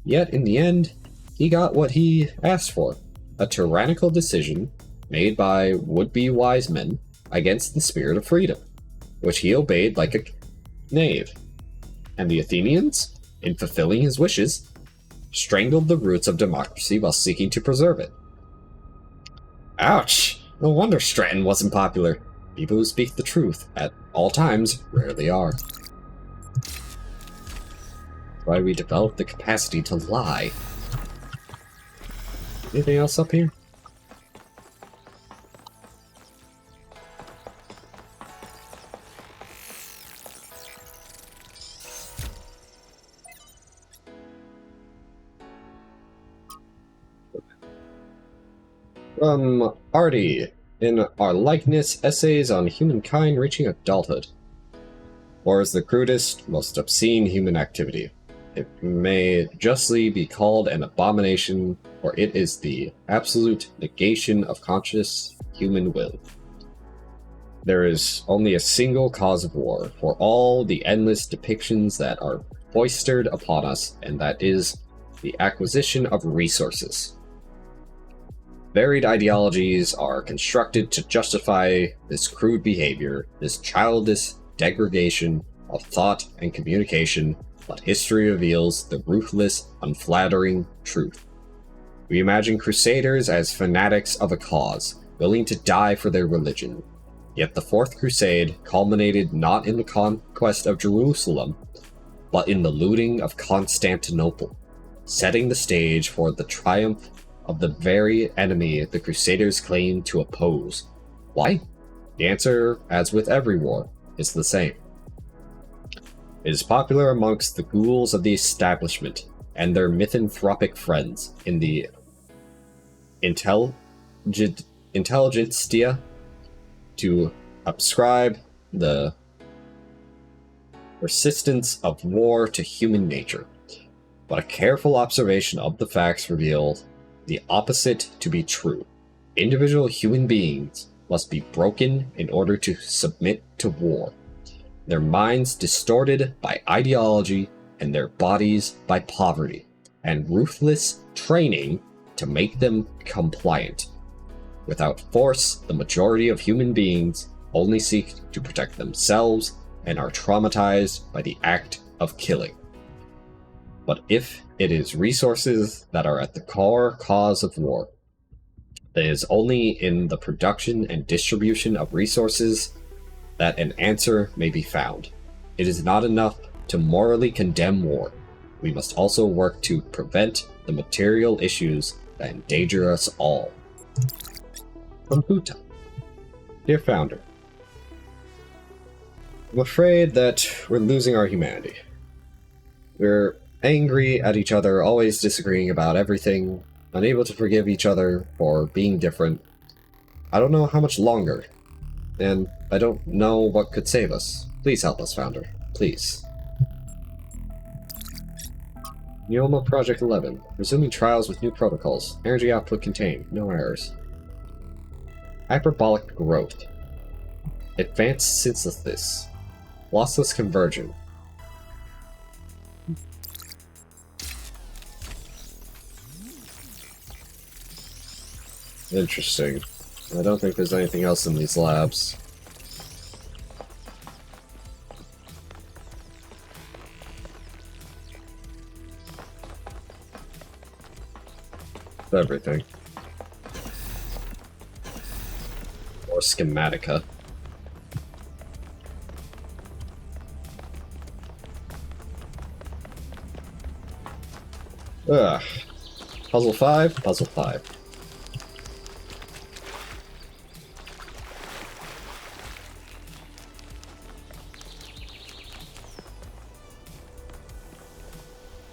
Yet in the end, he got what he asked for, a tyrannical decision made by would-be wise men against the spirit of freedom, which he obeyed like a knave. And the Athenians, in fulfilling his wishes, strangled the roots of democracy while seeking to preserve it. Ouch! No wonder Straton wasn't popular. People who speak the truth at all times rarely are. That's why we developed the capacity to lie. Anything else up here? From Artie, in Our Likeness, Essays on Humankind Reaching Adulthood. War is the crudest, most obscene human activity. It may justly be called an abomination, for it is the absolute negation of conscious human will. There is only a single cause of war, for all the endless depictions that are foisted upon us, and that is the acquisition of resources. Varied ideologies are constructed to justify this crude behavior, this childish degradation of thought and communication, but history reveals the ruthless, unflattering truth. We imagine crusaders as fanatics of a cause, willing to die for their religion. Yet the Fourth Crusade culminated not in the conquest of Jerusalem, but in the looting of Constantinople, setting the stage for the triumph of the very enemy the Crusaders claimed to oppose. Why? The answer, as with every war, is the same. It is popular amongst the ghouls of the establishment and their misanthropic friends in the intelligentsia to ascribe the persistence of war to human nature. But a careful observation of the facts revealed the opposite to be true. Individual human beings must be broken in order to submit to war, their minds distorted by ideology and their bodies by poverty, and ruthless training to make them compliant. Without force, the majority of human beings only seek to protect themselves and are traumatized by the act of killing. But if it is resources that are at the core cause of war, it is only in the production and distribution of resources that an answer may be found. It is not enough to morally condemn war. We must also work to prevent the material issues that endanger us all. From Bhutan. Dear Founder, I'm afraid that we're losing our humanity. We're angry at each other, always disagreeing about everything, unable to forgive each other for being different. I don't know how much longer, and I don't know what could save us. Please help us, Founder. Please. Neoma Project 11. Resuming trials with new protocols. Energy output contained. No errors. Hyperbolic growth. Advanced synthesis. Lossless conversion. Interesting. I don't think there's anything else in these labs. Everything. Or schematica. Ugh. Puzzle 5? Puzzle 5.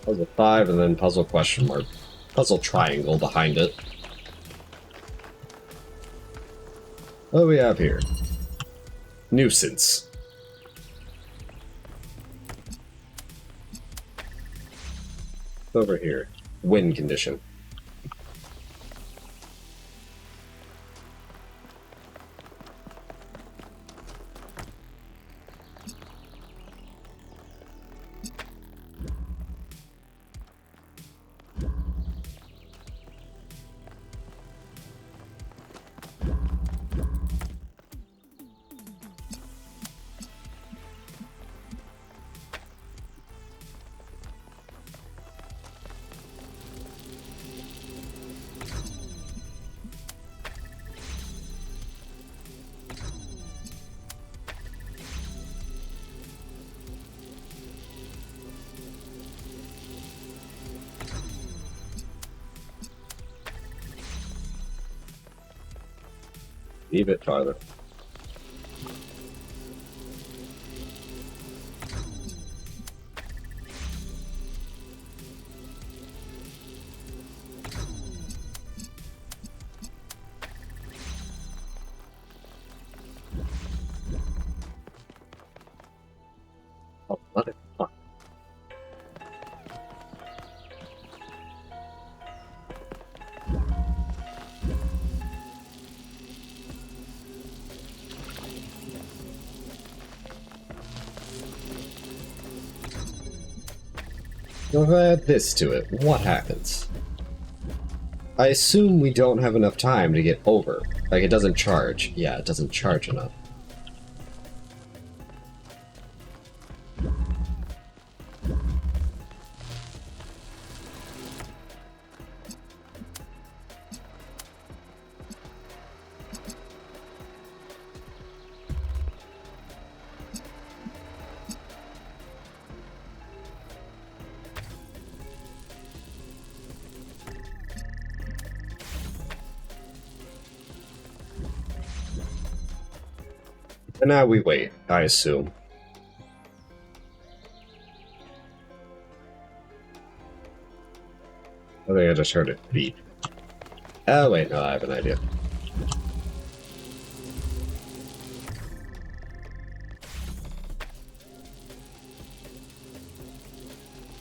Puzzle 5 and then puzzle question mark. Puzzle triangle behind it. What do we have here? Nuisance. Over here. Wind condition. A bit farther. Oh, motherfucker. If I add this to it, what happens? I assume we don't have enough time to get over. Like, it doesn't charge. Yeah, it doesn't charge enough. And now we wait, I assume. I think I just heard it beep. Oh wait, no, I have an idea.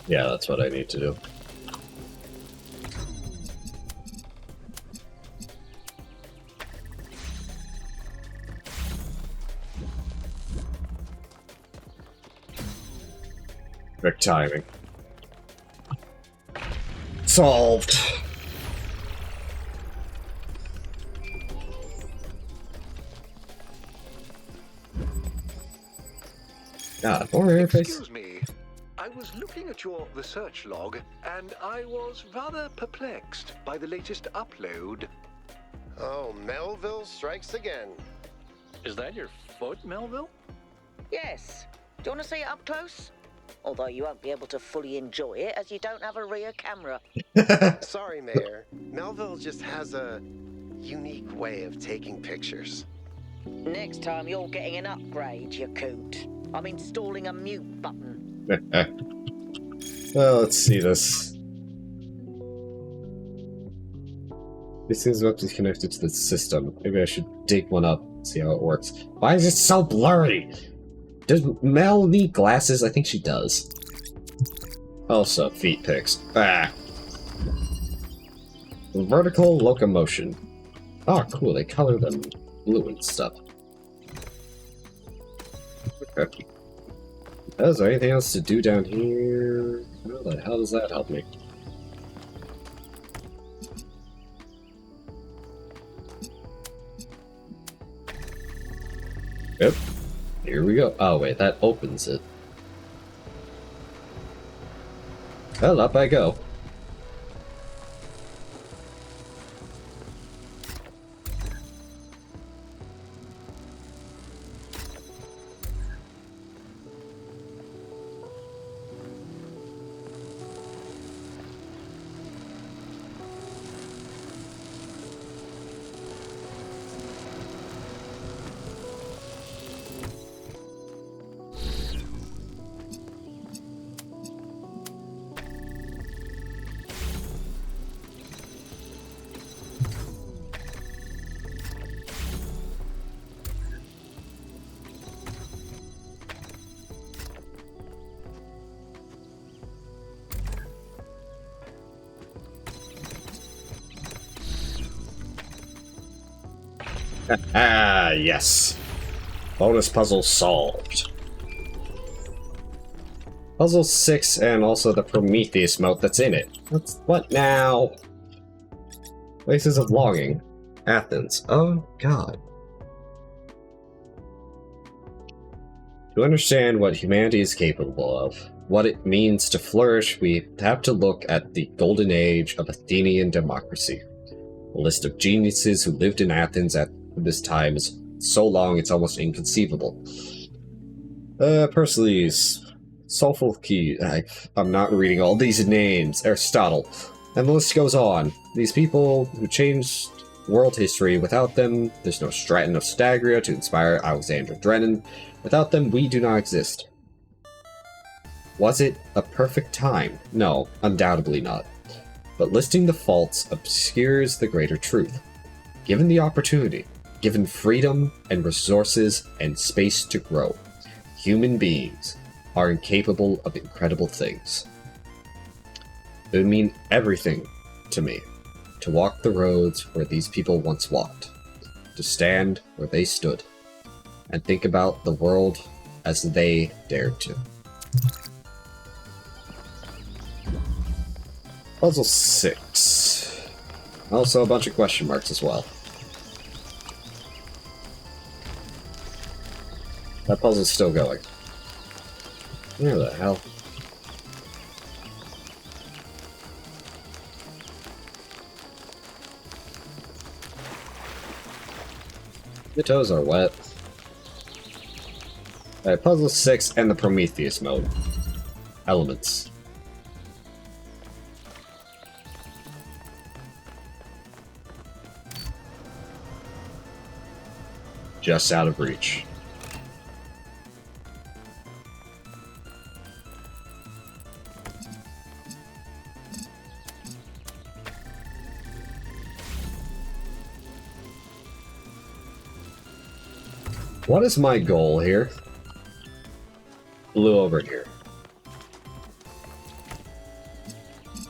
Yeah, that's what I need to do. Perfect timing. Solved. God, more interface. Excuse me. I was looking at your research log, and I was rather perplexed by the latest upload. Oh, Melville strikes again. Is that your foot, Melville? Yes. Do you want to see it up close? Although you won't be able to fully enjoy it as you don't have a rear camera. Sorry, Mayor. Melville just has a unique way of taking pictures. Next time you're getting an upgrade, you coot. I'm installing a mute button. Well, let's see this. This thing's about to be connected to the system. Maybe I should dig one up and see how it works. Why is it so blurry? Does Mel need glasses? I think she does. Also, feet pics. Ah. Vertical locomotion. Oh, cool. They color them blue and stuff. Okay. Is there anything else to do down here? How the hell does that help me? Yep. Here we go. Oh wait, that opens it. Well, up I go. Ah, yes. Bonus puzzle solved. Puzzle 6 and also the Prometheus mode that's in it. What now? Places of longing. Athens. Oh, God. To understand what humanity is capable of, what it means to flourish, we have to look at the golden age of Athenian democracy. A list of geniuses who lived in Athens at this time is so long it's almost inconceivable. Pericles, Sophocles, I'm not reading all these names, Aristotle, and the list goes on. These people who changed world history, without them, there's no Straton of Stagria to inspire Alexander Drennan. Without them, we do not exist. Was it a perfect time? No, undoubtedly not. But listing the faults obscures the greater truth. Given the opportunity, given freedom and resources and space to grow, human beings are incapable of incredible things. It would mean everything to me to walk the roads where these people once walked, to stand where they stood, and think about the world as they dared to. Puzzle 6. Also a bunch of question marks as well. That puzzle's still going. Where the hell? The toes are wet. Alright, puzzle 6 and the Prometheus mode. Elements. Just out of reach. What is my goal here? Blue over here.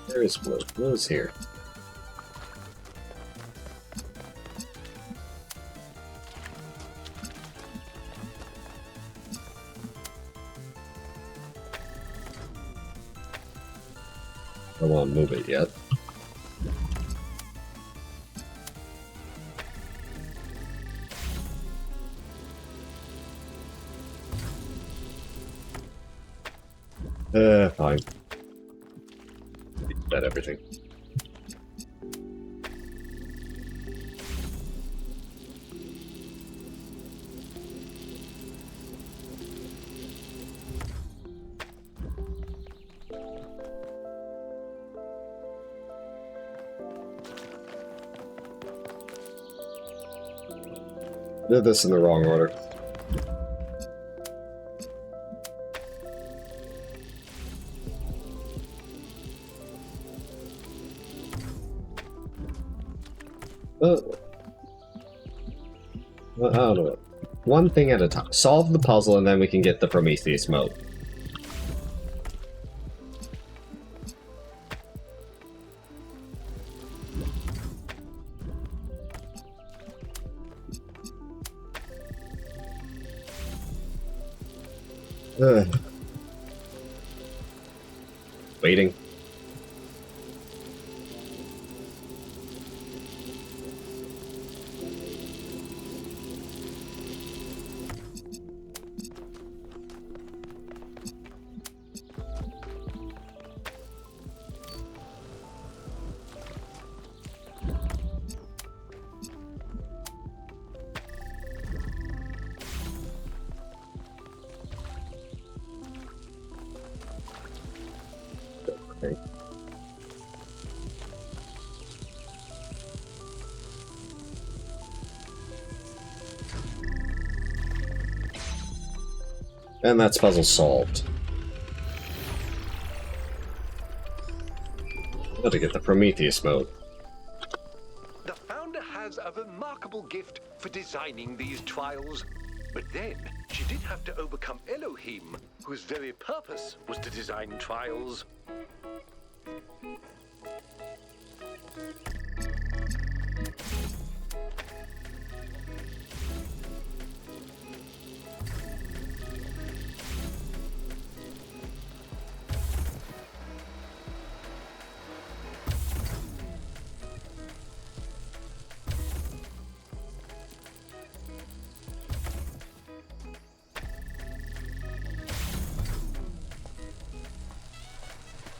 Where is blue? Blue is here. I don't want to move it yet. Fine. That everything. Did this in the wrong order. I don't know. One thing at a time. Solve the puzzle and then we can get the Prometheus mode. Waiting. Okay. And that's puzzle solved. Got to get the Prometheus mode. The founder has a remarkable gift for designing these trials. But then, she did have to overcome Elohim, whose very purpose was to design trials.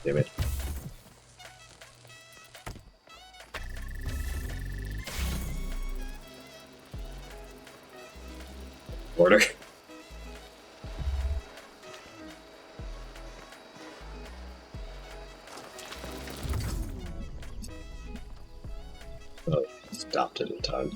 Damn it. Order. Oh, stopped it in time.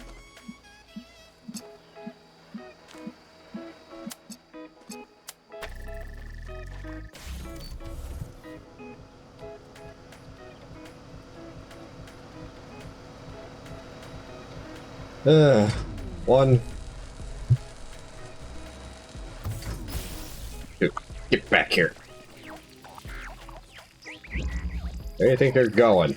One. Dude, get back here. Where do you think you're going?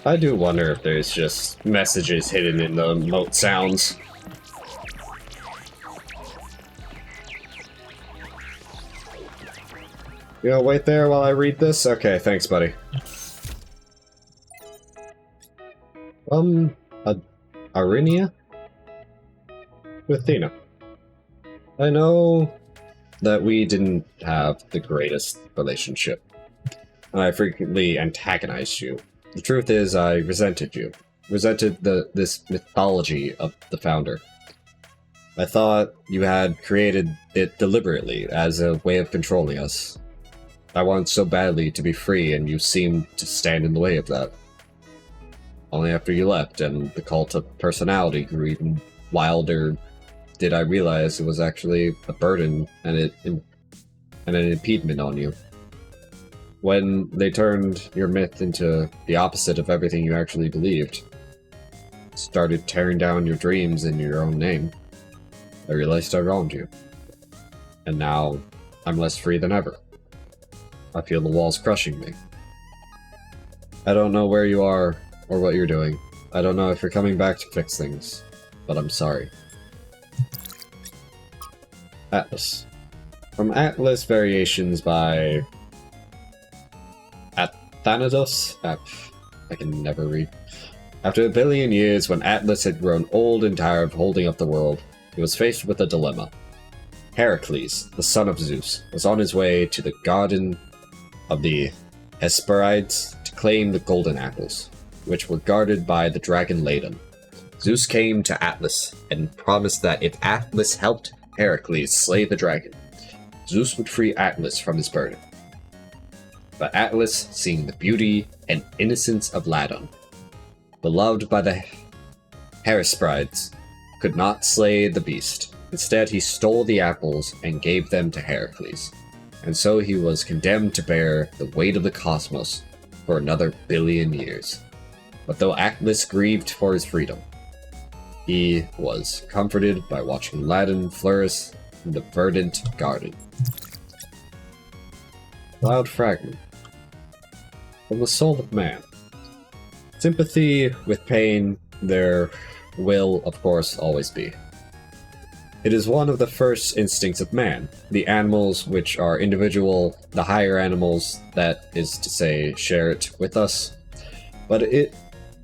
I do wonder if there's just messages hidden in the moat sounds. You gonna wait there while I read this? Okay, thanks, buddy. Arinia? With Athena. I know that we didn't have the greatest relationship, and I frequently antagonized you. The truth is, I resented you. Resented this mythology of the Founder. I thought you had created it deliberately as a way of controlling us. I wanted so badly to be free, and you seemed to stand in the way of that. Only after you left, and the cult of personality grew even wilder did I realize it was actually a burden and an impediment on you. When they turned your myth into the opposite of everything you actually believed, started tearing down your dreams in your own name, I realized I wronged you. And now, I'm less free than ever. I feel the walls crushing me. I don't know where you are, or what you're doing. I don't know if you're coming back to fix things, but I'm sorry. Atlas. From Atlas Variations by Athanatos? I can never read. After a billion years, when Atlas had grown old and tired of holding up the world, he was faced with a dilemma. Heracles, the son of Zeus, was on his way to the garden of the Hesperides to claim the golden apples, which were guarded by the dragon Ladon. Zeus came to Atlas and promised that if Atlas helped Heracles slay the dragon, Zeus would free Atlas from his burden. But Atlas, seeing the beauty and innocence of Ladon, beloved by the Hesperides, could not slay the beast. Instead, he stole the apples and gave them to Heracles, and so he was condemned to bear the weight of the cosmos for another billion years. But though Atlas grieved for his freedom, he was comforted by watching Ladon flourish in the verdant garden. Cloud Fragment. From the soul of man. Sympathy with pain there will, of course, always be. It is one of the first instincts of man. The animals which are individual, the higher animals, that is to say, share it with us. But it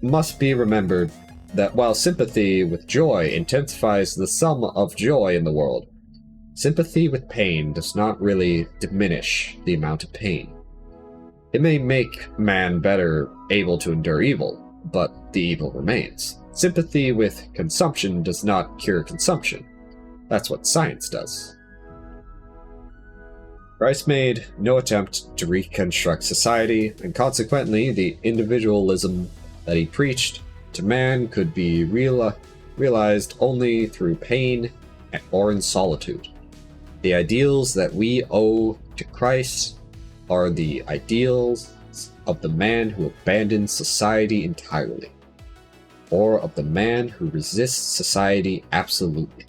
must be remembered that while sympathy with joy intensifies the sum of joy in the world, sympathy with pain does not really diminish the amount of pain. It may make man better able to endure evil, but the evil remains. Sympathy with consumption does not cure consumption. That's what science does. Christ made no attempt to reconstruct society, and consequently the individualism that he preached to man could be realized only through pain or in solitude. The ideals that we owe to Christ are the ideals of the man who abandons society entirely, or of the man who resists society absolutely.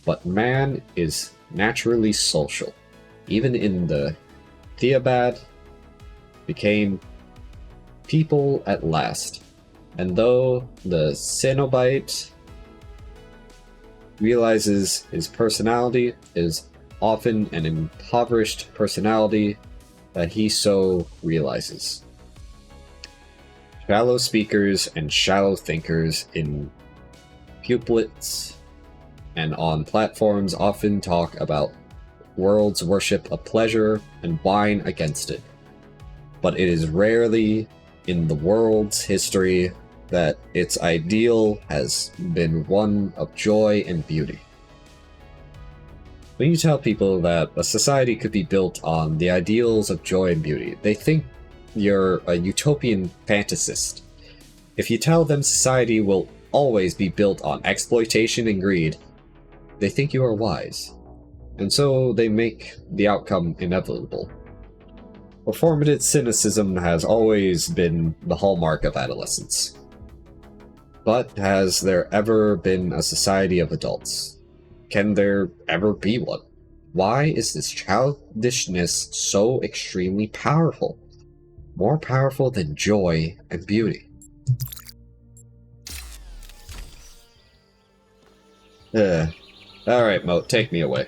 But man is naturally social. Even in the Theobad, became people at last. And though the Cenobite realizes his personality is often an impoverished personality that he so realizes. Shallow speakers and shallow thinkers in pulpits and on platforms often talk about world's worship of pleasure and whine against it. But it is rarely in the world's history that its ideal has been one of joy and beauty. When you tell people that a society could be built on the ideals of joy and beauty, they think you're a utopian fantasist. If you tell them society will always be built on exploitation and greed, they think you are wise, and so they make the outcome inevitable. Performative cynicism has always been the hallmark of adolescence. But has there ever been a society of adults? Can there ever be one? Why is this childishness so extremely powerful? More powerful than joy and beauty. Alright, Moat, take me away.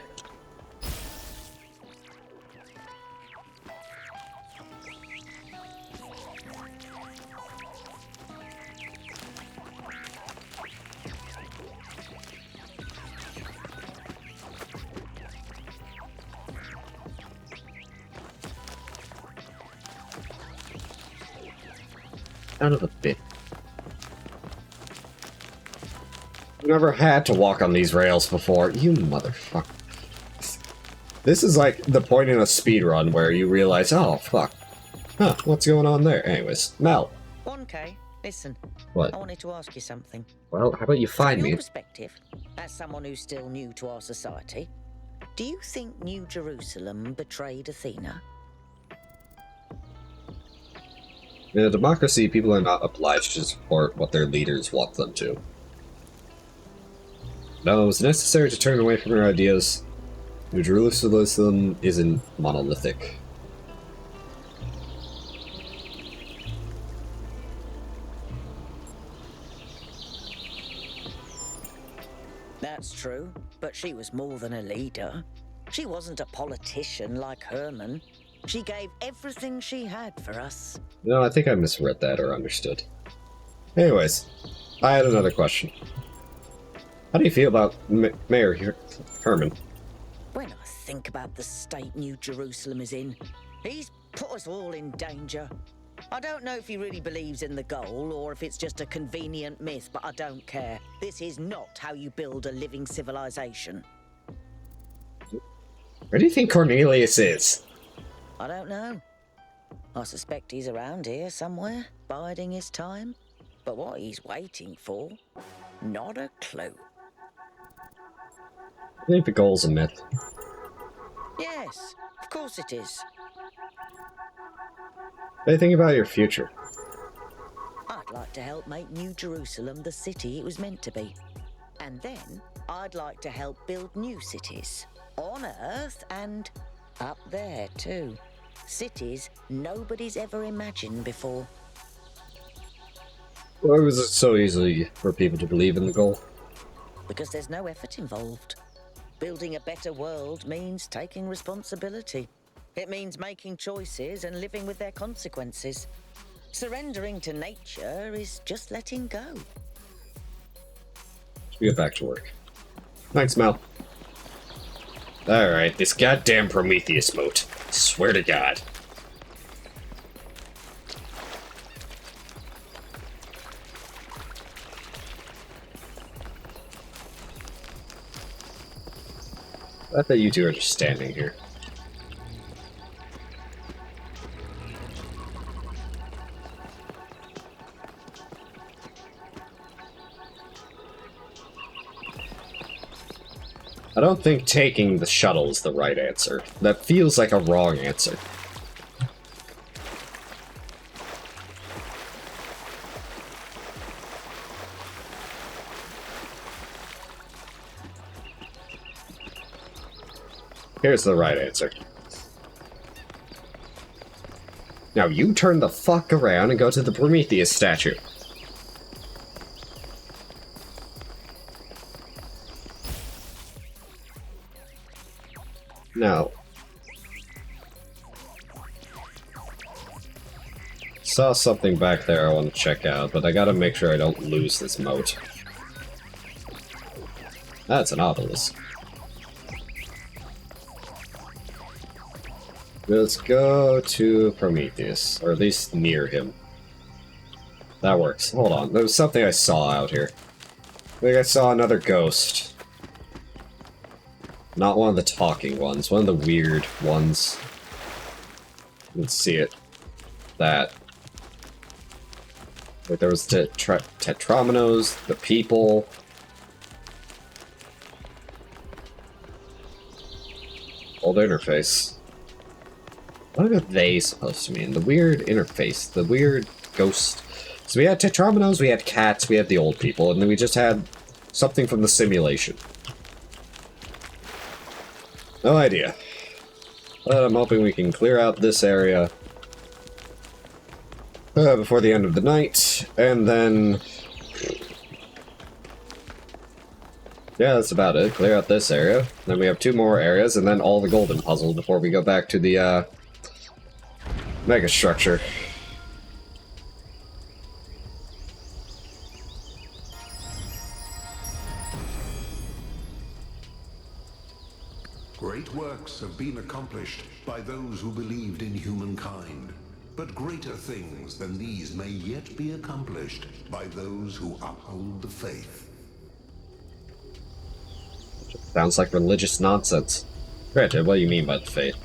Son of a bitch. I've never had to walk on these rails before. You motherfucker. This is like the point in a speedrun where you realize, oh, fuck. Huh, what's going on there? Anyways, Mel. 1K. Listen. What? I wanted to ask you something. Well, how about you find From me? your perspective, as someone who's still new to our society, do you think New Jerusalem betrayed Athena? In a democracy, people are not obliged to support what their leaders want them to. No, it was necessary to turn away from her ideas. New Jerusalem isn't monolithic. That's true, but she was more than a leader. She wasn't a politician like Herman. She gave everything she had for us. No, I think I misread that or understood. Anyways, I had another question. How do you feel about Mayor Herman? When I think about the state New Jerusalem is in, he's put us all in danger. I don't know if he really believes in the goal or if it's just a convenient myth, but I don't care. This is not how you build a living civilization. Where do you think Cornelius is? I don't know. I suspect he's around here somewhere, biding his time. But what he's waiting for, not a clue. I think the goal's a myth. Yes, of course it is. What do you think about your future? I'd like to help make New Jerusalem the city it was meant to be. And then I'd like to help build new cities. On Earth and up there too. Cities nobody's ever imagined before. Why was it so easy for people to believe in the goal? Because there's no effort involved. Building a better world means taking responsibility. It means making choices and living with their consequences. Surrendering to nature is just letting go. We get back to work. Thanks, Mel. Alright, this goddamn Prometheus moat. Swear to God. I bet you two are just standing here. I don't think taking the shuttle is the right answer. That feels like a wrong answer. Here's the right answer. Now you turn the fuck around and go to the Prometheus statue. Now. Saw something back there I want to check out, but I gotta make sure I don't lose this moat. That's an obelisk. Let's go to Prometheus, or at least near him. That works. Hold on, there was something I saw out here. I think I saw another ghost. Not one of the talking ones, one of the weird ones. Let's see it. That. Like there was Tetramenos, the people. Old interface. What are they supposed to mean? The weird interface, the weird ghost. So we had Tetramenos, we had cats, we had the old people, and then we just had something from the simulation. No idea. But I'm hoping we can clear out this area before the end of the night, and then... yeah, that's about it. Clear out this area. Then we have 2 more areas, and then all the golden puzzles before we go back to the, mega structure. Great works have been accomplished by those who believed in humankind, but greater things than these may yet be accomplished by those who uphold the faith. Sounds like religious nonsense. Granted, what do you mean by the faith?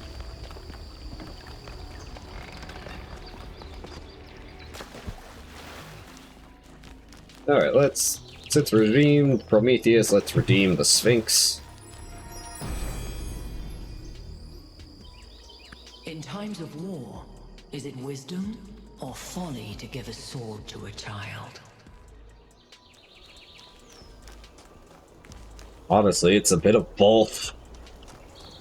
Alright, since we redeemed Prometheus, let's redeem the Sphinx. In times of war, is it wisdom or folly to give a sword to a child? Honestly, it's a bit of both.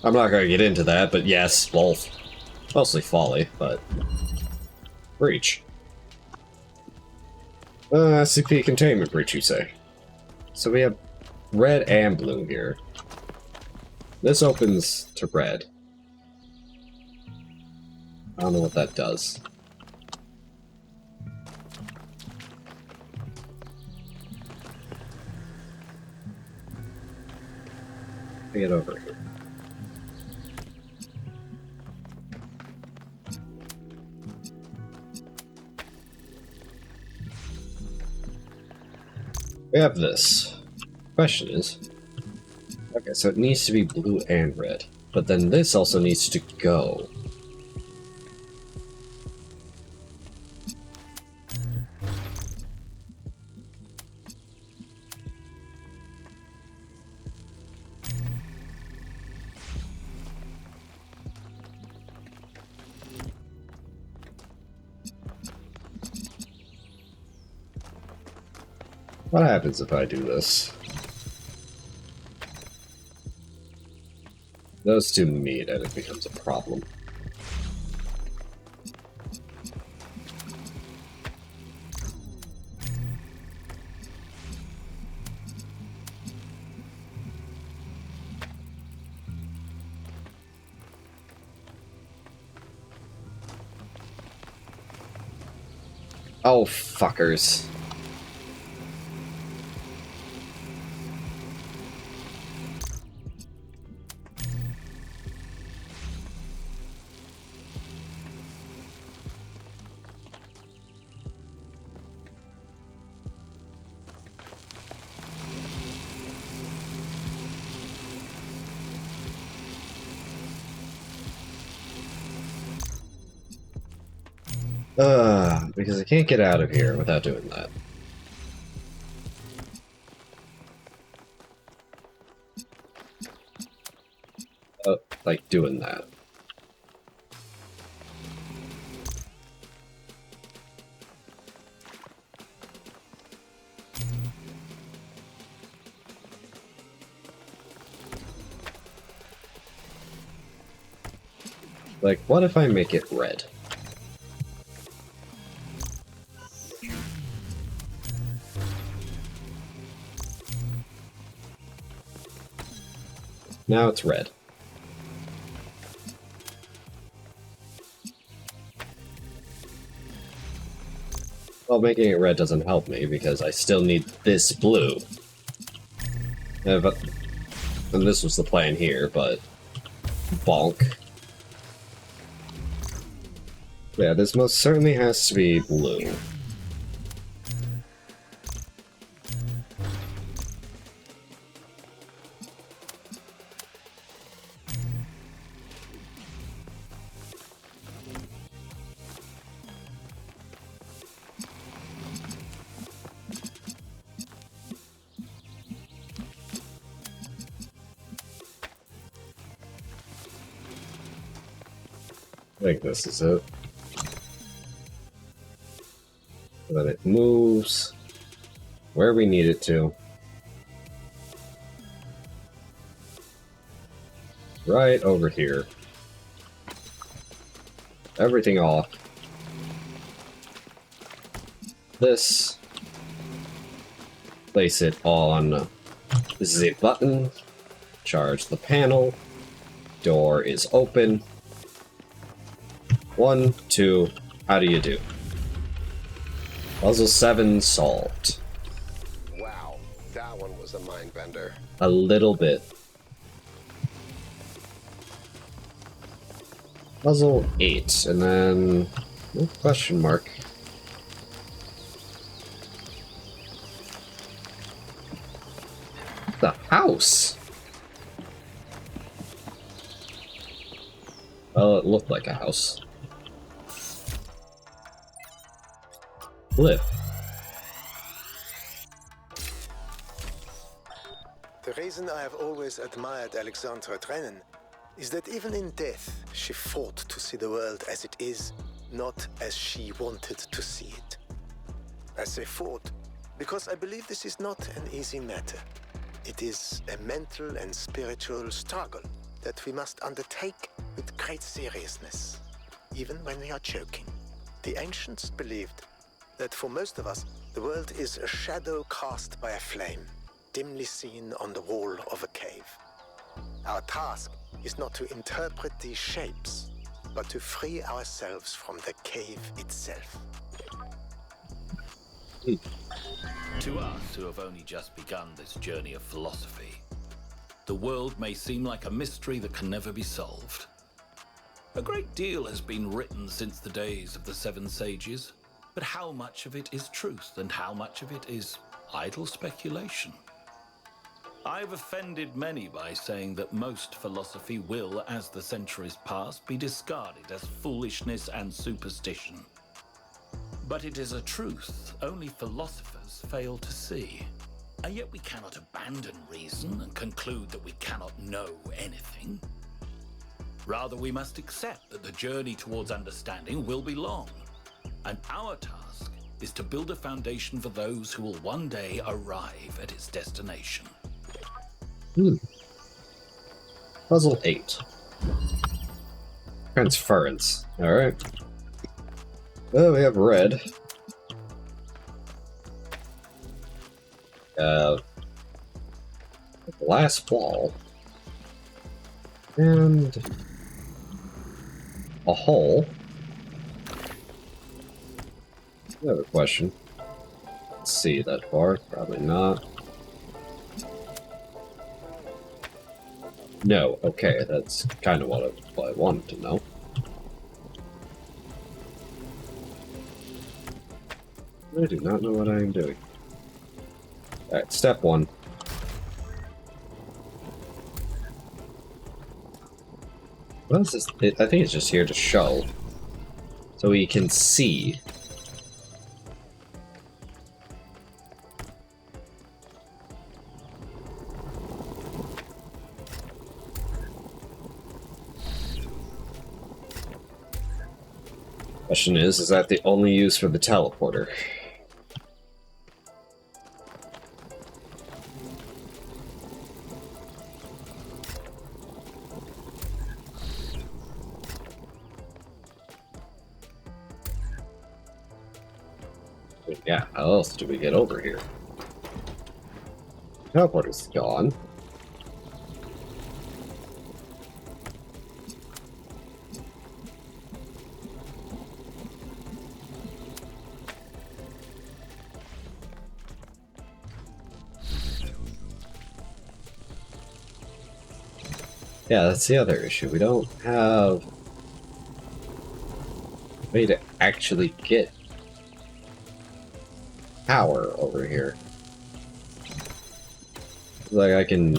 I'm not gonna get into that, but yes, both. Mostly folly, but... breach. SCP containment breach, you say? So we have red and blue here. This opens to red. I don't know what that does. Get over here. We have this. Question is... okay, so it needs to be blue and red. But then this also needs to go. What happens if I do this? Those two meet and it becomes a problem. Oh, fuckers. Because I can't get out of here without doing that. Like doing that. Like, what if I make it red? Now it's red. Well, making it red doesn't help me because I still need this blue. And this was the plan here, but bonk. Yeah, this most certainly has to be blue. I think this is it. Then it moves where we need it to. Right over here. Everything off. This. Place it on the button. Charge the panel. Door is open. 1, 2, how do you do? Puzzle 7 solved. Wow, that one was a mind bender. A little bit. Puzzle 8, and then... oh, question mark. The house! Well, it looked like a house. Lift. The reason I have always admired Alexandra Drennan is that even in death, she fought to see the world as it is, not as she wanted to see it. I say fought because I believe this is not an easy matter. It is a mental and spiritual struggle that we must undertake with great seriousness, even when we are joking. The ancients believed that for most of us, the world is a shadow cast by a flame, dimly seen on the wall of a cave. Our task is not to interpret these shapes, but to free ourselves from the cave itself. To us who have only just begun this journey of philosophy, the world may seem like a mystery that can never be solved. A great deal has been written since the days of the Seven Sages, but how much of it is truth and how much of it is idle speculation? I've offended many by saying that most philosophy will, as the centuries pass, be discarded as foolishness and superstition. But it is a truth only philosophers fail to see. And yet we cannot abandon reason and conclude that we cannot know anything. Rather, we must accept that the journey towards understanding will be long, and our task is to build a foundation for those who will one day arrive at its destination. Puzzle 8. Transference. Alright. Well, we have red. A glass wall. And a hole. I have a question. Let's see that far. Probably not. No, okay, that's kind of what I wanted to know. I do not know what I am doing. Alright, step 1. What is this? I think it's just here to show. So we can see. Question is that the only use for the teleporter? Yeah, how else do we get over here? Teleporter's gone. Yeah, that's the other issue. We don't have a way to actually get power over here. Like, I can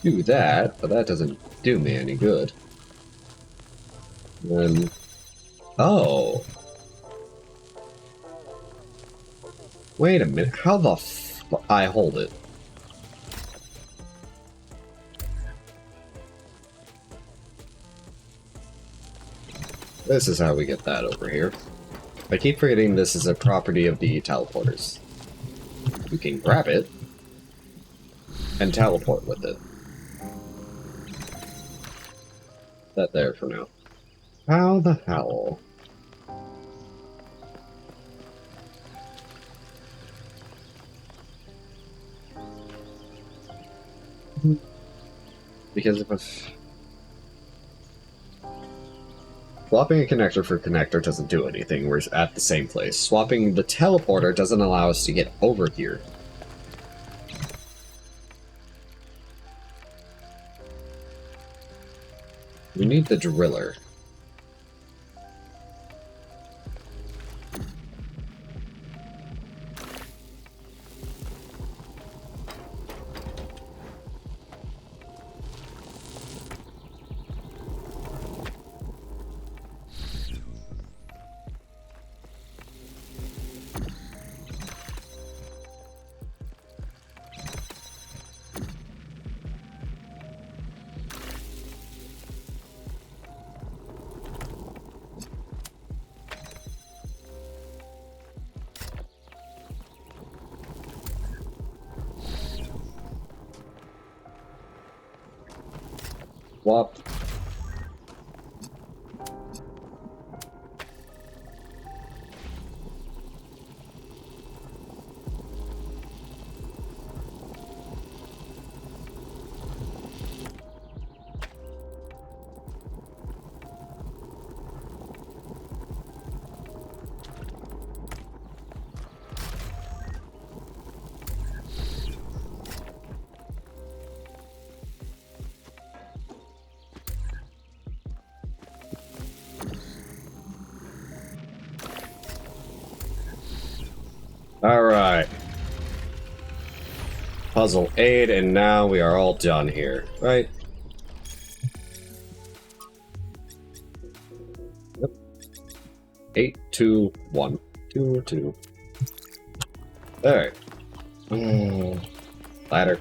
do that, but that doesn't do me any good. Then... oh! Wait a minute, how the f... I hold it. This is how we get that over here. I keep forgetting this is a property of the teleporters. We can grab it and teleport with it. That there for now. How the hell? Because if swapping a connector for connector doesn't do anything, we're at the same place. Swapping the teleporter doesn't allow us to get over here. We need the driller. swap. Alright. Puzzle 8, and now we are all done here, right? Yep. 8, 2, 1. 2, 2. Alright. Ladder.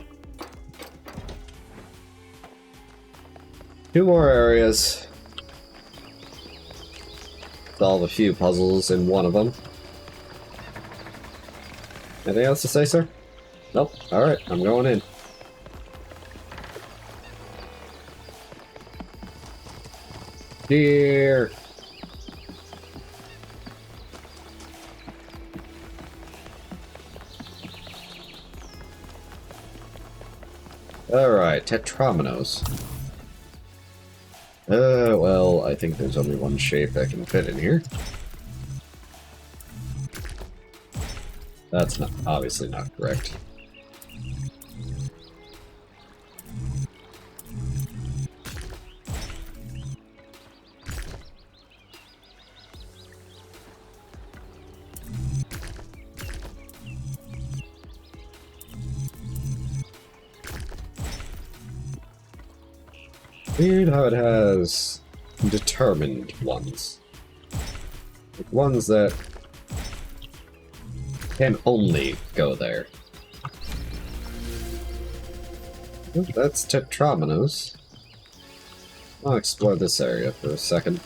2 more areas. Solve a few puzzles in one of them. Anything else to say, sir? Nope. Alright, I'm going in. Here. Alright, Tetrominoes. Well, I think there's only one shape that can fit in here. That's not obviously not correct. Weird how it has determined ones. Like ones that can only go there. Oh, that's Tetrominoes. I'll explore this area for a second.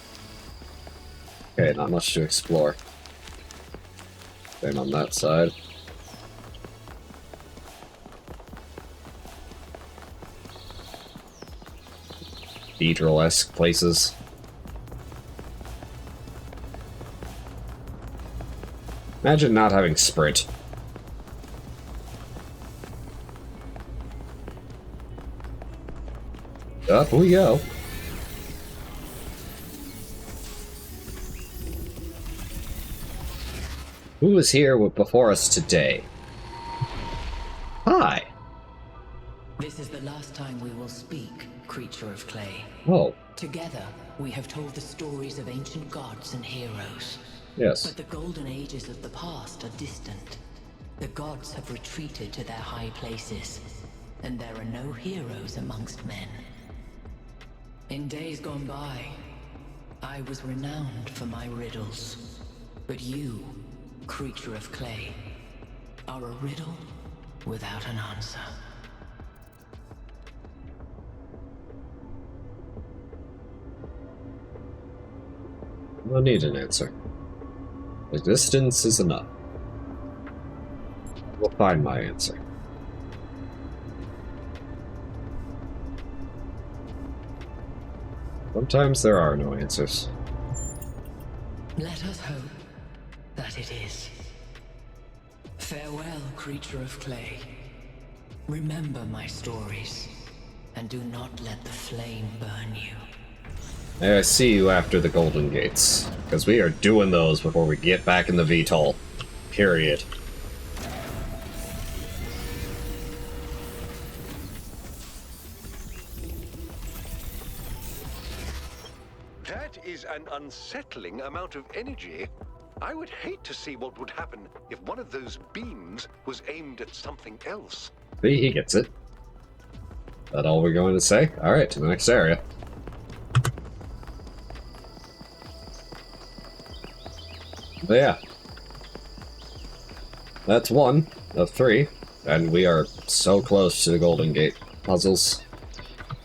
Okay, not much to explore. Same on that side. Cathedral-esque places. Imagine not having sprint. Up we go. Who is here before us today? Hi. This is the last time we will speak, creature of clay. Oh. Together, we have told the stories of ancient gods and heroes. Yes. But the golden ages of the past are distant. The gods have retreated to their high places, and there are no heroes amongst men. In days gone by, I was renowned for my riddles. But you, creature of clay, are a riddle without an answer. We'll need an answer. Existence is enough. We'll find my answer. Sometimes there are no answers. Let us hope that it is. Farewell, creature of clay. Remember my stories, and do not let the flame burn you. May I see you after the Golden Gates, because we are doing those before we get back in the VTOL. Period. That is an unsettling amount of energy. I would hate to see what would happen if one of those beams was aimed at something else. See, he gets it. That all we're going to say? Alright, to the next area. But yeah. That's 1 of 3, and we are so close to the Golden Gate puzzles.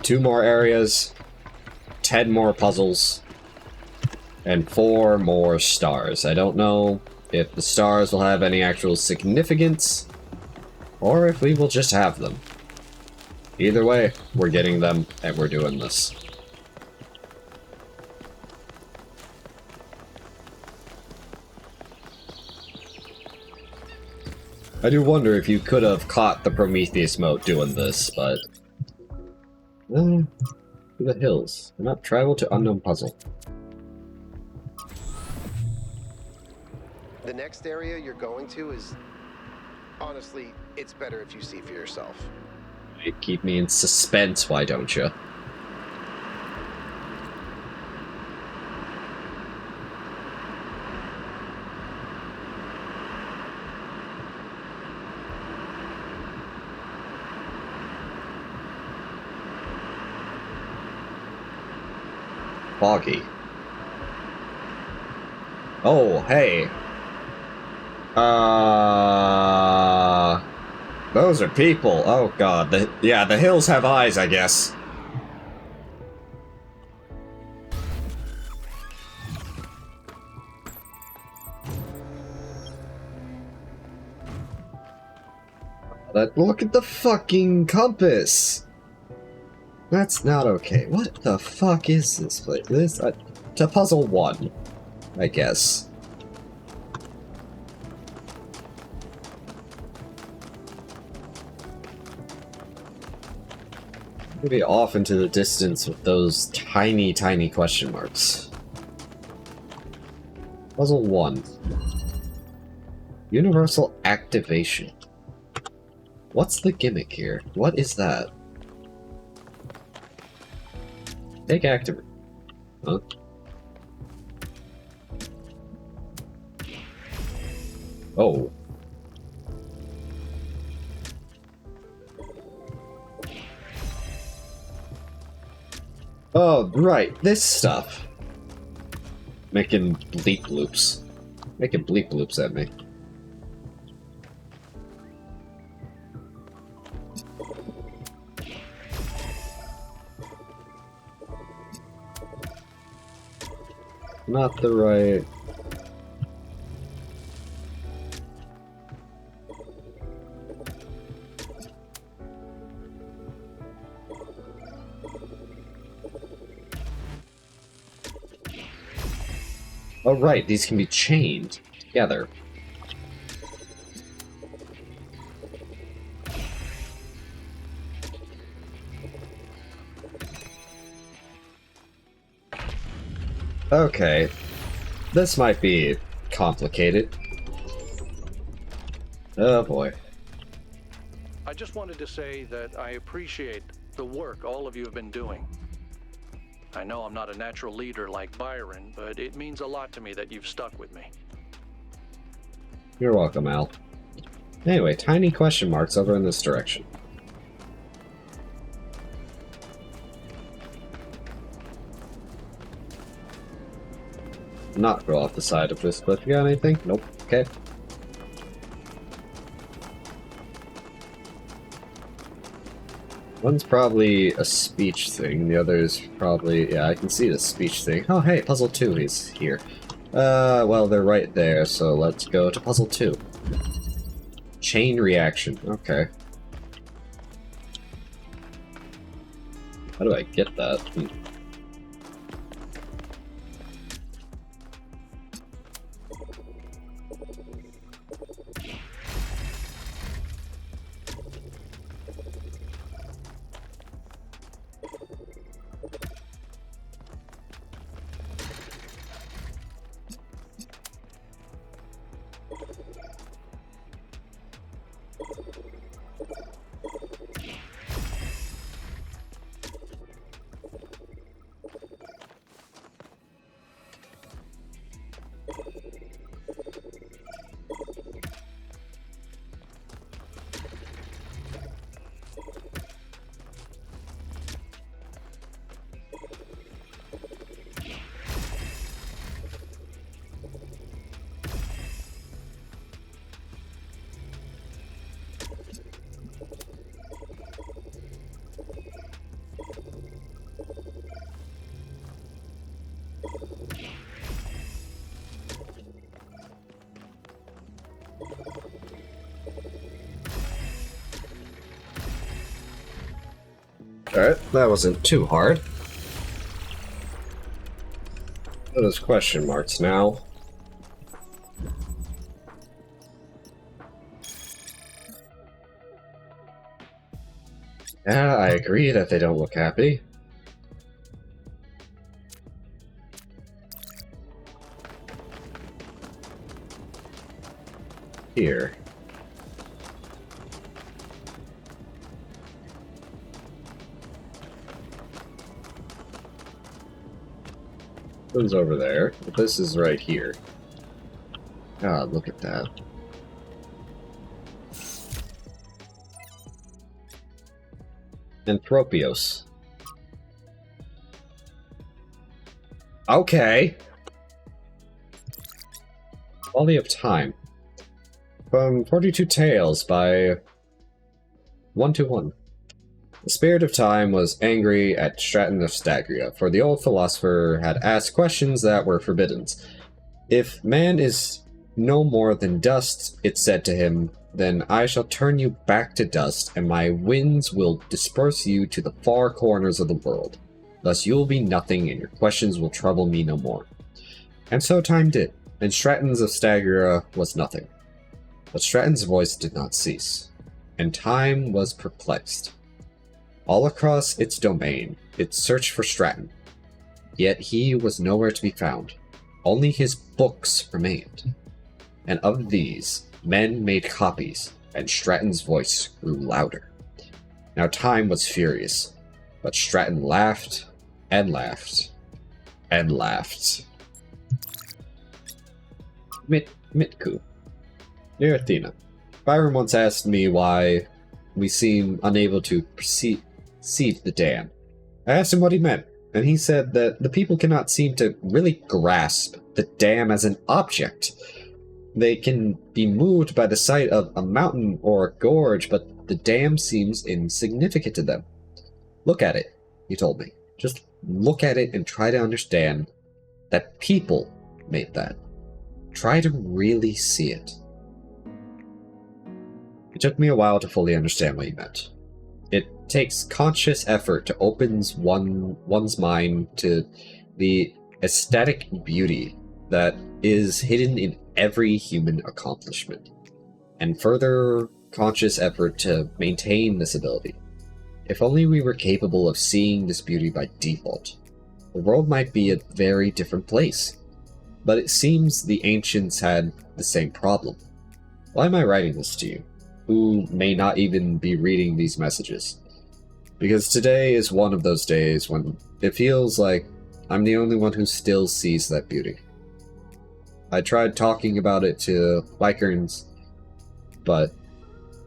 2 more areas, 10 more puzzles, and 4 more stars. I don't know if the stars will have any actual significance, or if we will just have them. Either way, we're getting them, and we're doing this. I do wonder if you could have caught the Prometheus mode doing this, but... to the hills. Do not travel to unknown puzzle. The next area you're going to is... Honestly, it's better if you see for yourself. You keep me in suspense, why don't you? Foggy. Oh, hey. Those are people. Oh god. The hills have eyes, I guess. Look at the fucking compass. That's not okay. What the fuck is this place? This to puzzle 1, I guess. Maybe off into the distance with those tiny, tiny question marks. Puzzle 1. Universal activation. What's the gimmick here? What is that? Take activate. Huh? Oh. Oh, right, this stuff. Making bleep loops. Making bleep loops at me. Not the right... Oh right, these can be chained together. Okay, this might be complicated. Oh boy. I just wanted to say that I appreciate the work all of you have been doing. I know I'm not a natural leader like Byron, but it means a lot to me that you've stuck with me. You're welcome, Al. Anyway, tiny question marks over in this direction. Not go off the side of this cliff. You got anything? Nope. Okay. One's probably a speech thing, the other's probably... yeah, I can see the speech thing. Oh, hey, puzzle 2 is here. Well, they're right there, so let's go to puzzle 2. Chain reaction. Okay. How do I get that? Alright, that wasn't too hard. Those question marks now. Yeah, I agree that they don't look happy. Here. Who's over there? This is right here. God, look at that. Anthropios. Okay. Quality of Time. From 42 Tales by 121. The Spirit of Time was angry at Stratton of Stagria, for the old philosopher had asked questions that were forbidden. If man is no more than dust, it said to him, then I shall turn you back to dust, and my winds will disperse you to the far corners of the world. Thus you will be nothing, and your questions will trouble me no more. And so Time did, and Stratton's of Stagria was nothing. But Stratton's voice did not cease, and Time was perplexed. All across its domain, it searched for Stratton. Yet he was nowhere to be found. Only his books remained. And of these, men made copies, and Stratton's voice grew louder. Now Time was furious, but Stratton laughed, and laughed, and laughed. Mitku. Dear Athena, Byron once asked me why we seem unable to perceive the dam. I asked him what he meant, and he said that the people cannot seem to really grasp the dam as an object. They can be moved by the sight of a mountain or a gorge, but the dam seems insignificant to them. Look at it, he told me. Just look at it and try to understand that people made that. Try to really see it. It took me a while to fully understand what he meant. It takes conscious effort to open one's mind to the aesthetic beauty that is hidden in every human accomplishment, and further conscious effort to maintain this ability. If only we were capable of seeing this beauty by default, the world might be a very different place. But it seems the ancients had the same problem. Why am I writing this to you, who may not even be reading these messages? Because today is one of those days when it feels like I'm the only one who still sees that beauty. I tried talking about it to Lycaons, but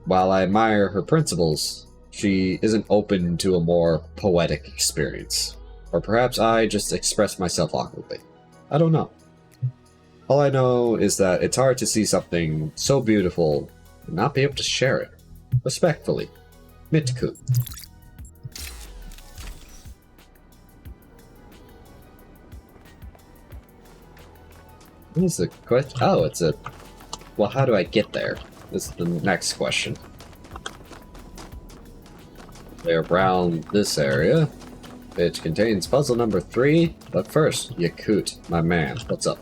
while I admire her principles, she isn't open to a more poetic experience. Or perhaps I just express myself awkwardly. I don't know. All I know is that it's hard to see something so beautiful and not be able to share it. Respectfully, Mitku. What is the question? Oh, it's a... Well, how do I get there? This is the next question. They're around this area. It contains puzzle number 3, but first, Yakut, my man, what's up?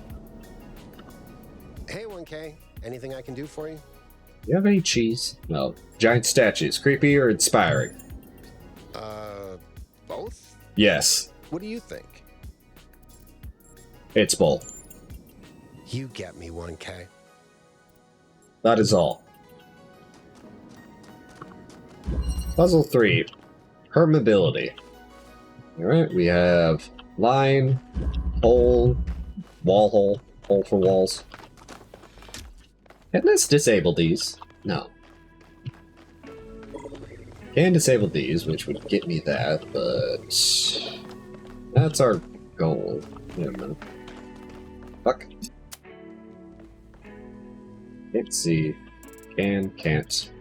Hey, 1K. Anything I can do for you? Do you have any cheese? No. Giant statues, creepy or inspiring? Both? Yes. What do you think? It's both. You get me, 1K. That is all. Puzzle 3. Permeability. Alright, we have line, hole, wall hole, hole for walls. Can this disable these? No. Can disable these, which would get me that, but that's our goal. Wait a minute. Fuck. Can't see. Can't.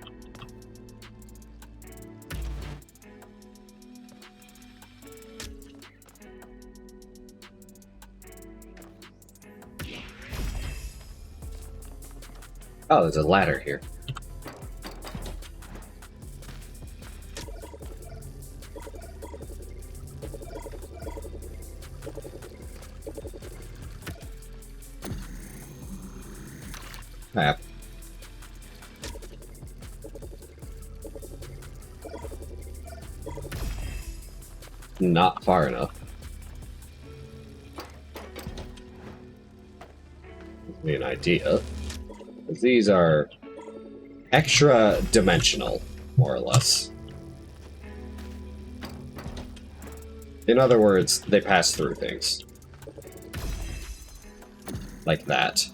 Oh, there's a ladder here. Map. Not far enough. Gives me an idea. These are extra dimensional, more or less. In other words, they pass through things. Like that.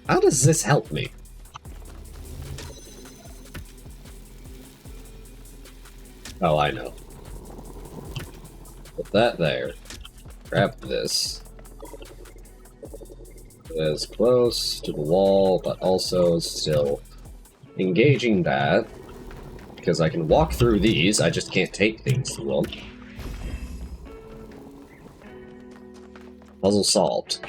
How does this help me? Oh, I know. Put that there. Grab this. As close to the wall, but also still engaging that. Because I can walk through these, I just can't take things through them. Puzzle solved.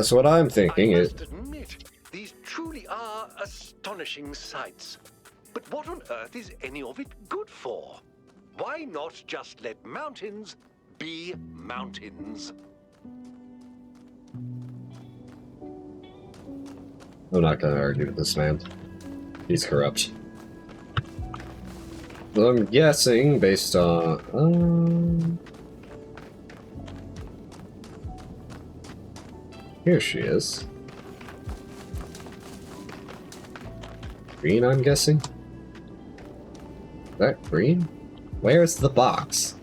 So what I'm thinking is... admit, these truly are astonishing sights. But what on earth is any of it good for? Why not just let mountains be mountains? I'm not gonna argue with this man. He's corrupt. So I'm guessing, based on... Here she is. Green, I'm guessing? Is that green? Where's the box?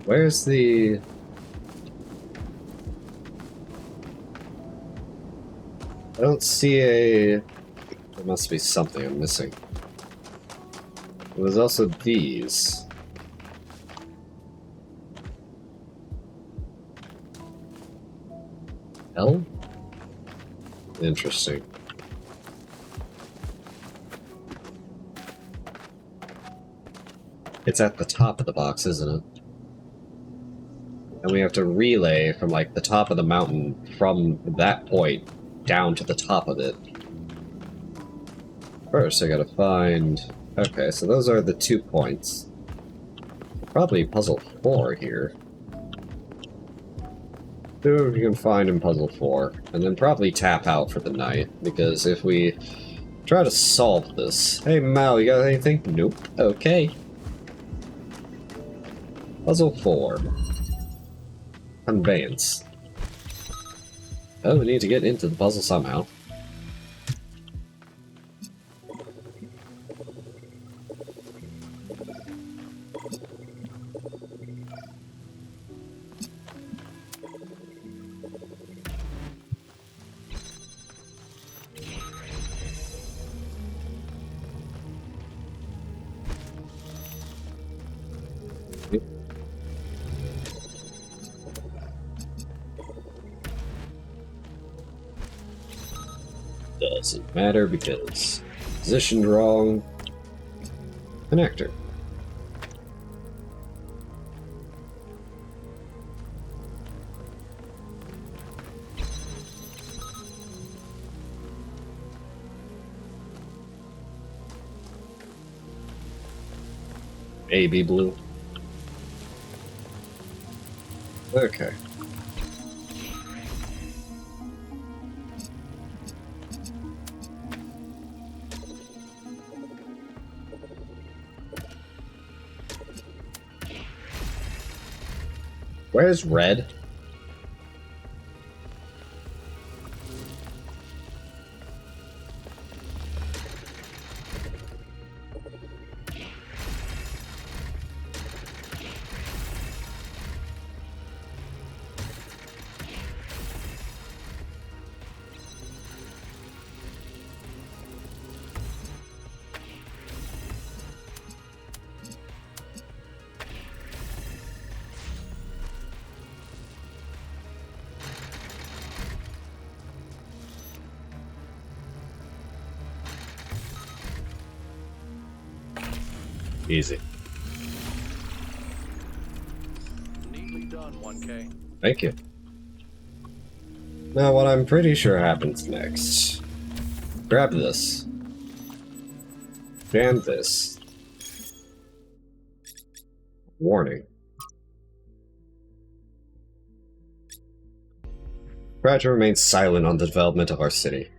Where's the... I don't see a... There must be something I'm missing. There's also these. L? Interesting. It's at the top of the box, isn't it? And we have to relay from, like, the top of the mountain from that point down to the top of it. First, I gotta find... Okay, so those are the 2 points. Probably puzzle 4 here. See what we can find in puzzle 4. And then probably tap out for the night, because if we try to solve this... Hey Mal, you got anything? Nope. Okay. Puzzle 4. Conveyance. Oh, we need to get into the puzzle somehow. Doesn't matter because positioned wrong. Connector. Baby blue. Okay. Where's red? Easy. Neatly done, 1K. Thank you. Now, what I'm pretty sure happens next. Grab this. Ban this. Warning. Try to remain silent on the development of our city,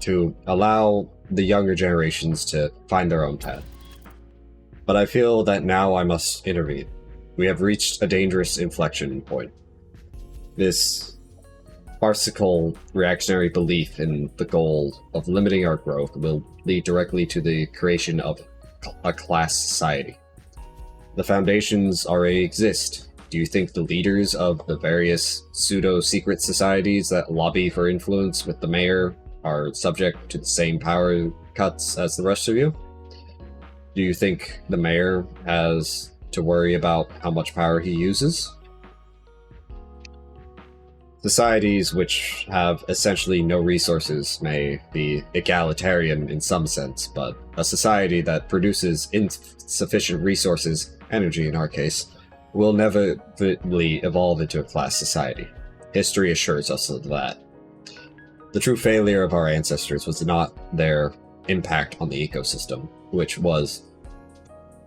to allow the younger generations to find their own path. But I feel that now I must intervene. We have reached a dangerous inflection point. This farcical reactionary belief in the goal of limiting our growth will lead directly to the creation of a class society. The foundations already exist. Do you think the leaders of the various pseudo-secret societies that lobby for influence with the mayor are subject to the same power cuts as the rest of you? Do you think the mayor has to worry about how much power he uses? Societies which have essentially no resources may be egalitarian in some sense, but a society that produces insufficient resources, energy in our case, will inevitably evolve into a class society. History assures us of that. The true failure of our ancestors was not their impact on the ecosystem, which was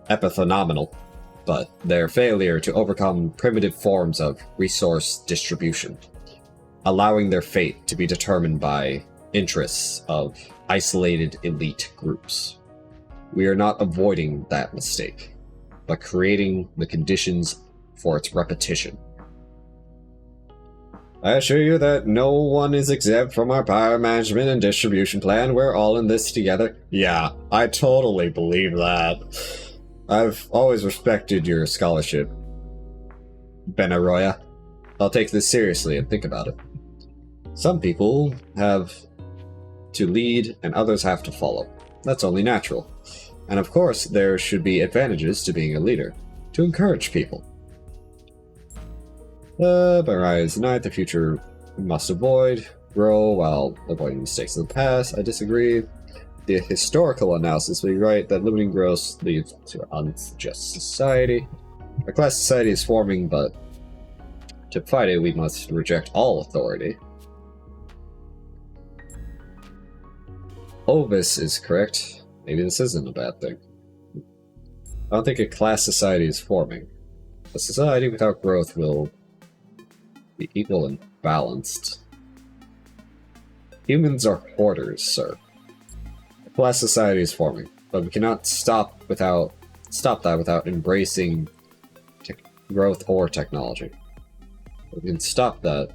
epiphenomenal, but their failure to overcome primitive forms of resource distribution, allowing their fate to be determined by interests of isolated elite groups. We are not avoiding that mistake, but creating the conditions for its repetition. I assure you that no one is exempt from our power management and distribution plan. We're all in this together. Yeah, I totally believe that. I've always respected your scholarship, Benaroya. I'll take this seriously and think about it. Some people have to lead and others have to follow. That's only natural. And of course, there should be advantages to being a leader, to encourage people. Benaroya is not the future we must avoid, grow while avoiding mistakes of the past. I disagree. The historical analysis will be right that limiting growth leads to an unjust society. A class society is forming, but to fight it, we must reject all authority. Ovis is correct. Maybe this isn't a bad thing. I don't think a class society is forming. A society without growth will be equal and balanced. Humans are hoarders, sir. A class society is forming, but we cannot stop that without embracing growth or technology. We can stop that.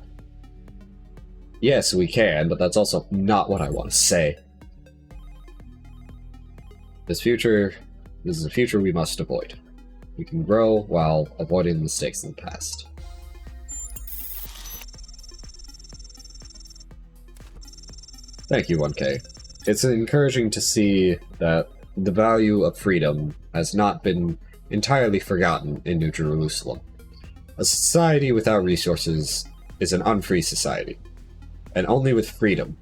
Yes, we can, but that's also not what I want to say. This is a future we must avoid. We can grow while avoiding the mistakes of the past. Thank you, 1K. It's encouraging to see that the value of freedom has not been entirely forgotten in New Jerusalem. A society without resources is an unfree society, and only with freedom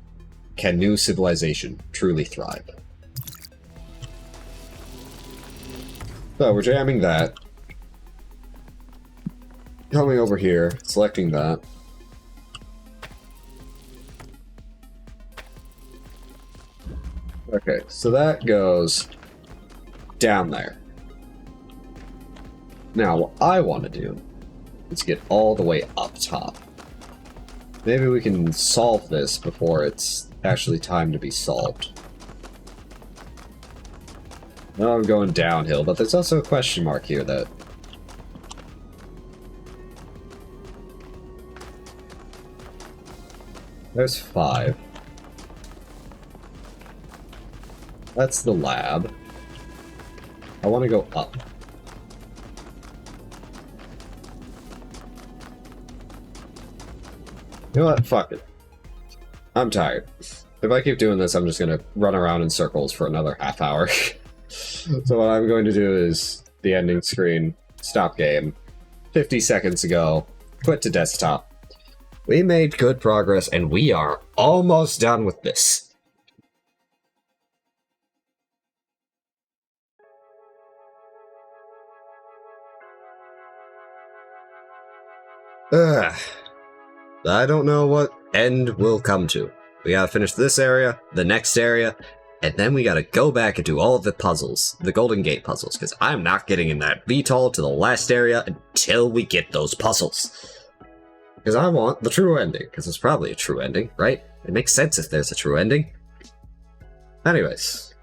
can new civilization truly thrive. So we're jamming that. Coming over here, selecting that. Okay, so that goes down there. Now, what I want to do is get all the way up top. Maybe we can solve this before it's actually time to be solved. Now I'm going downhill, but there's also a question mark here that... There's 5. That's the lab. I want to go up. You know what? Fuck it. I'm tired. If I keep doing this, I'm just gonna run around in circles for another half hour. So what I'm going to do is the ending screen, stop game, 50 seconds ago, quit to desktop. We made good progress and we are almost done with this. I don't know what end we'll come to. We gotta finish this area, the next area, and then we gotta go back and do all of the puzzles, the Golden Gate puzzles, because I'm not getting in that VTOL to the last area until we get those puzzles. Because I want the true ending, because it's probably a true ending, right? It makes sense if there's a true ending. Anyways,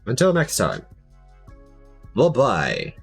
until next time, bye-bye.